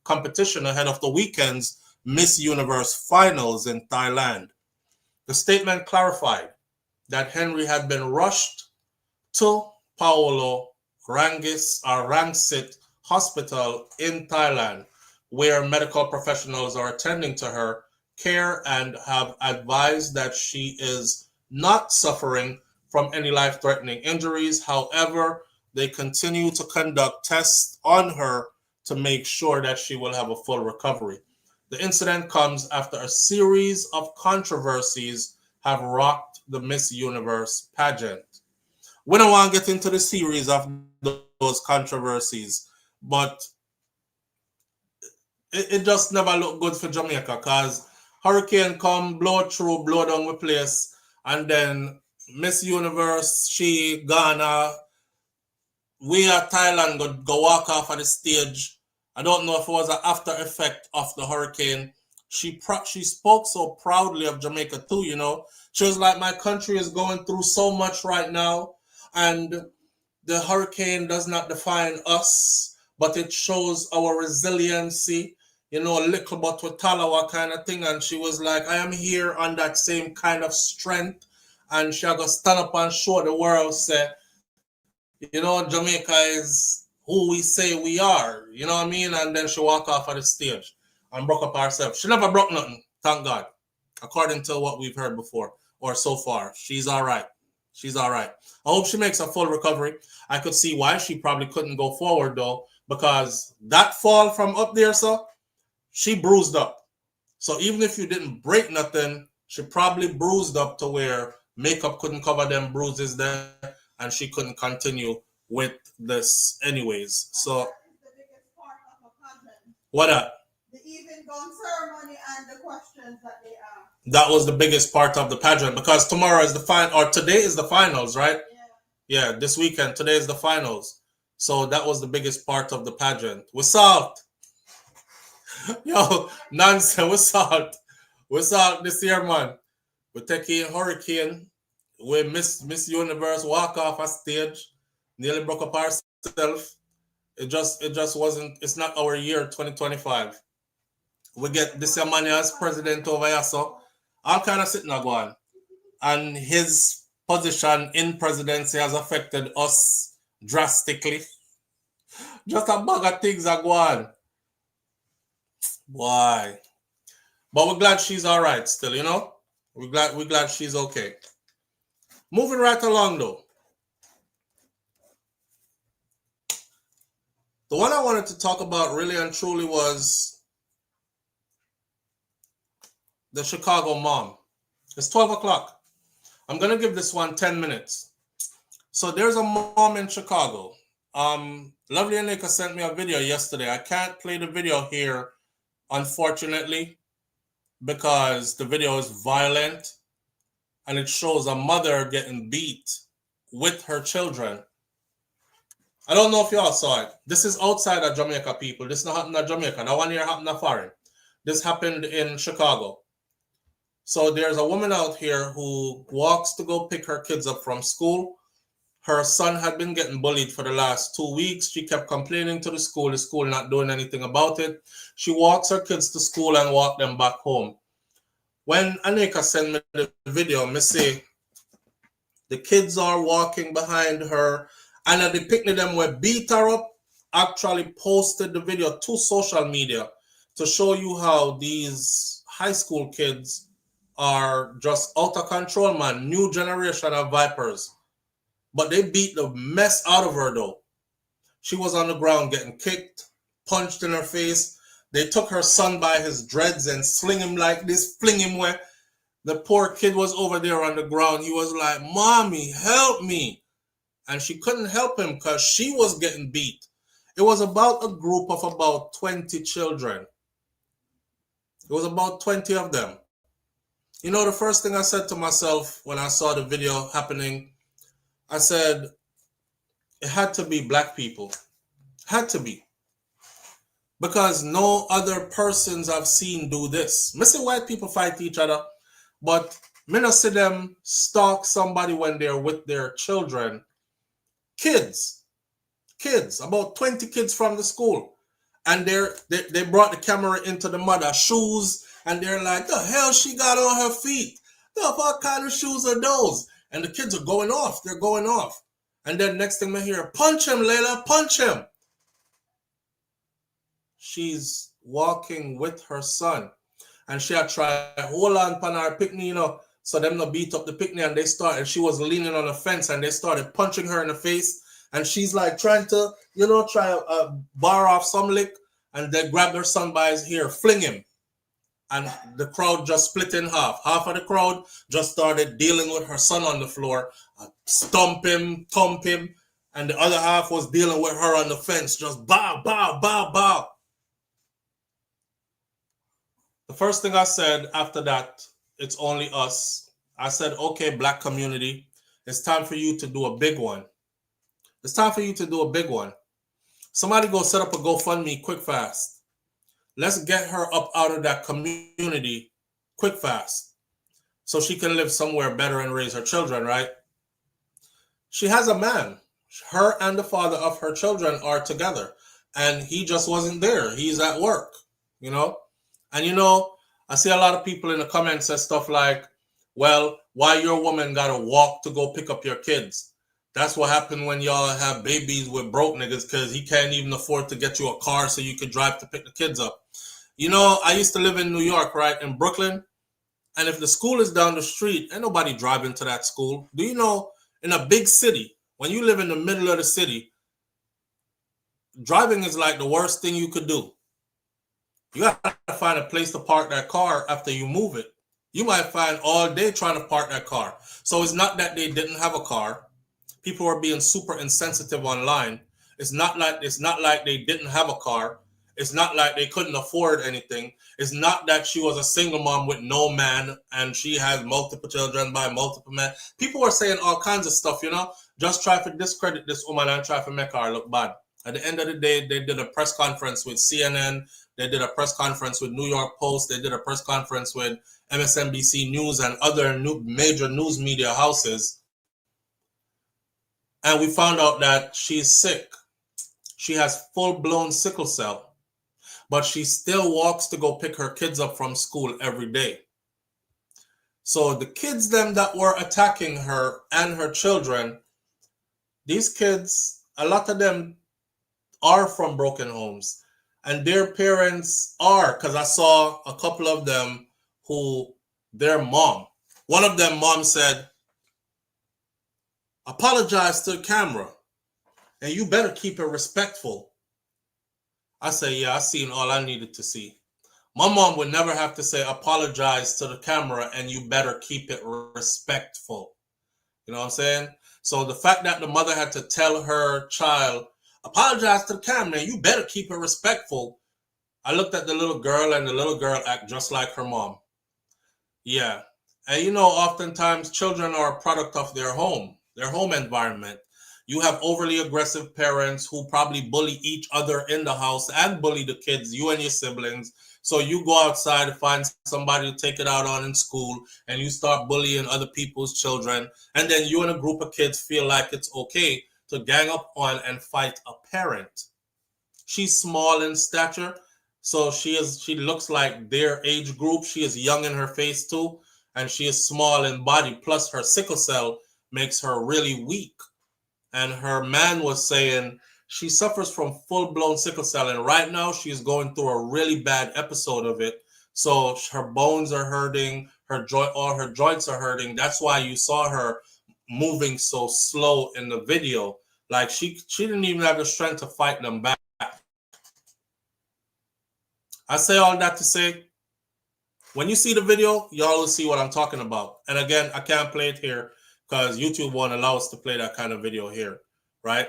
competition ahead of the weekend's Miss Universe finals in Thailand. The statement clarified that Henry had been rushed to Paolo Rangsit Hospital in Thailand, where medical professionals are attending to her care and have advised that she is not suffering from any life-threatening injuries. However, they continue to conduct tests on her to make sure that she will have a full recovery. The incident comes after a series of controversies have rocked the Miss Universe pageant. We don't want to get into the series of those controversies, but it just never looked good for Jamaica because hurricane come, blow through, blow down the place, and then Miss Universe, she Ghana, we at Thailand go walk off of the stage. I don't know if it was an after effect of the hurricane. She spoke so proudly of Jamaica too, you know. She was like, my country is going through so much right now, and the hurricane does not define us, but it shows our resiliency, you know, a little bit with Talawa kind of thing. And she was like, I am here on that same kind of strength. And she had to stand up and show the world, say, you know, Jamaica is who we say we are, you know what I mean? And then she walked off of the stage and broke up herself. She never broke nothing, thank God, according to what we've heard before or so far. She's all right. She's all right. I hope she makes a full recovery. I could see why she probably couldn't go forward, though, because that fall from up there, so she bruised up. So even if you didn't break nothing, she probably bruised up to where makeup couldn't cover them bruises there, and she couldn't continue with this anyways. So what up? The evening gown ceremony and the questions that they asked. That was the biggest part of the pageant because tomorrow is the final, or today is the finals, right? Yeah, this weekend, today is the finals. So that was the biggest part of the pageant. With salt. Yo, nonsense, with salt. With salt this year, man. We're taking hurricane. We Miss Universe walk off a stage, nearly broke up herself. It just wasn't. It's not our year 2025. We get this man as president over here, so all kind of sitting going, and his position in presidency has affected us drastically. Just a bag of things are going. Why? But we're glad she's all right still, you know? We're glad she's okay. Moving right along though. The one I wanted to talk about really and truly was the Chicago mom. It's 12 o'clock. I'm going to give this one 10 minutes. So there's a mom in Chicago. Lovely Anika sent me a video yesterday. I can't play the video here, unfortunately, because the video is violent and it shows a mother getting beat with her children. I don't know if y'all saw it. This is outside of Jamaica, people. This not happened in Jamaica. That one here happened in foreign. This happened in Chicago. So there's a woman out here who walks to go pick her kids up from school. Her son had been getting bullied for the last 2 weeks. She kept complaining to the school not doing anything about it. She walks her kids to school and walk them back home. When Anika sent me the video, me say, the kids are walking behind her, and at the picnic them were beat her up, actually posted the video to social media to show you how these high school kids are just out of control, man. New generation of vipers. But they beat the mess out of her though. She was on the ground getting kicked, punched in her face. They took her son by his dreads and sling him like this, fling him where the poor kid was over there on the ground. He was like, "Mommy, help me." And she couldn't help him because she was getting beat. It was about a group of about 20 children. It was about 20 of them. You know, the first thing I said to myself when I saw the video happening, I said, it had to be black people. Had to be. Because no other persons I've seen do this. I see white people fight each other, but I don't see them stalk somebody when they're with their children. Kids, about 20 kids from the school. And they brought the camera into the mother's shoes, and they're like, the hell she got on her feet? The fuck kind of shoes are those? And the kids are going off. They're going off. And then next thing I hear, punch him, Layla, punch him. She's walking with her son. And she had tried hold on upon her picnic, you know, so them no beat up the picnic, and she was leaning on the fence and they started punching her in the face. And she's like trying to, you know, bar off some lick, and they grabbed her son by his hair, fling him. And the crowd just split in half. Half of the crowd just started dealing with her son on the floor, stomp him, thump him, and the other half was dealing with her on the fence, just bow, bow, bow, bow. The first thing I said after that, it's only us. I said, okay, black community, it's time for you to do a big one. It's time for you to do a big one. Somebody go set up a GoFundMe quick fast. Let's get her up out of that community quick fast so she can live somewhere better and raise her children, right? She has a man. Her and the father of her children are together, and he just wasn't there. He's at work, you know? And, you know, I see a lot of people in the comments say stuff like, well, why your woman got to walk to go pick up your kids? That's what happened when y'all have babies with broke niggas, because he can't even afford to get you a car so you could drive to pick the kids up. You know, I used to live in New York, right, in Brooklyn. And if the school is down the street, ain't nobody driving to that school. Do you know, in a big city, when you live in the middle of the city, driving is like the worst thing you could do. You got to find a place to park that car after you move it. You might find all day trying to park that car. So it's not that they didn't have a car. People are being super insensitive online. It's not like they didn't have a car. It's not like they couldn't afford anything. It's not that she was a single mom with no man and she has multiple children by multiple men. People are saying all kinds of stuff, you know, just try to discredit this woman and try to make her look bad. At the end of the day, they did a press conference with CNN. They did a press conference with New York Post. They did a press conference with MSNBC News and other major news media houses. And we found out that she's sick. She has full-blown sickle cell. But she still walks to go pick her kids up from school every day. So the kids them that were attacking her and her children, these kids, a lot of them are from broken homes. And their parents are, because I saw a couple of them who their mom, one of them mom said, apologize to the camera and you better keep it respectful. I say, yeah, I seen all I needed to see. My mom would never have to say apologize to the camera and you better keep it respectful. You know what I'm saying? So the fact that the mother had to tell her child, apologize to the camera and you better keep it respectful. I looked at the little girl and the little girl act just like her mom. Yeah. And you know, oftentimes children are a product of their home environment. You have overly aggressive parents who probably bully each other in the house and bully the kids, you and your siblings. So you go outside to find somebody to take it out on in school and you start bullying other people's children. And then you and a group of kids feel like it's okay to gang up on and fight a parent. She's small in stature. So she looks like their age group. She is young in her face too. And she is small in body. Plus her sickle cell makes her really weak. And her man was saying she suffers from full-blown sickle cell. And right now she's going through a really bad episode of it. So her bones are hurting. All her joints are hurting. That's why you saw her moving so slow in the video. Like she didn't even have the strength to fight them back. I say all that to say, when you see the video, y'all will see what I'm talking about. And again, I can't play it here because YouTube won't allow us to play that kind of video here, right?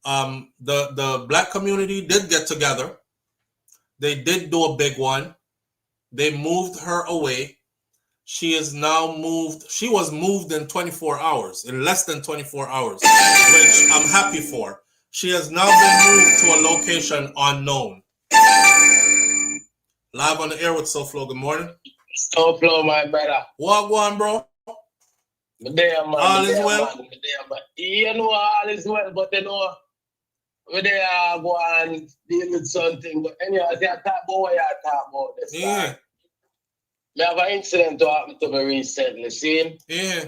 The black community did get together. They did do a big one. They moved her away. She is now moved. She was moved in 24 hours, in less than 24 hours, which I'm happy for. She has now been moved to a location unknown. Live on the air with SouFLo. Good morning. SouFLo, my brother. What going, bro? Man, all is well? You know, all is well, but you know, we there go and deal with something. But anyhow, they talk about what you talk about. Yeah. I have an incident to happen to me recently, see? Yeah.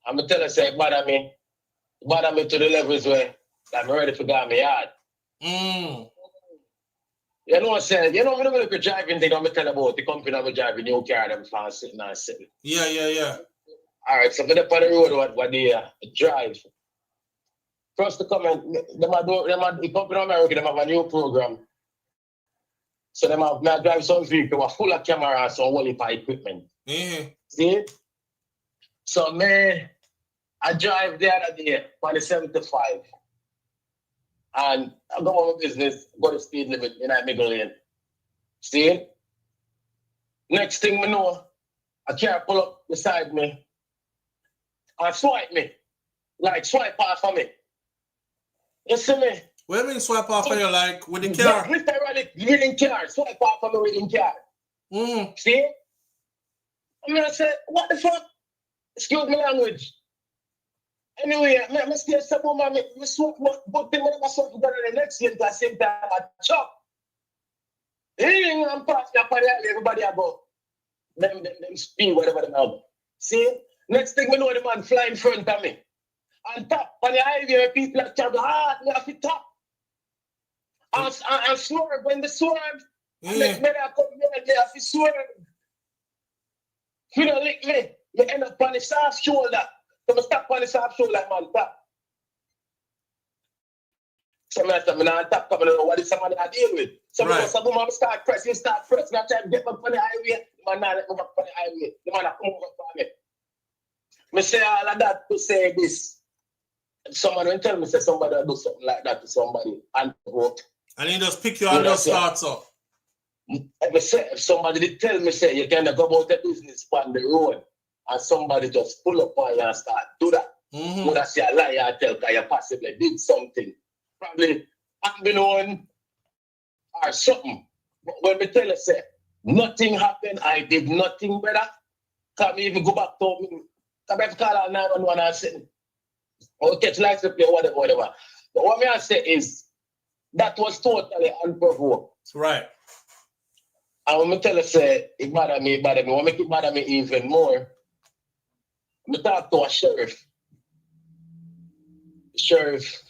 I'm going to tell you, say, it bother me to the levels where I'm ready to go on my yard. You know what I'm saying? You know, when I'm driving thing, I'm tell about the company I'm driving, new car, them fast sitting and sitting. Yeah. All right, so I'm up on the road, what they drive. First to come and the company in America, they have a new program. So they have drive some vehicle full of camera and some whole heap of equipment. See? So man, I drive the other day on the 75. And I go on my business, go to speed limit in that middle lane. See? Next thing we know, a car pull up beside me and swipe me. Like swipe off of me. You see me? What do you mean swipe off of you, like with the car? Literally, with the car. Swipe off of me with the car. See? I'm gonna say, what the fuck? Excuse me language. Anyway, I still say, man, I sweat, but then when I sweat together the next year, at the same time, I chop. I'm passing up on everybody about them speed, whatever they have. See? Next thing we know, the man fly in front of me. On top, on the highway, people are travel hard, me have to top. And swerve, when they swerve, and next minute I come here and they have to swerve. You don't lick me, you end up on the soft shoulder. So I stop on the soft shoulder, man, tap. So I said, I'm not tap, I don't know what is somebody I deal with. So I start pressing, and I try to get back on the highway. The man not let me back on the highway. The man not come over for me. I say all of that to say this. Someone will tell me, say somebody will do something like that to somebody and vote. And he just pick you on your starts up. If somebody did tell me, say, you can go about the business on the road and somebody just pull up on you and start do that. Would I say a lie I tell because you possibly did something. Probably unbeknown or something. But when me tell you, say, nothing happened, I did nothing better. Can't even go back to me. Come back to call out 911 and say, or catch lights up there, whatever. But what I say is, that was totally unprovoked. Right. And when I tell you, say, it bother me. What make it bother me even more, I talk to a sheriff. The sheriff,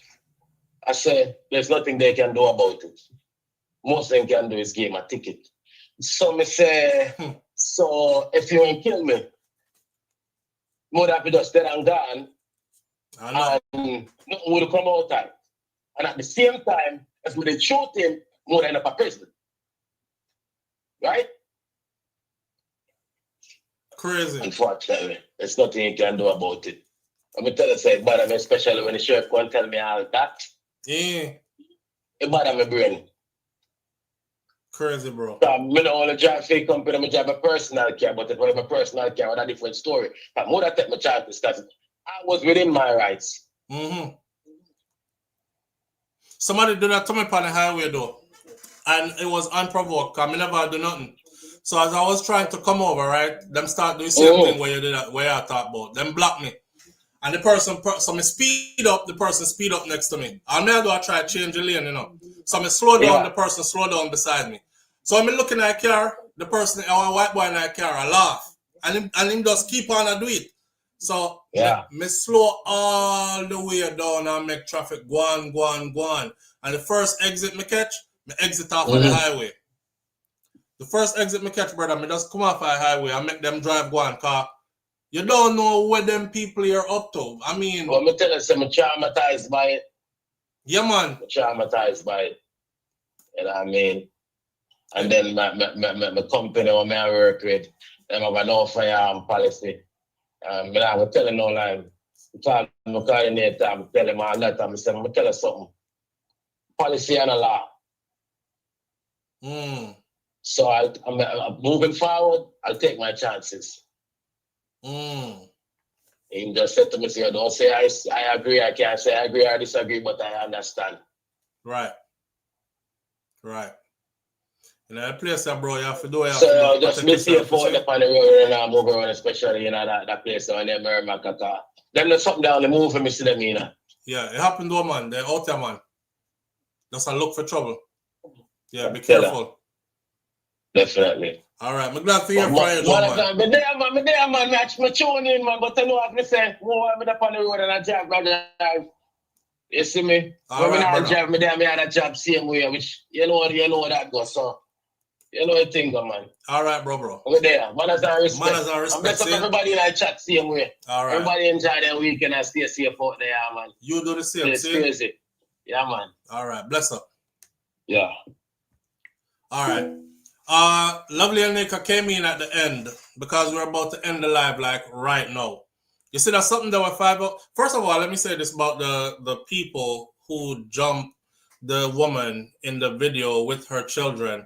I said, there's nothing they can do about it. most of them can do is give him a ticket. So me say, so if you ain't kill me, more than just dead and gone, and nothing would come out time. And at the same time, as we shoot him, more than up a prison. Right? Crazy. Unfortunately, there's nothing you can do about it. I'm gonna tell you, say, it bother me, especially when the sheriff come and tell me all that. Yeah. It bother my brain. Crazy, bro. So, I don't only drive fake company, I drive a personal car, but if I have a personal car, it's a different story. But more than take my chances because I was within my rights. Mm-hmm. Somebody did that to me on the highway though. And it was unprovoked. I never do nothing. So as I was trying to come over, right, them start doing the same thing where you did that, where I talk about. Them block me. And the person, so me speed up, the person speed up next to me. And me do I try to change the lane, you know. So me slow down, the person slow down beside me. So I'm looking at a car, the person, a white boy in a car, I laugh. And him just keep on and do it. So me slow all the way down and make traffic go on. And the first exit me catch, me exit off of the highway. The first exit me catch, brother, me just come off the highway and make them drive go on, car. You don't know what them people are up to. I mean... Well, me tell you, I'm traumatized by it. Yeah, man. I'm traumatized by it. You know what I mean? And then my company where I work with, them have a no firearm policy. I'm telling no lie. I'm coordinator, I'm telling him all that, I'm saying, I'm tell you something. Policy and a law. So I'm moving forward, I'll take my chances. He just said to me, don't say I agree, I can't say I agree or disagree, but I understand. Right. In that place, bro, you have to do it. So just be safe out up on the road and move around, especially that place when they murder my car. Them there's something down the move for me, see them, you know. Yeah, it happened though, man. They're out there, man. Just a look for trouble. Yeah, be careful. Definitely. All right, I'm glad to hear from you, man. Me there, man. Match my tune in, man. But I know what me say. I'm up on the road and I drive. You see me? All right, I drive me there, me had a job same way, which you know that goes. So you know the thing, man. All right, bro. Over there, manners and respect. I'm bless up everybody in that chat same way. All right. Everybody enjoy their weekend and stay safe out there, man. You do the same. It's crazy. Yeah, man. All right, bless up. Yeah. All right. Lovely and Nika came in at the end because we're about to end the live like right now. You see, that's something that we're five up. First of all, let me say this about the people who jumped the woman in the video with her children.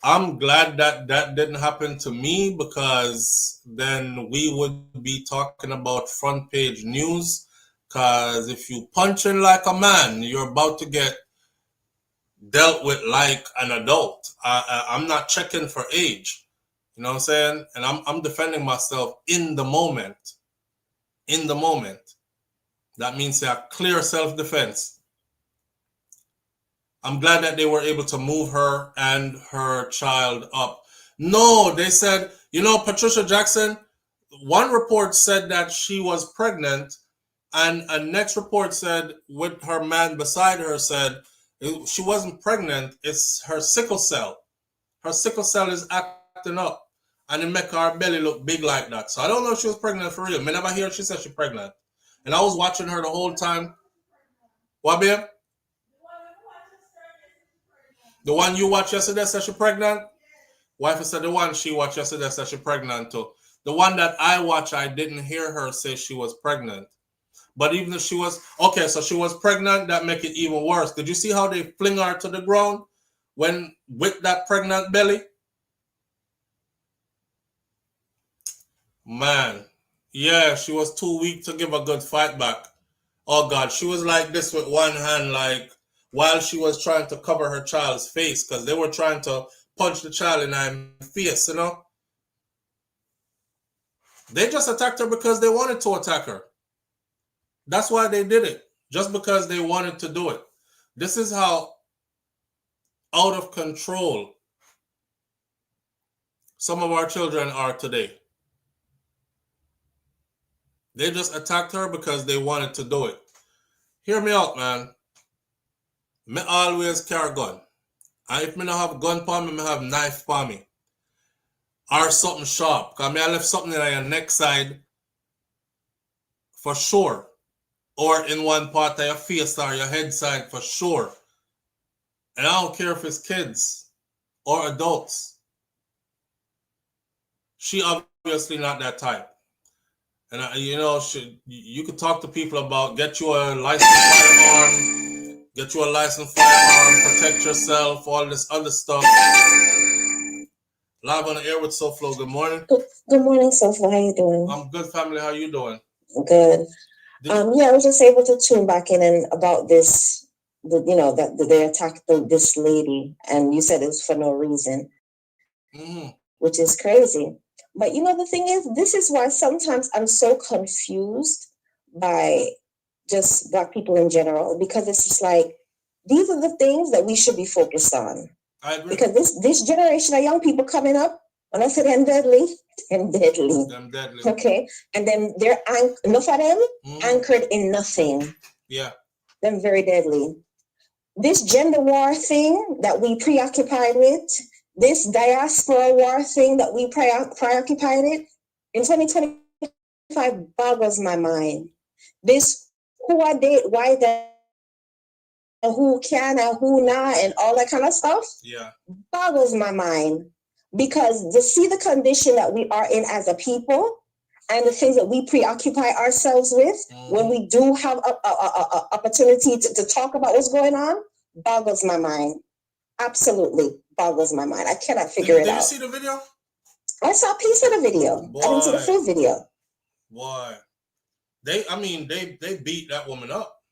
I'm glad that didn't happen to me because then we would be talking about front page news. Because if you punching like a man, you're about to get dealt with like an adult. I'm not checking for age. You know what I'm saying? And I'm defending myself in the moment. In the moment. That means a clear self-defense. I'm glad that they were able to move her and her child up. No, they said, Patricia Jackson, one report said that she was pregnant, and a next report said, with her man beside her, said she wasn't pregnant, it's her sickle cell. Her sickle cell is acting up, and it make her belly look big like that. So I don't know if she was pregnant for real. I never hear she said she's pregnant. And I was watching her the whole time. What, babe? The one you watched yesterday said she's pregnant? Wife said the one she watched yesterday said she's pregnant too. The one that I watched, I didn't hear her say she was pregnant. But even if she was, okay, so she was pregnant, that make it even worse. Did you see how they fling her to the ground when with that pregnant belly? Man, yeah, she was too weak to give a good fight back. Oh God, she was like this with one hand, like while she was trying to cover her child's face because they were trying to punch the child in her face, They just attacked her because they wanted to attack her. That's why they did it, just because they wanted to do it. This is how out of control some of our children are today. They just attacked her because they wanted to do it. Hear me out, man. Me always carry a gun. And if me not have gun for me, me have knife for me. Or something sharp. Because I left something on your neck side for sure. Or in one part of your face or your head side for sure. And I don't care if it's kids or adults. She obviously not that type. And you could talk to people about get you a licensed firearm, protect yourself, all this other stuff. Live on the air with SouFlo. Good morning. Good morning, SouFlo. How you doing? I'm good, family. How you doing? Good. I was just able to tune back in and about this, that they attacked this lady, and you said it was for no reason, which is crazy. But the thing is, this is why sometimes I'm so confused by just Black people in general, because it's just like, these are the things that we should be focused on. I agree. Because this generation of young people coming up, when I say them deadly. Okay. And then they're enough of them anchored in nothing. Yeah. Them very deadly. This gender war thing that we preoccupied with, this diaspora war thing that we preoccupied with, in 2025 boggles my mind. This who I date, why that, who can and who not, and all that kind of stuff, boggles my mind. Because to see the condition that we are in as a people and the things that we preoccupy ourselves with when we do have a opportunity to talk about what's going on, boggles my mind. Absolutely boggles my mind. I cannot figure it out. Did you see the video? I saw a piece of the video. Boy. I didn't see the full video. Boy. They beat that woman up.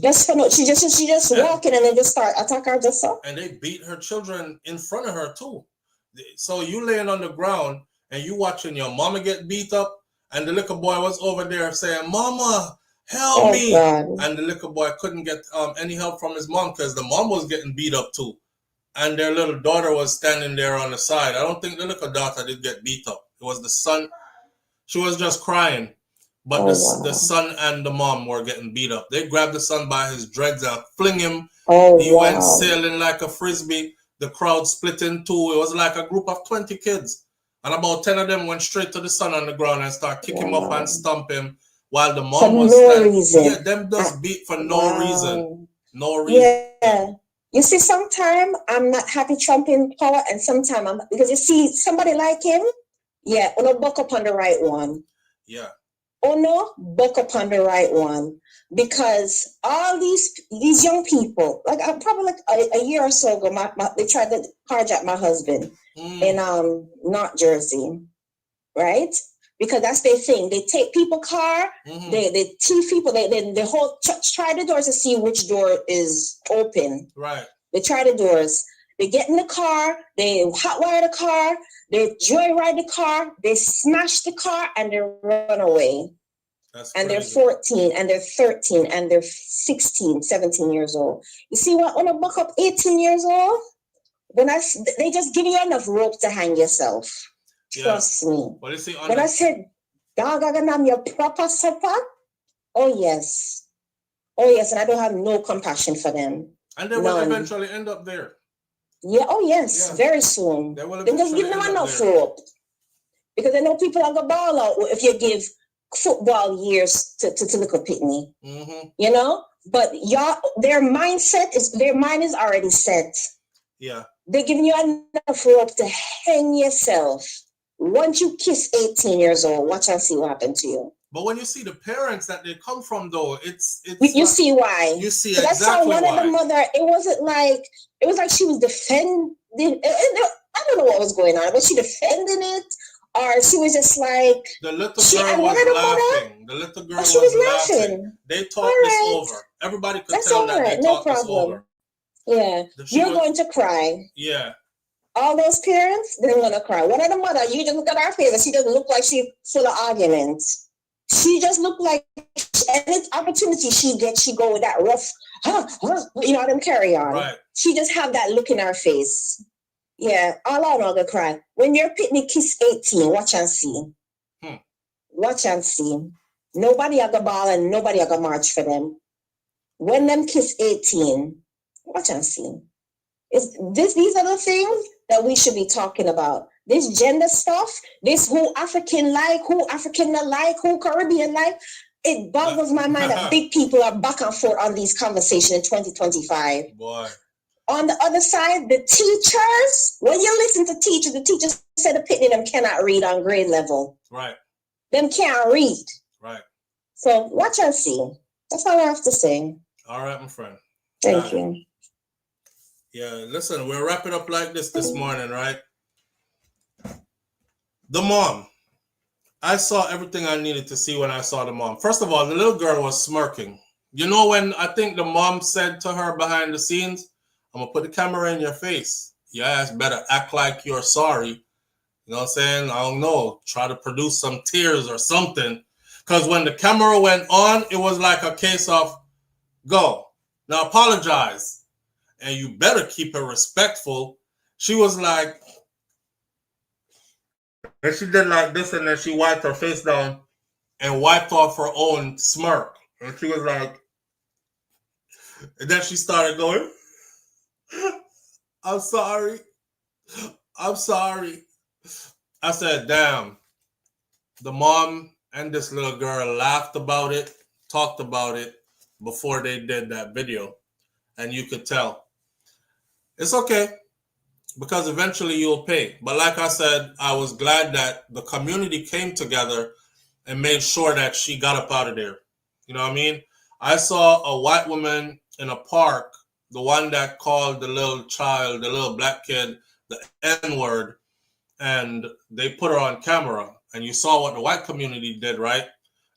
Just for no, she just walking and then just start attack her just so. And they beat her children in front of her too. So you laying on the ground and you watching your mama get beat up, and the little boy was over there saying, "Mama, help me!" God. And the little boy couldn't get any help from his mom because the mom was getting beat up too, and their little daughter was standing there on the side. I don't think the little daughter did get beat up. It was the son. She was just crying, but the son and the mom were getting beat up. They grabbed the son by his dreads and fling him. He went sailing like a frisbee. The crowd split in two. It was like a group of 20 kids. And about 10 of them went straight to the son on the ground and started kicking him up and stomp him while the mom was standing. Reason. Yeah, them just beat for no reason. No reason. Yeah. You see, sometimes I'm not happy Trump in power, and sometimes because you see somebody like him, buck up on the right one. Yeah. Buck up on the right one. Because all these young people, like probably like a year or so ago, they tried to carjack my husband in North Jersey, right? Because that's their thing. They take people's car, they thief people, they try the doors to see which door is open. Right. They try the doors. They get in the car, they hotwire the car, they joyride the car, they smash the car, and they run away. And they're 14 and they're 13 and they're 16, 17 years old. You see what? When I buck up 18 years old, they just give you enough rope to hang yourself. Trust me. Well, when I said, dog, I'm gonna have your proper supper. Oh yes. And I don't have no compassion for them. And they will eventually end up there. Yeah, very soon. They just give them enough rope. Because I know people are gonna ball out if you give football years to little pitney, but their mind is already set. Yeah, they're giving you enough rope to hang yourself. Once you kiss 18 years old, watch and see what happened to you. But when you see the parents that they come from, though, it's you see why. You see so exactly that's how one why. of the mother. It was like she was defending. I don't know what was going on, but she defending it. Or she was just like the little girl was laughing. The little girl was laughing. They talked this over. Everybody could tell that they talked this over. Yeah, you're going to cry. Yeah. All those parents, they're gonna cry. One of the mother, you just look at her face, and she doesn't look like she's full of arguments. She just looked like any opportunity she gets, she go with that rough, them carry on. Right. She just have that look in her face. Yeah, all out of the cry. When your pitney kiss 18, watch and see. Watch and see. Nobody have the ball and nobody have the march for them. When them kiss 18, watch and see. These are the things that we should be talking about. This gender stuff, this who African like, who African not like, who Caribbean like. It boggles my mind that big people are back and forth on these conversations in 2025. Boy. On the other side, the teachers, when you listen to teachers, the teachers said the pitney them cannot read on grade level. Right. Them can't read. Right. So watch and see. That's all I have to say. All right, my friend. Thank you. Yeah, listen, we'll wrap it up like this morning, right? The mom. I saw everything I needed to see when I saw the mom. First of all, the little girl was smirking. You know when I think the mom said to her behind the scenes, I'm going to put the camera in your face. Your ass better act like you're sorry. You know what I'm saying? I don't know. Try to produce some tears or something. Because when the camera went on, it was like a case of, go. Now apologize. And you better keep it respectful. She was like, and she did like this, and then she wiped her face down and wiped off her own smirk. And she was like, and then she started going, I'm sorry. I'm sorry. I said, damn. The mom and this little girl laughed about it, talked about it before they did that video. And you could tell. It's okay. Because eventually you'll pay. But like I said, I was glad that the community came together and made sure that she got up out of there. You know what I mean? I saw a white woman in a park, the one that called the little child, the little black kid, the N-word, and they put her on camera. And you saw what the white community did, right?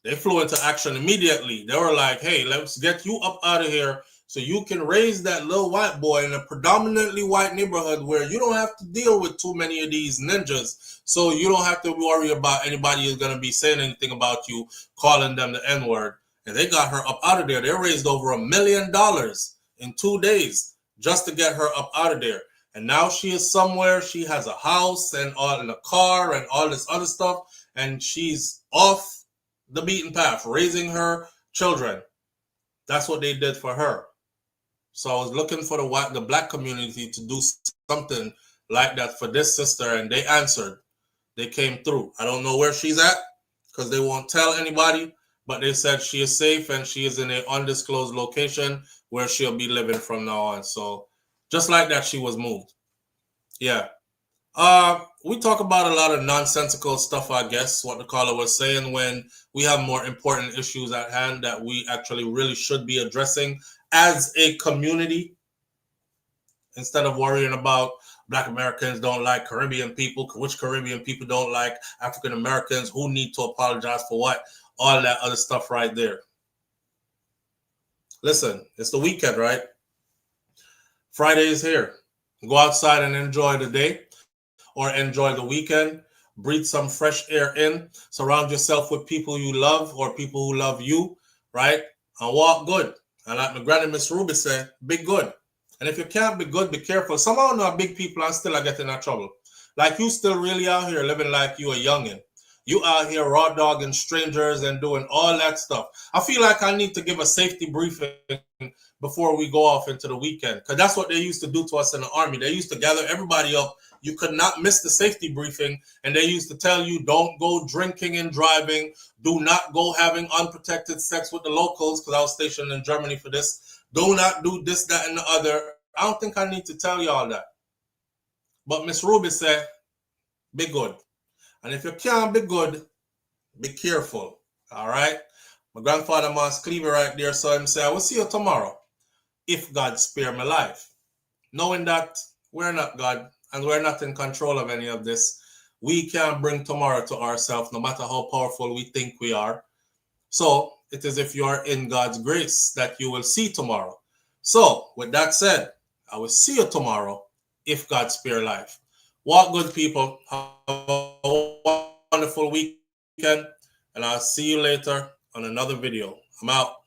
They flew into action immediately. They were like, hey, let's get you up out of here so you can raise that little white boy in a predominantly white neighborhood where you don't have to deal with too many of these ninjas. So you don't have to worry about anybody who's going to be saying anything about you, calling them the N-word. And they got her up out of there. They raised over $1 million in 2 days just to get her up out of there. And now she is somewhere. She has a house and all in a car and all this other stuff. And she's off the beaten path, raising her children. That's what they did for her. So I was looking for the black community to do something like that for this sister, and they answered. They came through. I don't know where she's at because they won't tell anybody, but they said she is safe and she is in an undisclosed location where she'll be living from now on. So just like that, she was moved. Yeah. We talk about a lot of nonsensical stuff, I guess, what the caller was saying, when we have more important issues at hand that we actually really should be addressing as a community, instead of worrying about Black Americans don't like Caribbean people, which Caribbean people don't like African Americans, who need to apologize for what, all that other stuff right there. Listen, it's the weekend, right? Friday is here. Go outside and enjoy the day or enjoy the weekend. Breathe some fresh air in. Surround yourself with people you love or people who love you, right? And walk good. And like my granny, Miss Ruby said, be good. And if you can't be good, be careful. Somehow know big people are still getting in trouble. Like you still really out here living like you a youngin'. You out here raw dogging strangers and doing all that stuff. I feel like I need to give a safety briefing before we go off into the weekend. Because that's what they used to do to us in the Army. They used to gather everybody up. You could not miss the safety briefing. And they used to tell you, don't go drinking and driving. Do not go having unprotected sex with the locals, because I was stationed in Germany for this. Do not do this, that, and the other. I don't think I need to tell you all that. But Miss Ruby said, be good. And if you can't be good, be careful. All right? My grandfather, Mas Cleaver, right there, saw him say, I will see you tomorrow, if God spare my life. Knowing that we're not God and we're not in control of any of this, we can't bring tomorrow to ourselves, no matter how powerful we think we are. So it is if you are in God's grace that you will see tomorrow. So with that said, I will see you tomorrow, if God spare life. Walk good, people. Have a wonderful weekend, and I'll see you later on another video. I'm out.